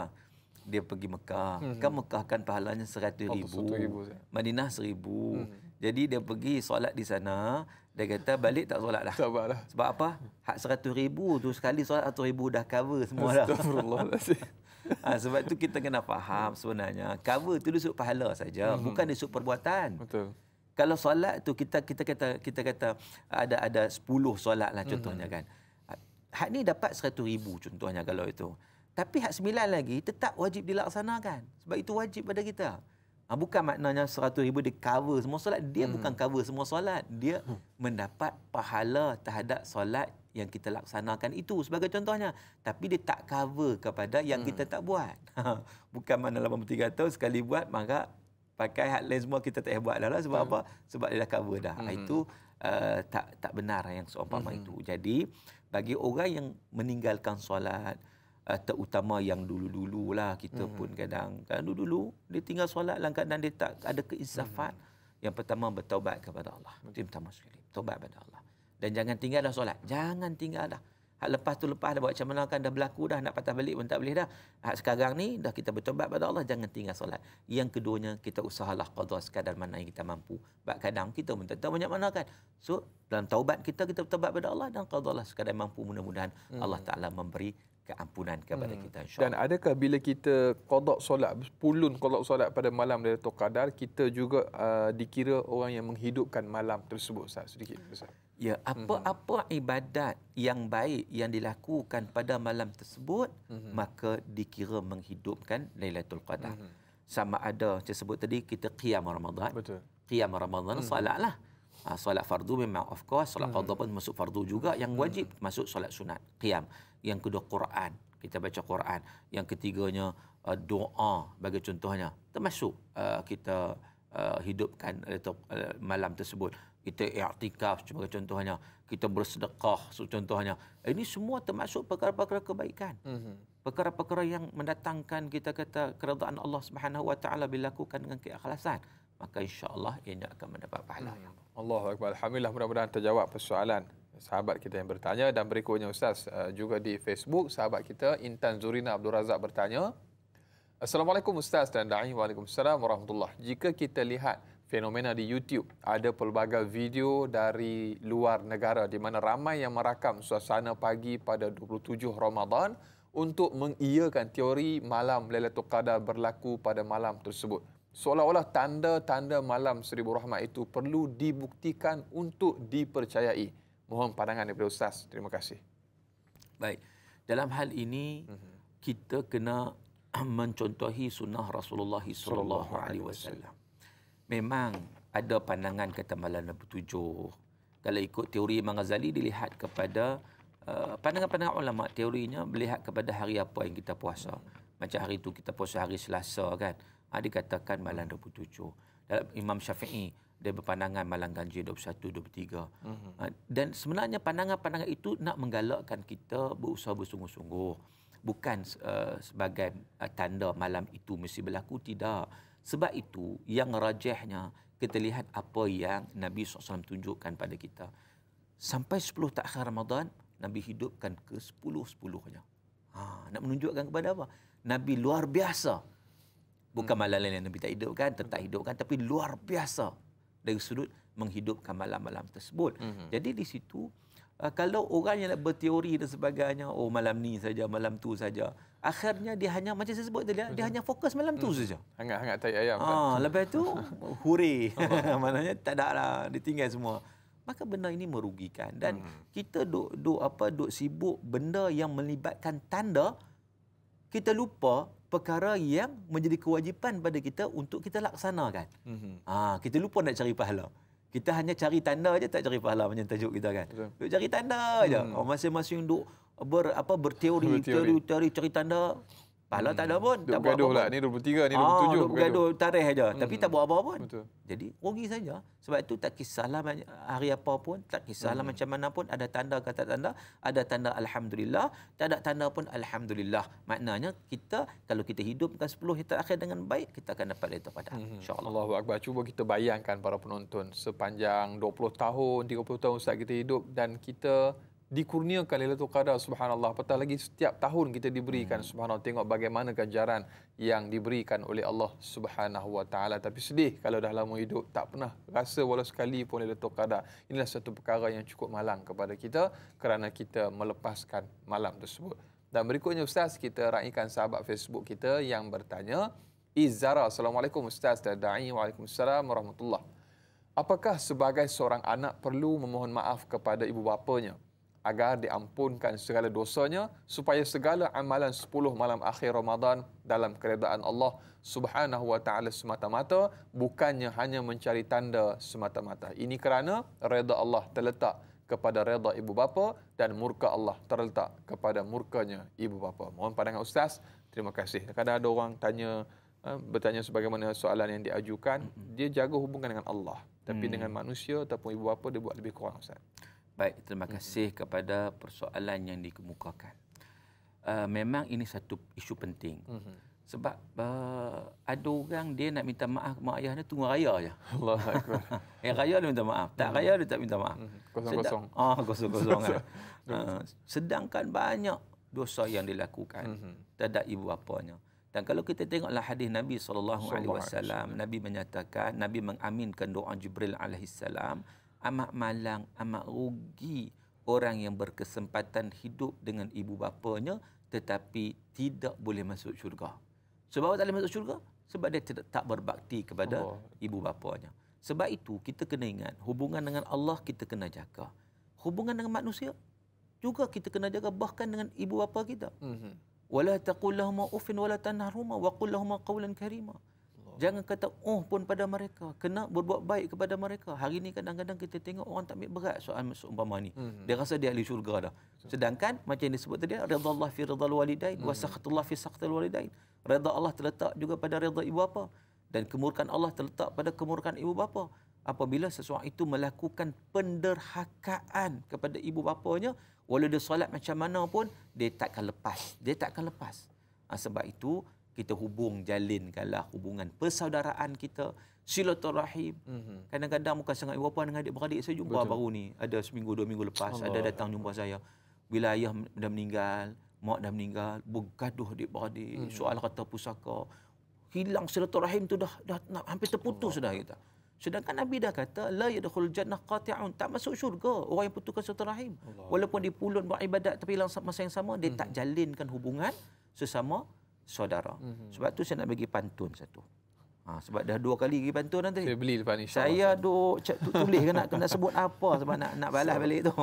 Dia pergi Mekah. Kan Mekah kan pahalanya 100,000. Madinah 1,000. Jadi dia pergi solat di sana. Dia kata balik tak solat dah. Sebab apa? Hak 100,000 tu sekali solat 100,000 dah cover semua dah. Astagfirullahaladzim. Sebab tu kita kena faham sebenarnya. Cover tu dia sudut pahala saja. Bukan dia sudut perbuatan. Betul. Kalau solat tu kita kata ada 10 solat lah contohnya kan. Hak ni dapat 100,000 contohnya kalau itu. Tapi hak 9 lagi tetap wajib dilaksanakan. Sebab itu wajib pada kita. Bukan maknanya 100,000 dia cover semua solat. Dia bukan cover semua solat. Dia mendapat pahala terhadap solat yang kita laksanakan itu sebagai contohnya. Tapi dia tak cover kepada yang kita tak buat. Bukan mana 83 tahun sekali buat, maka pakai hak lain semua kita tak buat dah lah. Sebab apa? Sebab dia dah cover dah. Itu tak benar yang seumpama itu. Jadi, bagi orang yang meninggalkan solat, terutama yang dulu-dulu lah kita pun kadang dulu dia tinggal solat dalam keadaan dia tak ada keinsafan. Yang pertama bertaubat kepada Allah. Itu pertama sekali. Taubat kepada Allah. Dan jangan tinggal dah solat. Jangan tinggal dah. Hak lepas tu lepas dah buat macam mana kan dah berlaku dah, nak patah balik pun tak boleh dah. Hak sekarang ni dah kita bertaubat pada Allah, jangan tinggal solat. Yang keduanya kita usahalah qada sekadar mana yang kita mampu. Sebab kadang kita pun tak tahu banyak mana kan. So dalam taubat kita bertaubat pada Allah dan qadalah sekadar mampu, mudah-mudahan Allah Taala memberi keampunan kepada kita insya-Allah. Dan adakah bila kita qada solat, pulun qada solat pada malam Lailatul Qadar, kita juga dikira orang yang menghidupkan malam tersebut Ustaz? Sedikit Ustaz. Ya, apa-apa ibadat yang baik yang dilakukan pada malam tersebut, maka dikira menghidupkan Lailatul Qadar. Sama ada saya sebut tadi kita qiyam Ramadan. Betul. Qiyam Ramadan salatlah. Solat fardu memang of course, solat qada pun masuk fardu juga, yang wajib masuk solat sunat, qiyam. Yang kedua Quran, kita baca Quran. Yang ketiganya doa bagi contohnya. Termasuk kita hidupkan malam tersebut. Kita i'tikaf sebagai contohnya, kita bersedekah contohnya. Ini semua termasuk perkara-perkara kebaikan. Perkara-perkara yang mendatangkan kita kata keredaan Allah Subhanahu Wa Taala bila dilakukan dengan keikhlasan, maka insya-Allah ianya akan mendapat pahala. Allahu akbar. Alhamdulillah, mudah-mudahan terjawab persoalan sahabat kita yang bertanya. Dan berikutnya Ustaz, juga di Facebook sahabat kita Intan Zurina Abdul Razak bertanya. Assalamualaikum Ustaz dan Da'i. Waalaikumsalam warahmatullahi. Jika kita lihat fenomena di YouTube, ada pelbagai video dari luar negara di mana ramai yang merakam suasana pagi pada 27 Ramadan untuk mengiyakan teori malam Lailatul Qadar berlaku pada malam tersebut. Seolah-olah tanda-tanda malam seribu rahmat itu perlu dibuktikan untuk dipercayai. Mohon pandangan daripada Ustaz. Terima kasih. Baik. Dalam hal ini kita kena mencontohi sunnah Rasulullah sallallahu alaihi wasallam. Memang ada pandangan kata malam 27. Kalau ikut teori Imam Ghazali dilihat kepada pandangan-pandangan ulama, teorinya melihat kepada hari apa yang kita puasa. Macam hari itu kita puasa hari Selasa kan. Dikatakan malam 27. Dalam Imam Syafi'i dia berpandangan malam ganjil 21, 23. Dan sebenarnya pandangan-pandangan itu nak menggalakkan kita berusaha bersungguh-sungguh. Bukan sebagai tanda malam itu mesti berlaku, tidak. Sebab itu yang rajihnya kita lihat apa yang Nabi SAW tunjukkan pada kita. Sampai 10 takhir Ramadan, Nabi hidupkan ke 10-10-nya. Nak menunjukkan kepada apa? Nabi luar biasa. Bukan malam lain yang Nabi tak hidupkan, tetap hidupkan, tapi luar biasa dari sudut menghidupkan malam-malam tersebut. Jadi di situ kalau orang yang nak berteori dan sebagainya, oh malam ni saja, malam tu saja, akhirnya dia hanya macam saya sebut tadi, dia hanya fokus malam tu saja. Hangat-hangat tai ayam. Lepas tu huri. Maknanya tak ada lah, ditinggal semua. Maka benda ini merugikan dan kita duk sibuk benda yang melibatkan tanda, kita lupa perkara yang menjadi kewajipan pada kita untuk kita laksanakan. Kita lupa nak cari pahala. Kita hanya cari tanda aja, tak cari pahala macam tajuk kita kan. Duk cari tanda aja. Masing-masing duk berteori, cari tanda. Pahala tak ada pun. Duk bergaduh lah. Ni 23, ni 27. Duk bergaduh tarikh aja. Tapi tak buat apa-apa pun. Betul. Jadi rugi saja. Sebab itu tak kisahlah hari apa pun, tak kisahlah macam mana pun, ada tanda ke tak tanda, ada tanda alhamdulillah, tak ada tanda pun alhamdulillah. Maknanya kita kalau kita hidupkan 10 hari terakhir dengan baik, kita akan dapat lailatul qadar. Insya-Allah. Allahu akbar. Cuba kita bayangkan para penonton, sepanjang 20 tahun, 30 tahun Ustaz kita hidup dan kita dikurniakan Lailatul Qadar, subhanallah. Apatah lagi setiap tahun kita diberikan, subhanallah. Tengok bagaimana ganjaran yang diberikan oleh Allah Subhanahu Wa Taala. Tapi sedih kalau dah lama hidup tak pernah rasa walau sekali pun Lailatul Qadar. Inilah satu perkara yang cukup malang kepada kita kerana kita melepaskan malam tersebut. Dan berikutnya Ustaz, kita raikan sahabat Facebook kita yang bertanya, Izara, Assalamualaikum Ustaz dan Da'i, Waalaikumsalam warahmatullahi. Apakah sebagai seorang anak perlu memohon maaf kepada ibu bapanya agar diampunkan segala dosanya supaya segala amalan 10 malam akhir Ramadan dalam keredaan Allah Subhanahu Wa Taala semata-mata, bukannya hanya mencari tanda semata-mata. Ini kerana redha Allah terletak kepada redha ibu bapa dan murka Allah terletak kepada murkanya ibu bapa. Mohon pandangan Ustaz. Terima kasih. Kadang ada orang bertanya sebagaimana soalan yang diajukan, dia jaga hubungan dengan Allah, tapi dengan manusia ataupun ibu bapa dia buat lebih kurang, Ustaz. Baik, terima kasih kepada persoalan yang dikemukakan. Memang ini satu isu penting. Sebab ada orang dia nak minta maaf ke mak ayah dia tunggu raya je. Allahu akbar. Yang raya dia minta maaf, tak raya dia tak minta maaf. Kosong-kosong. Kosong-kosong kan. Sedangkan banyak dosa yang dilakukan terhadap ibu bapanya. Dan kalau kita tengoklah hadis Nabi SAW, Nabi menyatakan, Nabi mengaminkan doa Jibril alaihissalam, amat malang, amat rugi orang yang berkesempatan hidup dengan ibu bapanya tetapi tidak boleh masuk syurga. Sebab tak boleh masuk syurga? Sebab dia tak berbakti kepada ibu bapanya. Sebab itu kita kena ingat, hubungan dengan Allah kita kena jaga. Hubungan dengan manusia juga kita kena jaga, bahkan dengan ibu bapa kita. Wala taqul lahum uffin wala tanharhuma wa qul lahum qawlan karima. Jangan kata pun pada mereka. Kena berbuat baik kepada mereka. Hari ini kadang-kadang kita tengok orang tak ambil berat soal seumpama ni. Dia rasa dia ahli syurga dah. Sedangkan macam yang disebut tadi, redha Allah fi ridhal walidain wa sakhatullah fi sakhatil walidain. Redha Allah terletak juga pada redha ibu bapa dan kemurkaan Allah terletak pada kemurkaan ibu bapa. Apabila seseorang itu melakukan penderhakaan kepada ibu bapanya, walau dia solat macam mana pun, dia takkan lepas. Dia takkan lepas. Sebab itu kita jalinkanlah hubungan persaudaraan kita, silaturahim. Kadang-kadang bukan sangat ibu bapa dengan adik-beradik. Saya jumpa baru ni, ada seminggu 2 minggu lepas, ada datang jumpa saya. Bila ayah dah meninggal, mak dah meninggal, bergaduh adik-beradik, soal kata pusaka. Hilang silaturahim tu dah hampir terputus dah kita. Sedangkan Nabi dah kata, la yadkhul jannah qati'un, tak masuk syurga orang yang putuskan silaturahim. Walaupun dia pulun buat ibadat tapi dalam masa yang sama dia tak jalinkan hubungan sesama saudara. Sebab tu saya nak bagi pantun satu. Sebab dah 2 kali bagi pantun nanti. Saya beli lepas ni. Saya tulis nak sebut apa sebab nak balas balik tu.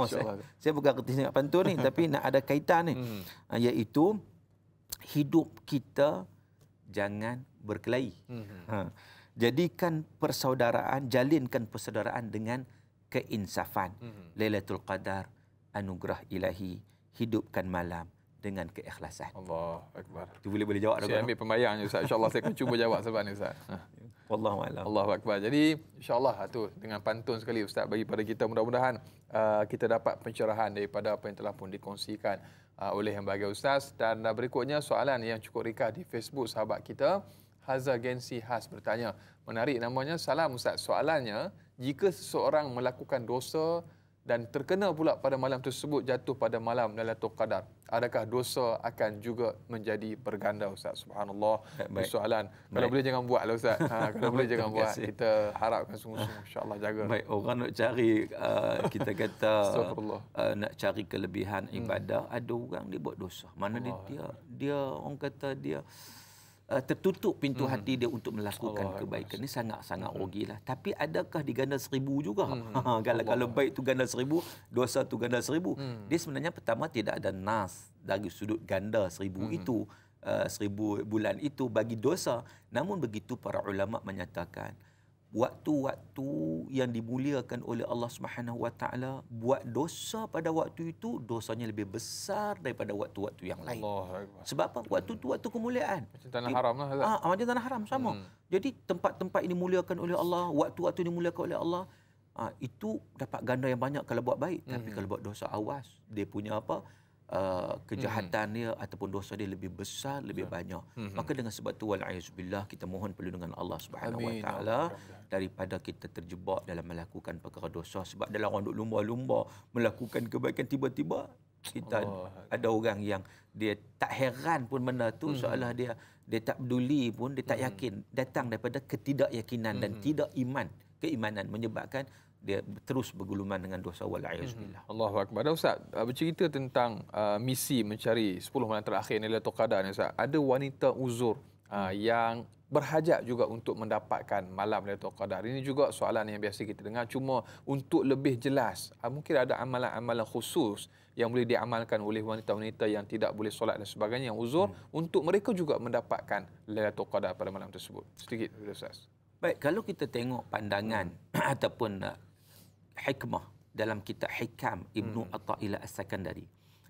Saya bukan kerti sangat pantun ni tapi nak ada kaitan ni. Iaitu hidup kita jangan berkelahi. Jalinkan persaudaraan dengan keinsafan. Lailatul Qadar, anugerah ilahi, hidupkan malam dengan keikhlasan. Allah Akbar. Tu boleh jawab. Saya ambil pembayang je Ustaz. InsyaAllah saya akan cuba jawab sebab ni Ustaz. Wallahu a'lam. Allahu Akbar. Jadi insyaAllah tu dengan pantun sekali Ustaz bagi pada kita, mudah-mudahan kita dapat pencerahan daripada apa yang telah pun dikongsikan oleh yang bahagia Ustaz. Dan berikutnya soalan yang cukup ringkas di Facebook sahabat kita, Haza Gensi Has bertanya, menarik namanya. Salam Ustaz, soalannya, jika seseorang melakukan dosa dan terkena pula pada malam tersebut jatuh pada malam Lailatul Qadar, adakah dosa akan juga menjadi berganda Ustaz? Subhanallah. Soalan. Kalau boleh jangan buatlah Ustaz. Kalau boleh jangan buat. Kita harapkan sungguh-sungguh insya-Allah jaga. Baik, orang nak cari kita kata nak cari kelebihan ibadah, ada orang dia buat dosa. Mana dia orang kata dia tertutup pintu hati dia untuk melakukan kebaikan. Ini sangat-sangat rugilah. Tapi adakah diganda 1000 juga? Kalau baik tu ganda 1000, dosa tu ganda 1000. Dia sebenarnya pertama tidak ada nas dari sudut ganda 1000 itu, 1000 bulan itu bagi dosa. Namun begitu para ulama menyatakan waktu-waktu yang dimuliakan oleh Allah Subhanahu Wa Taala, buat dosa pada waktu itu dosanya lebih besar daripada waktu-waktu yang lain. Sebab apa? Waktu itu waktu kemuliaan. Macam tanah haram lah. Macam tanah haram sama. Jadi tempat-tempat ini dimuliakan oleh Allah, waktu-waktu dimuliakan oleh Allah, itu dapat ganda yang banyak kalau buat baik. Tapi kalau buat dosa, awas. Dia punya apa? Kejahatan dia ataupun dosa dia lebih besar, lebih banyak. Maka dengan sebab tu wal'ayazubillah, kita mohon perlindungan Allah Subhanahu Wa Taala daripada kita terjebak dalam melakukan perkara dosa. Sebab dalam orang duk lumba-lumba melakukan kebaikan, tiba-tiba kita ada orang yang dia tak heran pun benda tu, seolah dia tak peduli pun, dia tak yakin, datang daripada ketidakyakinan dan tidak keimanan menyebabkan dia terus berguluman dengan dosa wal'ayazubillah. Allahu Akbar. Dan Ustaz, bercerita tentang misi mencari 10 malam terakhir Lailatul Qadar ni Ustaz. Ada wanita uzur yang berhajat juga untuk mendapatkan malam Lailatul Qadar. Ini juga soalan yang biasa kita dengar. Cuma untuk lebih jelas, mungkin ada amalan-amalan khusus yang boleh diamalkan oleh wanita-wanita yang tidak boleh solat dan sebagainya, yang uzur, untuk mereka juga mendapatkan Lailatul Qadar pada malam tersebut. Sedikit Ustaz. Baik, kalau kita tengok pandangan ataupun hikmah dalam kitab Hikam Ibnu Athaillah As-Sakandari,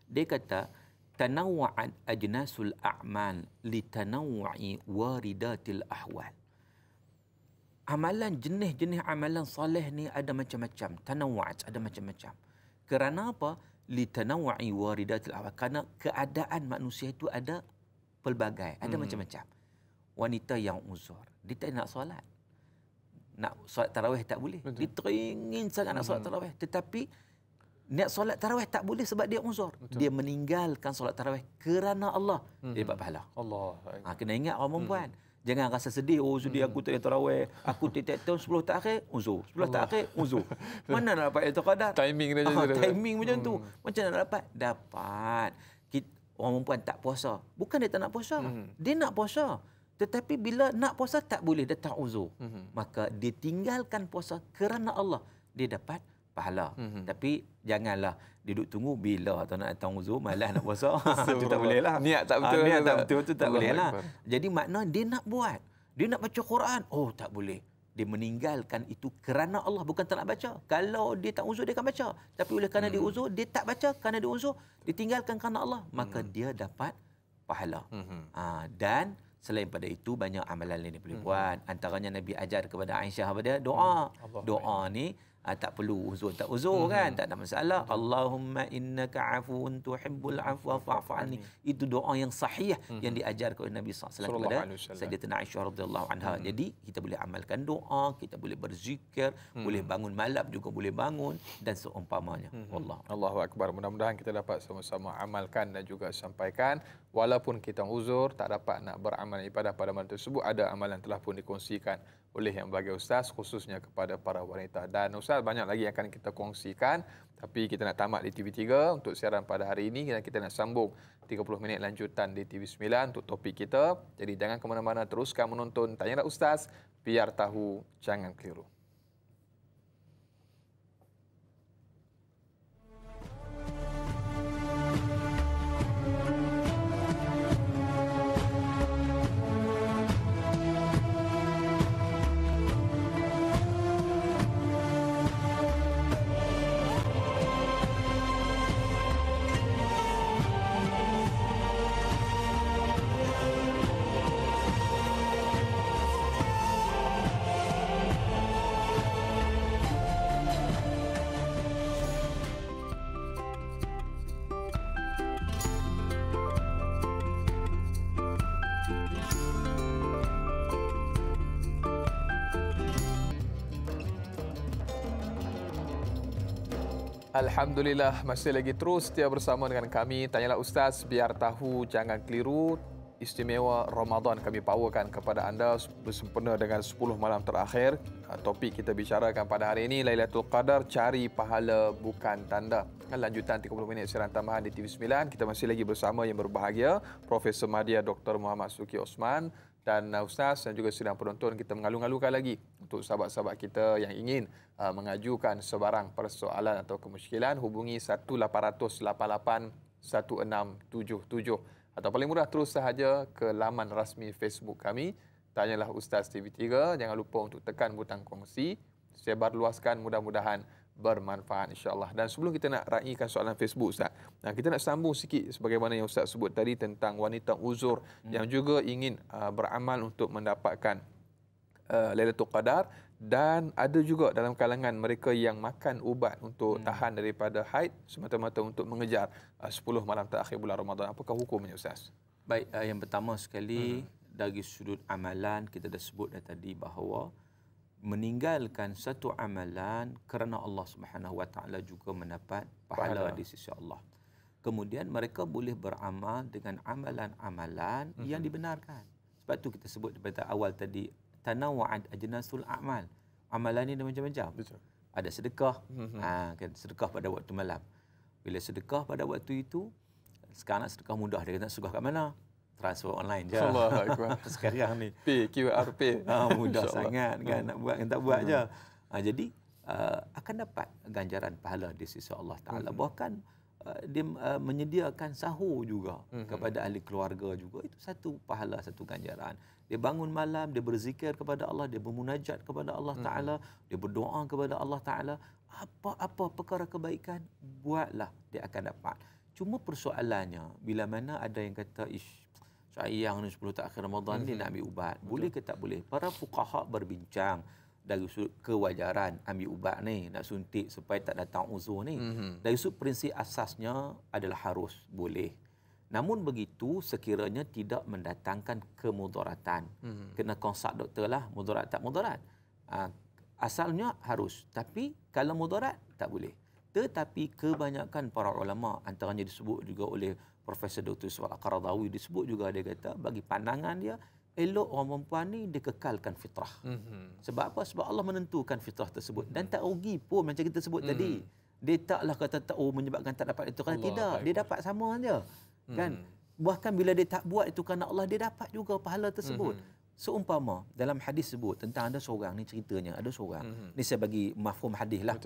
dia kata tanawwa'at ajnasul a'mal li tanawwu'i waridatil ahwal. Amalan, jenis-jenis amalan soleh ni ada macam-macam, tanawwa'at, ada macam-macam. Kerana apa? Li tanawwu'i waridatil ahwal, kerana keadaan manusia itu ada pelbagai, ada macam-macam. Wanita yang uzur, dia tak nak solat, nak solat tarawih tak boleh. Betul. Dia teringin sangat nak solat tarawih, tetapi nak solat tarawih tak boleh sebab dia uzur. Betul. Dia meninggalkan solat tarawih kerana Allah. Dia dapat pahala. Allah. Kena ingat orang perempuan. Jangan rasa sedih, sedih aku tak ada tarawih. Aku tiap tahun 10 terakhir uzur. 10 terakhir uzur. Mana nak dapat Lailatul Qadar? Timing dia timing macam tu. Macam nak dapat? Dapat. Orang perempuan tak puasa. Bukan dia tak nak puasa. Dia nak puasa. Tetapi bila nak puasa tak boleh, dia tak uzur. Maka dia tinggalkan puasa kerana Allah. Dia dapat pahala. Tapi janganlah dia duduk tunggu bila atau nak datang uzur, malas nak puasa. Itu tak boleh lah. Niat tak betul. Niat tak betul tu tak boleh lah. Jadi makna dia nak buat. Dia nak baca Quran. Oh, tak boleh. Dia meninggalkan itu kerana Allah, bukan tak nak baca. Kalau dia tak uzur, dia akan baca. Tapi oleh kerana dia uzur, dia tak baca. Kerana dia uzur, dia tinggalkan kerana Allah. Maka dia dapat pahala. Dan selain pada itu, banyak amalan lain yang boleh buat. Antaranya Nabi ajar kepada Aisyah pada doa. Doa ni tak perlu uzur, tak uzur kan, tak ada masalah. Allahumma innaka afuun tuhibbul afwa fa'fu anni. Itu doa yang sahih yang diajarkan oleh Nabi SAW kepada Sayyidatina Aisyah radhiyallahu anha. Jadi kita boleh amalkan doa, kita boleh berzikir, boleh bangun malam juga boleh bangun dan seumpamanya. Allahu Akbar. Mudah-mudahan kita dapat sama-sama amalkan dan juga sampaikan. Walaupun kita uzur, tak dapat nak beramal ibadah pada malam tersebut, ada amalan telah pun dikongsikan oleh yang bagi Ustaz, khususnya kepada para wanita. Dan Ustaz, banyak lagi yang akan kita kongsikan, tapi kita nak tamat di TV3 untuk siaran pada hari ini, dan kita nak sambung 30 minit lanjutan di TV9 untuk topik kita. Jadi jangan ke mana-mana, teruskan menonton Tanyalah Ustaz, biar tahu jangan keliru. Alhamdulillah, masih lagi terus setia bersama dengan kami. Tanyalah Ustaz, biar tahu jangan keliru. Istimewa Ramadan kami bawakan kepada anda bersempena dengan 10 malam terakhir. Topik kita bicarakan pada hari ini, Lailatul Qadar, cari pahala bukan tanda. Lanjutan 30 minit siaran tambahan di TV9. Kita masih lagi bersama yang berbahagia, Profesor Madya Dr. Muhammad Suki Osman dan Ustaz dan juga sidang penonton. Kita mengalu-alukan lagi untuk sahabat-sahabat kita yang ingin mengajukan sebarang persoalan atau kemusykilan, hubungi 1-888-1677 atau paling mudah terus sahaja ke laman rasmi Facebook kami, Tanyalah Ustaz TV3. Jangan lupa untuk tekan butang kongsi, sebar luaskan, mudah-mudahan bermanfaat insya-Allah. Dan sebelum kita nak raikan soalan Facebook Ustaz, kita nak sambung sikit sebagaimana yang Ustaz sebut tadi tentang wanita uzur yang juga ingin beramal untuk mendapatkan Lailatul Qadar, dan ada juga dalam kalangan mereka yang makan ubat untuk tahan daripada haid semata-mata untuk mengejar 10 malam terakhir bulan Ramadan. Apakah hukumnya Ustaz? Baik, yang pertama sekali dari sudut amalan kita dah sebut dah tadi bahawa meninggalkan satu amalan kerana Allah Subhanahu Wa Taala juga mendapat pahala di sisi Allah. Kemudian mereka boleh beramal dengan amalan-amalan yang dibenarkan. Sebab tu kita sebut daripada awal tadi, tanawwa'at ajnasul a'mal. Amalan ni ada macam-macam. Betul. Ada sedekah, kan, sedekah pada waktu malam. Bila sedekah pada waktu itu, sekarang nak sedekah mudah, dia kata sedekah kat mana? Transfer online je. Allahu Akbar. Sekarang ni Pay, QR Pay. Mudah sangat kan, nak buat kan tak buat je. Jadi akan dapat ganjaran pahala di sisi Allah Taala. Bahkan dia menyediakan sahur juga kepada ahli keluarga juga. Itu satu pahala, satu ganjaran. Dia bangun malam, dia berzikir kepada Allah, dia bermunajat kepada Allah Taala, dia berdoa kepada Allah Taala. Apa-apa perkara kebaikan, buatlah, dia akan dapat. Cuma persoalannya, bila mana ada yang kata, sayang ni 10 terakhir Ramadan ni nak ambil ubat. Boleh ke tak boleh? Para fuqaha berbincang dari sudut kewajaran ambil ubat ni, nak suntik supaya tak datang uzur ni. Dari sudut prinsip asasnya adalah harus, boleh. Namun begitu, sekiranya tidak mendatangkan kemudaratan. Kena konsult doktor lah, mudarat tak mudarat. Asalnya harus. Tapi kalau mudarat, tak boleh. Tetapi kebanyakan para ulama, antaranya disebut juga oleh Profesor Dr. Yusuf Al-Qaradawi, disebut juga, dia kata, bagi pandangan dia, elok orang perempuan ni dikekalkan fitrah. Sebab apa? Sebab Allah menentukan fitrah tersebut. Dan tak rugi pun macam kita sebut tadi. Dia taklah kata menyebabkan tak dapat itu. Kalau tidak, dia dapat sama saja. Kan? Bahkan bila dia tak buat itu kerana Allah, dia dapat juga pahala tersebut. Seumpama dalam hadis sebut tentang ada seorang ni, ceritanya ada seorang. Ni saya bagi mafhum hadis lah.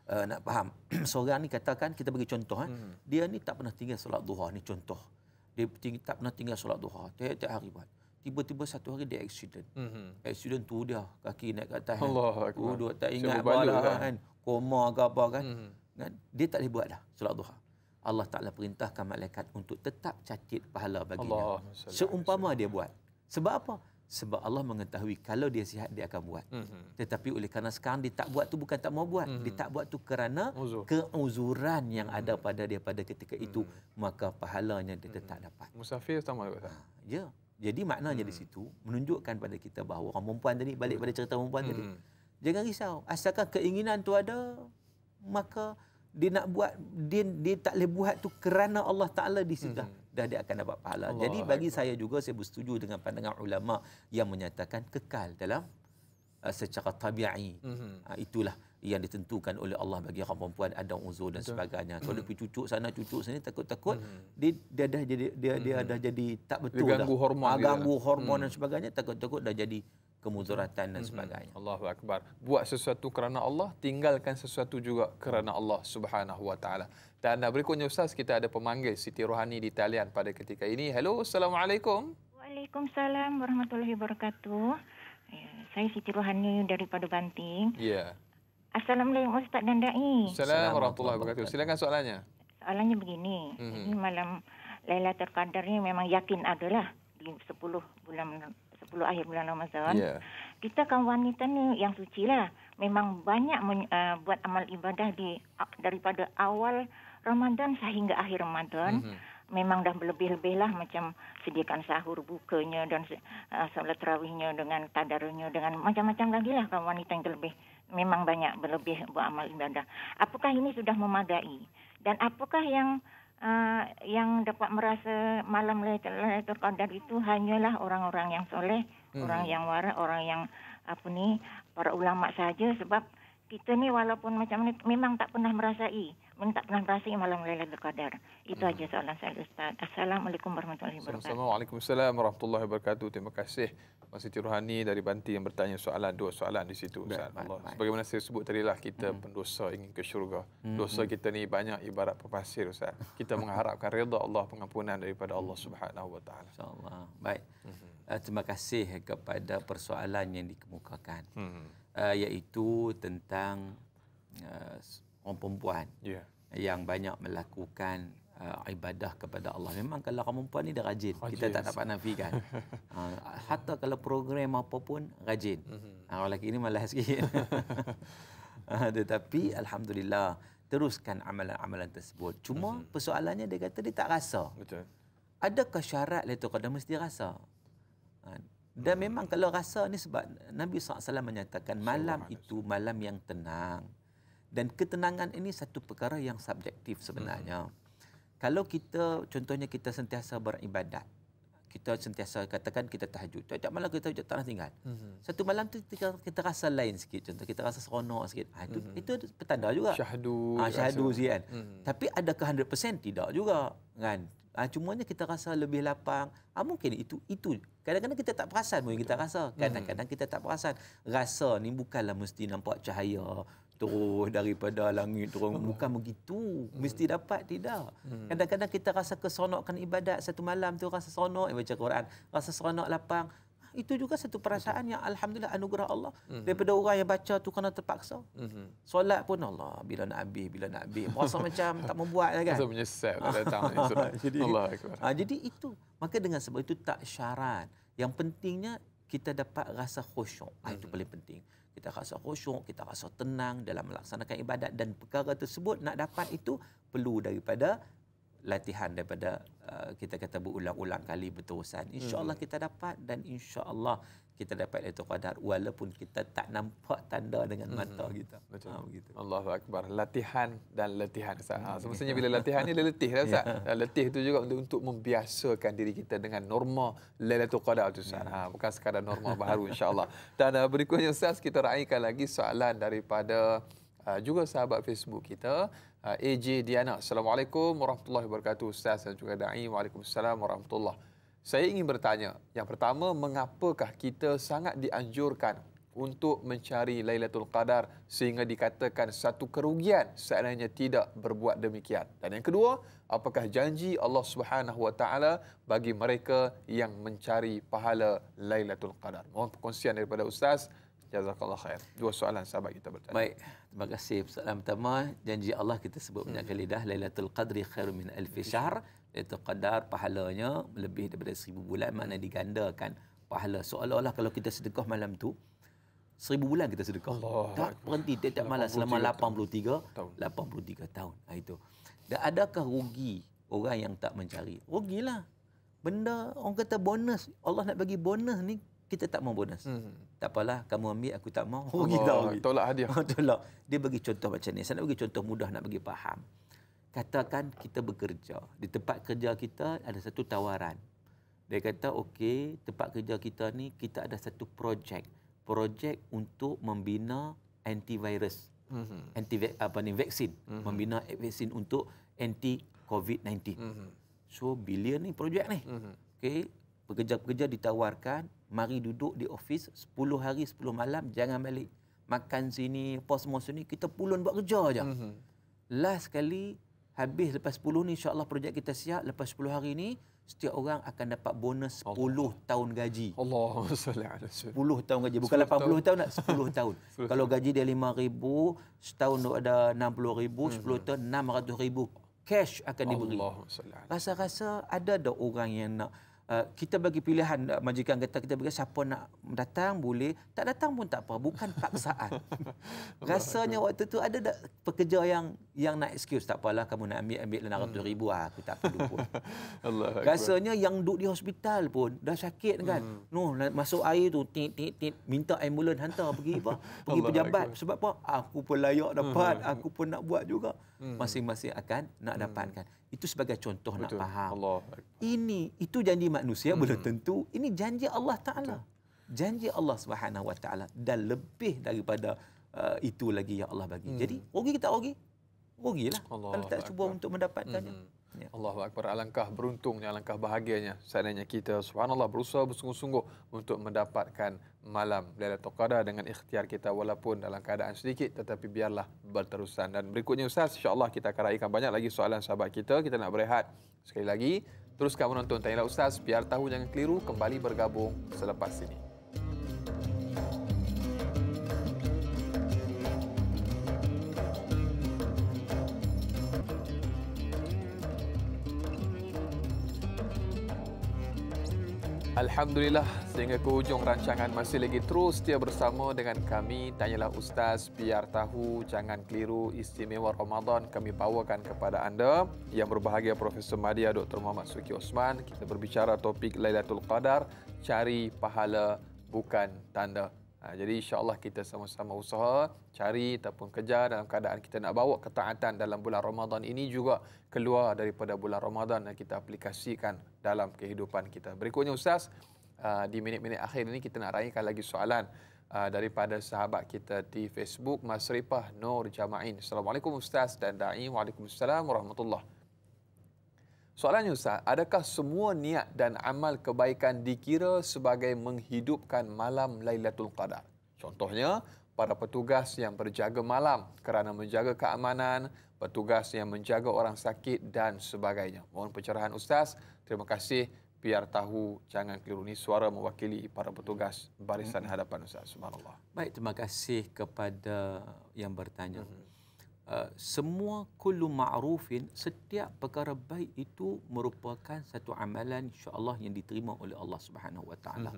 Nak faham. Seorang ni katakan, kita bagi contoh, dia ni tak pernah tinggal solat duha, ni contoh. Dia tak pernah tinggal solat duha, tiap-tiap hari buat. Tiba-tiba satu hari dia accident. Accident tu dia kaki naik ke atas. Duduk tak ingat apa dah kan. Koma ke apa kan. Dia tak boleh buat dah solat duha. Allah Ta'ala perintahkan malaikat untuk tetap catat pahala baginya. Seumpama dia buat. Sebab apa? Sebab Allah mengetahui kalau dia sihat, dia akan buat. Tetapi oleh kerana sekarang dia tak buat tu bukan tak mau buat. Dia tak buat tu kerana keuzuran yang ada pada dia pada ketika itu. Maka pahalanya dia tetap dapat. Musafir sama juga. Ya. Jadi maknanya di situ menunjukkan pada kita bahawa orang perempuan tadi, balik pada cerita perempuan tadi, jangan risau. Asalkan keinginan tu ada, maka dia nak buat, dia tak boleh buat tu kerana Allah Ta'ala di situ. Dah dia akan dapat pahala. Jadi bagi saya juga, saya bersetuju dengan pandangan ulama yang menyatakan kekal dalam secara tabi'i. Itulah yang ditentukan oleh Allah bagi orang perempuan, ada uzur dan sebagainya. Kalau dia pergi cucuk sana, cucuk sini, takut-takut dia dah jadi tak betul. Dia ganggu hormon. Ganggu hormon dan sebagainya, takut-takut dah jadi kemudaratan dan sebagainya. Allahu Akbar. Buat sesuatu kerana Allah, tinggalkan sesuatu juga kerana Allah Subhanahu Wa Taala. Dan berikutnya Ustaz, kita ada pemanggil Siti Rohani di talian pada ketika ini. Hello, Assalamualaikum. Waalaikumsalam warahmatullahi wabarakatuh. Saya Siti Rohani daripada Banting. Ya. Assalamualaikum Ustaz dan Dai. Assalamualaikum warahmatullahi wabarakatuh. Silakan soalannya. Soalannya begini. Ini malam Lailatul Qadar ni memang yakin adalah di 10 akhir bulan Ramadan. Kita kaum wanita ni yang suci lah. Memang banyak buat amal ibadah daripada awal Ramadan sehingga akhir Ramadan. Memang dah berlebih-lebih lah, macam sediakan sahur, bukanya dan solat tarawihnya dengan tadarusnya, dengan macam-macam lagi lah kaum wanita yang terlebih. memang banyak berlebih beramal ibadah. Apakah ini sudah memadai? Dan apakah yang dapat merasa malam Lailatul Qadar itu hanyalah orang-orang yang soleh, orang yang waras, orang yang para ulama saja, sebab kita ni walaupun macam ni memang tak pernah merasai malam Lailatul Qadar. Itu aja soalan saya, Ustaz. Assalamualaikum warahmatullahi wabarakatuh. Waalaikumsalam warahmatullahi wabarakatuh. Terima kasih Pak Siti Rohani dari Banti yang bertanya dua soalan di situ, Ustaz. Sebagaimana saya sebut tadilah, kita pendosa ingin ke syurga. Dosa kita ni banyak ibarat pepasir, Ustaz. Kita mengharapkan redha Allah, pengampunan daripada Allah Subhanahu wa taala. Insya-Allah. Baik. Terima kasih kepada persoalan yang dikemukakan. Iaitu tentang orang perempuan yang banyak melakukan ibadah kepada Allah. Memang kalau kamu perempuan ni dah rajin. Kita tak dapat nafikan. Hatta kalau program apa pun rajin. Orang lelaki ni malas sikit. Tetapi alhamdulillah teruskan amalan-amalan tersebut. Cuma persoalannya dia kata dia tak rasa. Betul. Adakah syarat Lailatul Qadar mesti rasa? Dan memang kalau rasa ni sebab Nabi SAW menyatakan malam itu malam yang tenang. Dan ketenangan ini satu perkara yang subjektif sebenarnya. Kalau kita, contohnya kita sentiasa beribadat. Kita sentiasa katakan kita tahajud. Tiap malam kita tak nak tinggal. Satu malam tu kita rasa lain sikit. Contoh kita rasa seronok sikit. Itu petanda juga. Syahdu sikit kan. Tapi adakah 100%? Tidak juga. Kan? Cumanya kita rasa lebih lapang. Mungkin itu. Kadang-kadang kita tak perasan mungkin kita rasa. Kadang-kadang kita tak perasan. Rasa ni bukanlah mesti nampak cahaya terus daripada langit turun. Bukan begitu. Mesti dapat, tidak. Kadang-kadang kita rasa keseronokan ibadat satu malam tu, rasa seronok baca Quran, rasa seronok lapang. Itu juga satu perasaan yang alhamdulillah anugerah Allah. Daripada orang yang baca tu kerana terpaksa. Solat pun Allah bila nak habis. Rasa macam tak membuat lah kan. Rasa menyesal tak datang ni surah. Allah Akbar. Jadi itu, maka dengan sebab itu tak syarat. Yang pentingnya kita dapat rasa khusyuk. Itu paling penting. Kita rasa khusyuk, kita rasa tenang dalam melaksanakan ibadat, dan perkara tersebut nak dapat itu perlu daripada latihan, daripada kita kata berulang-ulang kali berterusan. InsyaAllah kita dapat, dan insyaAllah kita dapat Lailatul Qadar walaupun kita tak nampak tanda dengan mata kita. Betul. Begitu. Allahu Akbar. Latihan dan latihan. Semestinya bila latihan ni dia letih dah, Ustaz. Letih tu juga untuk membiasakan diri kita dengan norma Lailatul Qadar tu, Ustaz. Bukan sekadar norma baru, insya-Allah. Dan berikutnya, Ustaz, kita raikan lagi soalan daripada juga sahabat Facebook kita, AJ Diana. Assalamualaikum warahmatullahi wabarakatuh, Ustaz dan juga Da'i. Waalaikumsalam warahmatullahi. Saya ingin bertanya, yang pertama, mengapakah kita sangat dianjurkan untuk mencari Lailatul Qadar sehingga dikatakan satu kerugian seandainya tidak berbuat demikian? Dan yang kedua, apakah janji Allah Subhanahu wa taala bagi mereka yang mencari pahala Lailatul Qadar? Mohon perkongsian daripada Ustaz. Jazakallah khair. Dua soalan sahabat kita bertanya. Baik, terima kasih. Soalan pertama, janji Allah kita sebut banyak kali dah, Lailatul Qadri khairum min alfi syahr. Lailatul Qadar pahalanya lebih daripada 1000 bulan, makna digandakan pahala. Seolah-olah kalau kita sedekah malam tu 1000 bulan kita sedekah. Tak berhenti tiap malam selama 83 tahun. Itu. Dan adakah rugi orang yang tak mencari? Rugilah. Benda orang kata bonus, Allah nak bagi bonus ni, kita tak mau bonus. Tak apalah, kamu ambil, aku tak mau. Tolak hadiah. Tolak. Dia bagi contoh macam ni. Saya nak bagi contoh mudah nak bagi faham. Katakan kita bekerja. Di tempat kerja kita ada satu tawaran. Dia kata, okey, tempat kerja kita ni kita ada satu projek untuk membina antivirus. Vaksin. Membina vaksin untuk anti COVID-19. So, bilion ni projek ni. Okey, pekerja-pekerja ditawarkan, mari duduk di office 10 hari 10 malam, jangan balik. Makan sini, pos semua sini, kita pulun buat kerja je. Last kali, habis lepas 10 ni, insyaAllah projek kita siap. Lepas 10 hari ni, setiap orang akan dapat bonus 10 tahun gaji. Allahumma salli ala sayyidina. 10 tahun gaji. Bukan 80 tahun nak, 10 tahun. Kalau gaji dia 5,000, setahun tu ada 60,000, 10 tahun 600,000. Cash akan diberi. Rasa-rasa ada tak orang yang nak kita bagi pilihan, majikan kata kita bagi siapa nak datang boleh, tak datang pun tak apa, bukan paksaan. Rasanya waktu tu ada pekerja yang nak excuse, tak apalah kamu nak ambil 600,000, aku tak perlu pun. Rasanya yang duduk di hospital pun dah sakit kan. Masuk air tu minta ambulans hantar pergi pergi pejabat. Sebab apa? Aku pun layak dapat, aku pun nak buat juga. Masing-masing akan nak dapatkan. Itu sebagai contoh. Betul. Nak faham. Itu janji manusia belum tentu. Ini janji Allah Ta'ala. Janji Allah Subhanahu Wa Ta'ala. Dan lebih daripada itu lagi yang Allah bagi. Jadi, rugi kita rugi? Rugilah. Kalau tak cuba untuk mendapatkannya. Ya. Allahu Akbar. Alangkah beruntungnya, alangkah bahagianya seandainya kita subhanallah berusaha bersungguh-sungguh untuk mendapatkan malam Lailatul Qadar dengan ikhtiar kita walaupun dalam keadaan sedikit, tetapi biarlah berterusan. Dan berikutnya Ustaz, insya-Allah kita akan raikan banyak lagi soalan sahabat kita. Kita nak berehat sekali lagi. Teruskan menonton Tanyalah Ustaz, biar tahu jangan keliru, kembali bergabung selepas ini. Alhamdulillah, sehingga ke hujung rancangan masih lagi terus setia bersama dengan kami. Tanyalah Ustaz, biar tahu jangan keliru, istimewa Ramadan kami bawakan kepada anda. Yang berbahagia Profesor Madya Dr. Muhammad Suki Osman. Kita berbicara topik Lailatul Qadar, cari pahala bukan tanda. Jadi insya-Allah kita sama-sama usaha cari ataupun kejar dalam keadaan kita nak bawa ketaatan dalam bulan Ramadan ini juga keluar daripada bulan Ramadan dan kita aplikasikan dalam kehidupan kita. Berikutnya Ustaz, di minit-minit akhir ini kita nak raikan lagi soalan daripada sahabat kita di Facebook, Mas Ripah Nur Jama'in. Assalamualaikum Ustaz dan Da'i. Waalaikumsalam warahmatullahi. Soalannya Ustaz, adakah semua niat dan amal kebaikan dikira sebagai menghidupkan malam Lailatul Qadar? Contohnya, para petugas yang berjaga malam kerana menjaga keamanan, petugas yang menjaga orang sakit dan sebagainya. Mohon pencerahan Ustaz. Terima kasih. Biar tahu jangan keliru. Ini suara mewakili para petugas barisan hadapan Ustaz. Subhanallah. Baik, terima kasih kepada yang bertanya. Semua kullu ma'rufin, setiap perkara baik itu merupakan satu amalan insya-Allah yang diterima oleh Allah Subhanahu Wa Taala.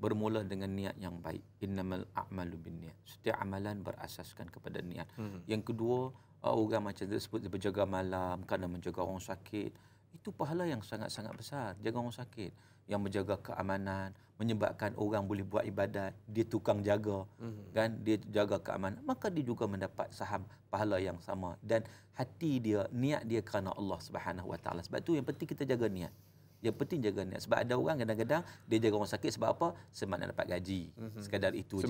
Bermula dengan niat yang baik. Innamal a'malu binniyat. Setiap amalan berasaskan kepada niat. Yang kedua, orang macam disebut berjaga malam kerana menjaga orang sakit, itu pahala yang sangat-sangat besar. Jaga orang sakit, yang menjaga keamanan, menyebabkan orang boleh buat ibadat, dia tukang jaga, kan, dia jaga keamanan, maka dia juga mendapat saham pahala yang sama. Dan hati dia, niat dia kerana Allah Subhanahu Wa Taala. Sebab tu yang penting kita jaga niat. Yang penting jaga niat. Sebab ada orang kadang-kadang dia jaga orang sakit sebab apa? Sebab nak dapat gaji. Sekadar itu je.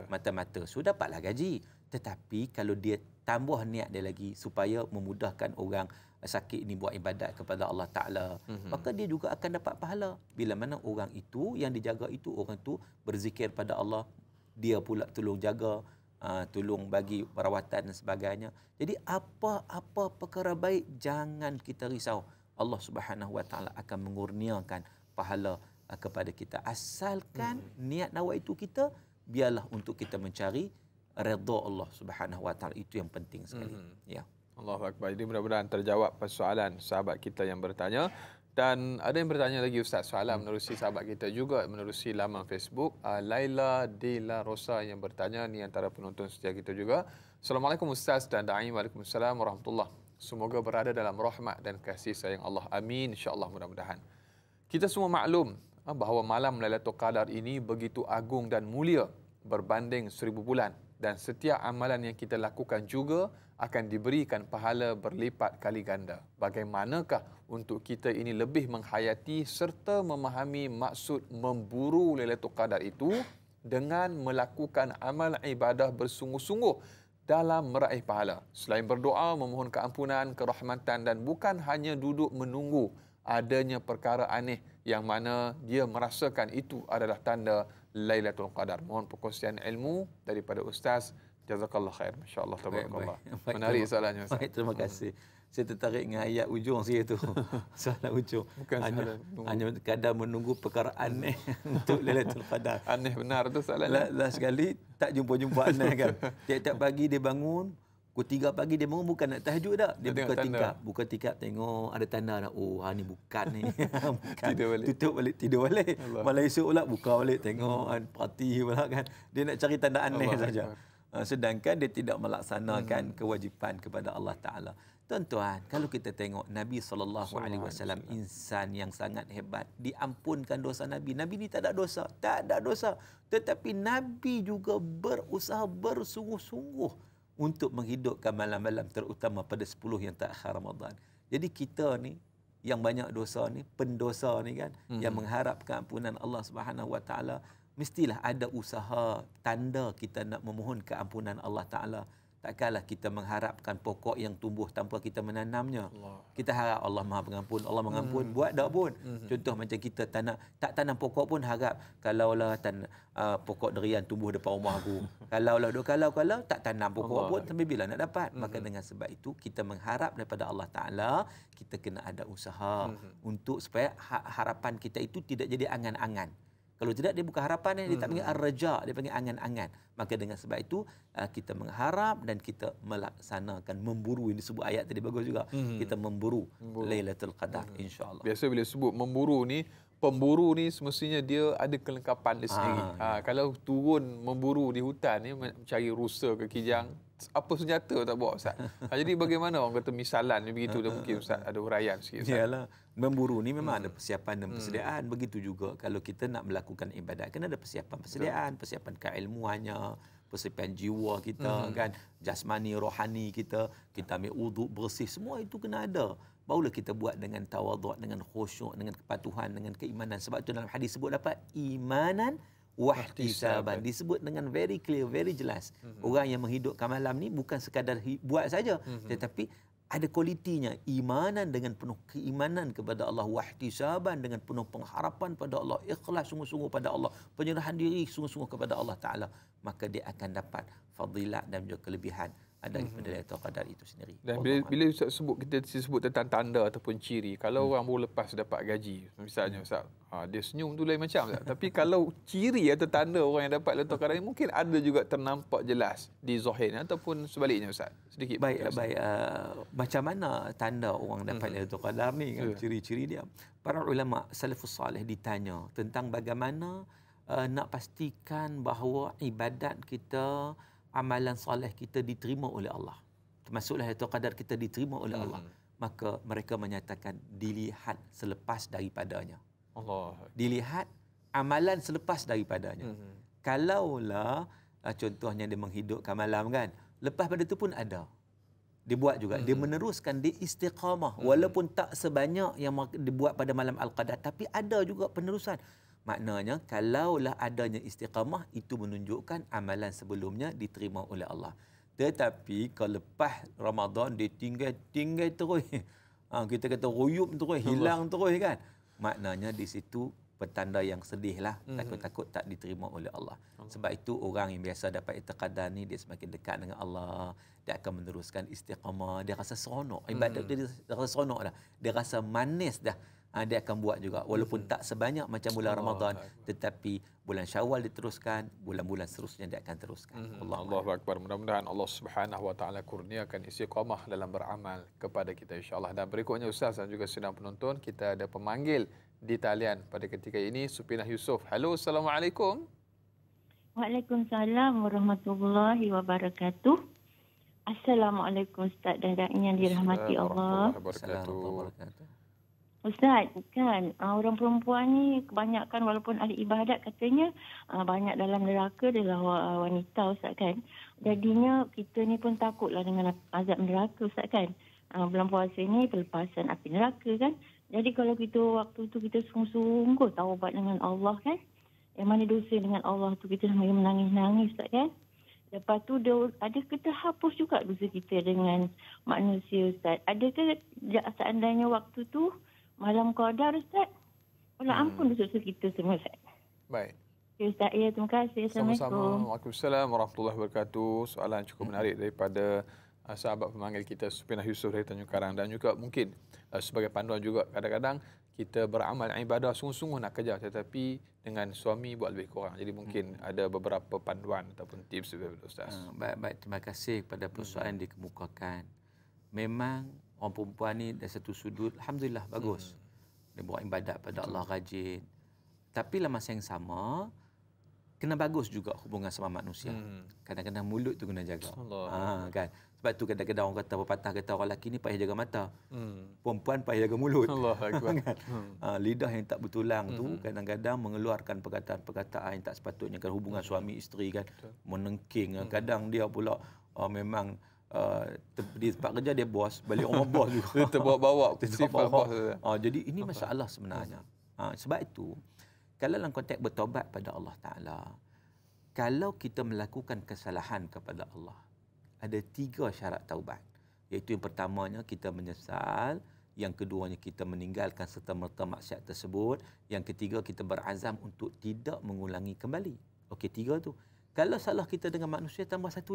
Mata-mata. So dapatlah gaji. Tetapi kalau dia tambah niat dia lagi supaya memudahkan orang sakit ini buat ibadat kepada Allah Ta'ala, maka dia juga akan dapat pahala. Bila mana orang itu, yang dijaga itu, orang itu berzikir pada Allah, dia pula tolong jaga, tolong bagi perawatan dan sebagainya. Jadi apa-apa perkara baik, jangan kita risau. Allah Subhanahu Wa Ta'ala akan mengurniakan pahala kepada kita. Asalkan niat awak itu kita, biarlah untuk kita mencari redha Allah Subhanahu Wa Ta'ala. Itu yang penting sekali. Ya. Allahu Akbar. Jadi mudah-mudahan terjawab persoalan sahabat kita yang bertanya. Dan ada yang bertanya lagi Ustaz, soalan menerusi sahabat kita juga menerusi laman Facebook, Laila de la Rosa yang bertanya, ni antara penonton setia kita juga. Assalamualaikum Ustaz dan Da'i. Waalaikumsalam warahmatullahi. Semoga berada dalam rahmat dan kasih sayang Allah. Amin. InsyaAllah mudah-mudahan. Kita semua maklum bahawa malam Lailatul Qadar ini begitu agung dan mulia berbanding 1000 bulan. Dan setiap amalan yang kita lakukan juga akan diberikan pahala berlipat kali ganda. Bagaimanakah untuk kita ini lebih menghayati serta memahami maksud memburu Lailatul Qadar itu dengan melakukan amal ibadah bersungguh-sungguh dalam meraih pahala. Selain berdoa, memohon keampunan, kerahmatan dan bukan hanya duduk menunggu adanya perkara aneh yang mana dia merasakan itu adalah tanda Lailatul Qadar. Mohon perkongsian ilmu daripada Ustaz. Jazakallah khair. Masya-Allah, tabarakallah. Menarik soalannya Ustaz. Baik, terima kasih. Saya tertarik dengan ayat ujung saya tu. Soalan ujung. Bukan hanya kadang menunggu perkara aneh untuk Lailatul Qadar. Aneh benar tu soalannya. Last sekali tak jumpa-jumpa aneh kan. Tiap-tiap pagi dia bangun, Pukul 3 pagi dia bangun bukan nak tahajud dah. Dia buka tingkap tengok ada tanda dah. Oh, ni bukan ni. Bukan. Tutup balik, tidur balik. Malam esok pula buka balik tengok parti pula kan. Dia nak cari tanda aneh saja. Sedangkan dia tidak melaksanakan kewajipan kepada Allah Taala. Tuan-tuan, kalau kita tengok Nabi SAW insan yang sangat hebat, diampunkan dosa Nabi. Nabi ni tak ada dosa, tetapi Nabi juga berusaha bersungguh-sungguh untuk menghidupkan malam-malam terutama pada 10 yang terakhir Ramadan. Jadi kita ni yang banyak dosa ni, pendosa ni kan, yang mengharapkan ampunan Allah Subhanahu Wa Taala, mestilah ada usaha tanda kita nak memohon keampunan Allah Taala. Takkanlah kita mengharapkan pokok yang tumbuh tanpa kita menanamnya. Kita harap Allah Maha Pengampun, Allah mengampun, buat tak pun. Contoh macam kita tak tanam pokok pun harap kalaulah pokok durian tumbuh depan rumah aku. Kalau tak tanam pokok pun sampai bila nak dapat. Maka dengan sebab itu kita mengharap daripada Allah Taala, kita kena ada usaha untuk supaya harapan kita itu tidak jadi angan-angan. Kalau tidak, dia bukan harapan, dia tak panggil ar-raja, dia panggil angan-angan. Maka dengan sebab itu, kita mengharap dan kita melaksanakan, memburu. Ini disebut ayat tadi bagus juga. Kita memburu Lailatul Qadar, insya-Allah. Biasa bila sebut memburu ni, pemburu ni semestinya dia ada kelengkapan dia sendiri. Kalau turun memburu di hutan ni, mencari rusa ke kijang, apa senjata tak bawa Ustaz? Jadi bagaimana orang kata misalan ni begitu, dah mungkin Ustaz ada huraian sikit Ustaz. Yalah, memburu ni memang ada persiapan dan persediaan. Begitu juga kalau kita nak melakukan ibadat, kena ada persiapan persediaan, persiapan keilmuannya, persiapan jiwa kita kan, jasmani, rohani kita ambil wuduk bersih, semua itu kena ada. Barulah kita buat dengan tawaduk, dengan khusyuk, dengan kepatuhan, dengan keimanan. Sebab itu dalam hadis sebut dapat imanan wahtisaban, disebut dengan very clear, very jelas. Orang yang menghidupkan malam ni bukan sekadar buat saja, tetapi ada kualitinya, imanan dengan penuh keimanan kepada Allah, wahtisaban dengan penuh pengharapan pada Allah, ikhlas sungguh-sungguh pada Allah, penyerahan diri sungguh-sungguh kepada Allah Taala, maka dia akan dapat fadilat dan juga kelebihan daripada Lailatul Qadar itu sendiri. Dan bila Ustaz kita sebut tentang tanda ataupun ciri, kalau orang baru lepas dapat gaji, misalnya Ustaz, dia senyum tu lain macam Ustaz. Tapi kalau ciri atau tanda orang yang dapat Lailatul Qadar ni mungkin ada juga ternampak jelas di zahirnya ataupun sebaliknya Ustaz. Sedikit. Baik. Macam mana tanda orang dapat Lailatul Qadar ni kan, ciri-ciri dia. Para ulama salafus salih ditanya tentang bagaimana nak pastikan bahawa ibadat kita, amalan soleh kita diterima oleh Allah. Termasuklah Lailatul Qadar kita diterima oleh Allah. Maka mereka menyatakan dilihat selepas daripadanya. Dilihat amalan selepas daripadanya. Kalaulah contohnya dia menghidupkan malam kan, lepas pada itu pun ada. Dia buat juga. Dia meneruskan, dia istiqamah. Walaupun tak sebanyak yang dibuat pada malam Al-Qadar, tapi ada juga penerusan. Maknanya, kalaulah adanya istiqamah, itu menunjukkan amalan sebelumnya diterima oleh Allah. Tetapi, kalau lepas Ramadan, dia tinggal terus. Kita kata ruyup terus, hilang terus kan. Maknanya di situ petanda yang sedih lah. Takut-takut tak diterima oleh Allah. Sebab itu, orang yang biasa dapat Qadar ni, dia semakin dekat dengan Allah. Dia akan meneruskan istiqamah. Dia rasa seronok. Ibadat dia rasa seronok dah. Dia rasa manis dah. Dia akan buat juga walaupun tak sebanyak macam bulan Ramadan, tetapi bulan Syawal diteruskan, bulan-bulan seterusnya dia akan teruskan. Allahu akbar. Mudah-mudahan Allah Subhanahu wa taala kurniakan istiqamah dalam beramal kepada kita insya-Allah. Dan berikutnya Ustaz dan juga sedang penonton, kita ada pemanggil di talian pada ketika ini, Supinah Yusof. Halo, assalamualaikum. Waalaikumsalam warahmatullahi wabarakatuh. Assalamualaikum Ustaz dan da'i yang dirahmati Allah. Ustaz, kan orang perempuan ni kebanyakan walaupun ahli ibadat katanya banyak dalam neraka adalah wanita Ustaz kan. Jadinya kita ni pun takutlah dengan azab neraka Ustaz kan. Bulan puasa ni pelepasan api neraka kan. Jadi kalau kita waktu tu kita sungguh-sungguh taubat dengan Allah kan. Yang mana dosa dengan Allah tu kita sampai menangis-nangis Ustaz kan. Lepas tu ada kita hapus juga dosa kita dengan manusia Ustaz. Adakah seandainya waktu tu malam Qadar Ustaz, Allah ampun dosa kita semua Ustaz. Baik. Ustaz, ya, terima kasih. Assalamualaikum. Sama-sama. Waalaikumsalam warahmatullahi wabarakatuh. Soalan cukup menarik daripada sahabat pemanggil kita Supinah Yusof dari Tanjung Karang, dan juga mungkin sebagai panduan juga kadang-kadang kita beramal ibadah sungguh-sungguh nak kejar, tetapi dengan suami buat lebih kurang. Jadi mungkin ada beberapa panduan ataupun tips daripada Ustaz. Baik, terima kasih kepada persoalan yang dikemukakan. Memang orang perempuan ni dari satu sudut, alhamdulillah bagus. Dia buat ibadat pada Allah rajin. Tapi dalam masa yang sama, kena bagus juga hubungan sama manusia. Kadang-kadang mulut tu kena jaga. Kan? Sebab tu kadang-kadang orang kata, pepatah kata orang lelaki ni payah jaga mata. Perempuan payah jaga mulut. Allah Akbar. Kan? Lidah yang tak bertulang tu kadang-kadang mengeluarkan perkataan-perkataan yang tak sepatutnya. Kan hubungan suami isteri kan menengking. Kadang dia pula memang di tempat kerja dia bos, balik rumah bos juga. Dia terbawa-bawa sifat bos. Jadi ini masalah sebenarnya. Sebab itu kalau dalam konteks bertaubat pada Allah Ta'ala, kalau kita melakukan kesalahan kepada Allah, ada 3 syarat taubat. Iaitu yang pertamanya kita menyesal, yang keduanya kita meninggalkan serta-merta maksiat tersebut, yang ketiga kita berazam untuk tidak mengulangi kembali. Okey, 3 tu. Kalau salah kita dengan manusia, tambah satu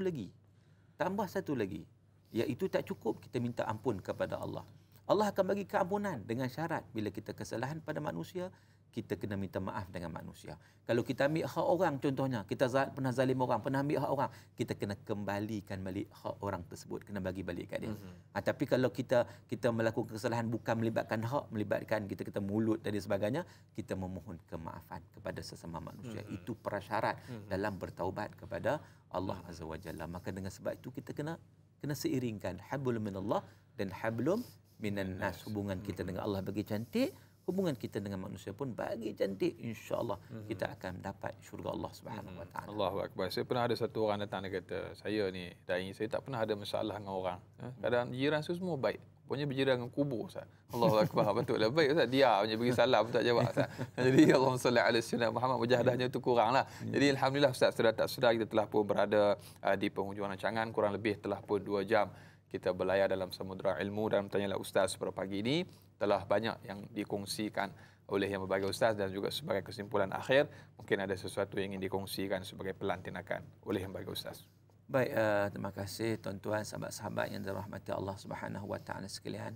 lagi. Iaitu tak cukup kita minta ampun kepada Allah. Allah akan bagi keampunan dengan syarat bila kita kesalahan pada manusia, kita kena minta maaf dengan manusia. Kalau kita ambil hak orang contohnya, kita pernah zalim orang, pernah ambil hak orang, kita kena kembalikan balik hak orang tersebut, kena bagi balik kat dia. Tapi kalau kita melakukan kesalahan bukan melibatkan hak, melibatkan kita mulut dan sebagainya, kita memohon kemaafan kepada sesama manusia. Itu prasyarat dalam bertaubat kepada Allah Azza wa Jalla. Maka dengan sebab itu kita kena seiringkan hablum minallah dan hablum minan nas. Hubungan kita dengan Allah bagi cantik, hubungan kita dengan manusia pun bagi cantik, insya-Allah kita akan dapat syurga Allah Subhanahu wa taala. Allahu akbar. Saya pernah ada satu orang datang, dia kata, saya ni dai, saya tak pernah ada masalah dengan orang. Kadang jiran saya semua baik. Punya berjiran dengan kubur, Ustaz. Allahu akbar. Patutlah baik, Ustaz. Dia punya bagi salam tak jawab, Ustaz. Jadi Allahumma salli ala sayyidina Muhammad, mujahadahnya tu kuranglah. Jadi alhamdulillah, Ustaz, sudah tak sudah kita telah pun berada di penghujung rancangan, kurang lebih telah pun 2 jam kita berlayar dalam samudera ilmu dalam Tanyalah Ustaz pada pagi ini. Telah banyak yang dikongsikan oleh yang berbagai ustaz, dan juga sebagai kesimpulan akhir, mungkin ada sesuatu yang ingin dikongsikan sebagai pelantikan oleh yang berbagai ustaz. Baik, terima kasih tuan-tuan, sahabat-sahabat yang dirahmati Allah Subhanahu wa taala sekalian.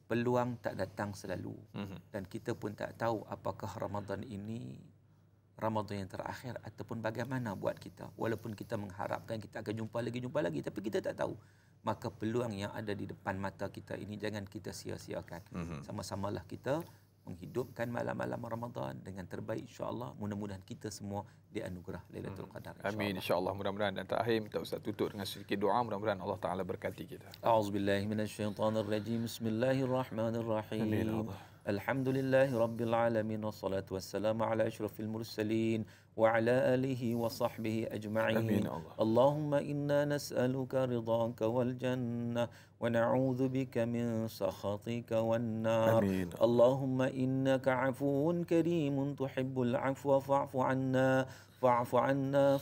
Peluang tak datang selalu, dan kita pun tak tahu apakah Ramadan ini Ramadan yang terakhir ataupun bagaimana buat kita. Walaupun kita mengharapkan kita akan jumpa lagi, tapi kita tak tahu. Maka peluang yang ada di depan mata kita ini jangan kita sia-siakan. Sama-samalah kita menghidupkan malam-malam Ramadan dengan terbaik, insya-Allah. Mudah-mudahan kita semua dianugerah Lailatul Qadar, insya-Allah. Amin, insya-Allah. Mudah-mudahan. Dan terakhir minta Ustaz tutup dengan sedikit doa, mudah-mudahan Allah Taala berkati kita. A'udzubillahi minasyaitonirrajim. Bismillahirrahmanirrahim. Amin. Alhamdulillahi rabbil alamin, wassalatu wassalamu ala asyrafil mursalin wa ala alihi wa sahbihi ajma'in. Amin, Allah. Allahumma inna nas'aluka ridhaka wal jannah wa na'udzu bika min sakhatika wan nar. Amin. Allahumma innaka 'afuwun karimun tuhibbul 'afwa fa'fu 'anna. فاعف عنا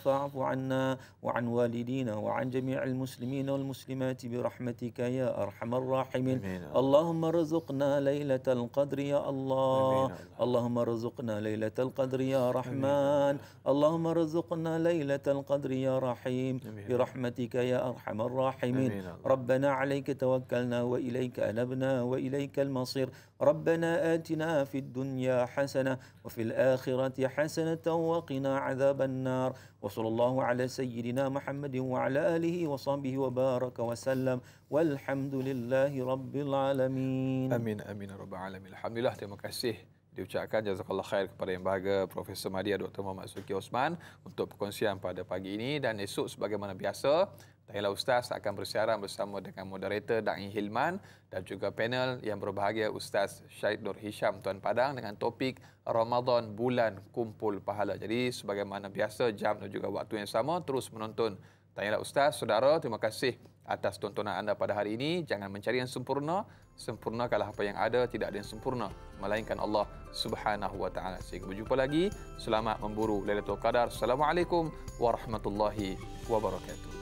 وعن والدينا وعن جميع المسلمين والمسلمات برحمتك يا أرحم الراحمين. اللهم ارزقنا ليلة القدر يا الله. اللهم ارزقنا ليلة القدر يا رحمن. اللهم ارزقنا ليلة القدر يا رحيم برحمتك يا أرحم الراحمين. ربنا عليك توكلنا وإليك أنبنا وإليك المصير. ربنا آتنا في الدنيا حسنة وفي الآخرة حسنة وقنا عذاب النار. وصلى الله على سيدنا محمد وعلى آله وصحبه وبارك وسلم والحمد لله رب العالمين. Amin, amin ya rabbal alamin. Alhamdulillah, terima kasih diucapkan jazakallah khair kepada yang berharga Profesor Madya Dr. Muhammad Suki Osman untuk perkongsian pada pagi ini. Dan esok sebagaimana biasa, Tanyalah Ustaz akan bersiaran bersama dengan moderator Da'i Hilman dan juga panel yang berbahagia Ustaz Syed Nur Hisham Tuan Padang dengan topik Ramadan Bulan Kumpul Pahala. Jadi sebagaimana biasa, jam dan juga waktu yang sama, terus menonton Tanyalah Ustaz. Saudara, terima kasih atas tontonan anda pada hari ini. Jangan mencari yang sempurna, sempurnakanlah apa yang ada. Tidak ada yang sempurna melainkan Allah Subhanahu wa taala. Sehingga berjumpa lagi. Selamat memburu Lailatul Qadar. Assalamualaikum warahmatullahi wabarakatuh.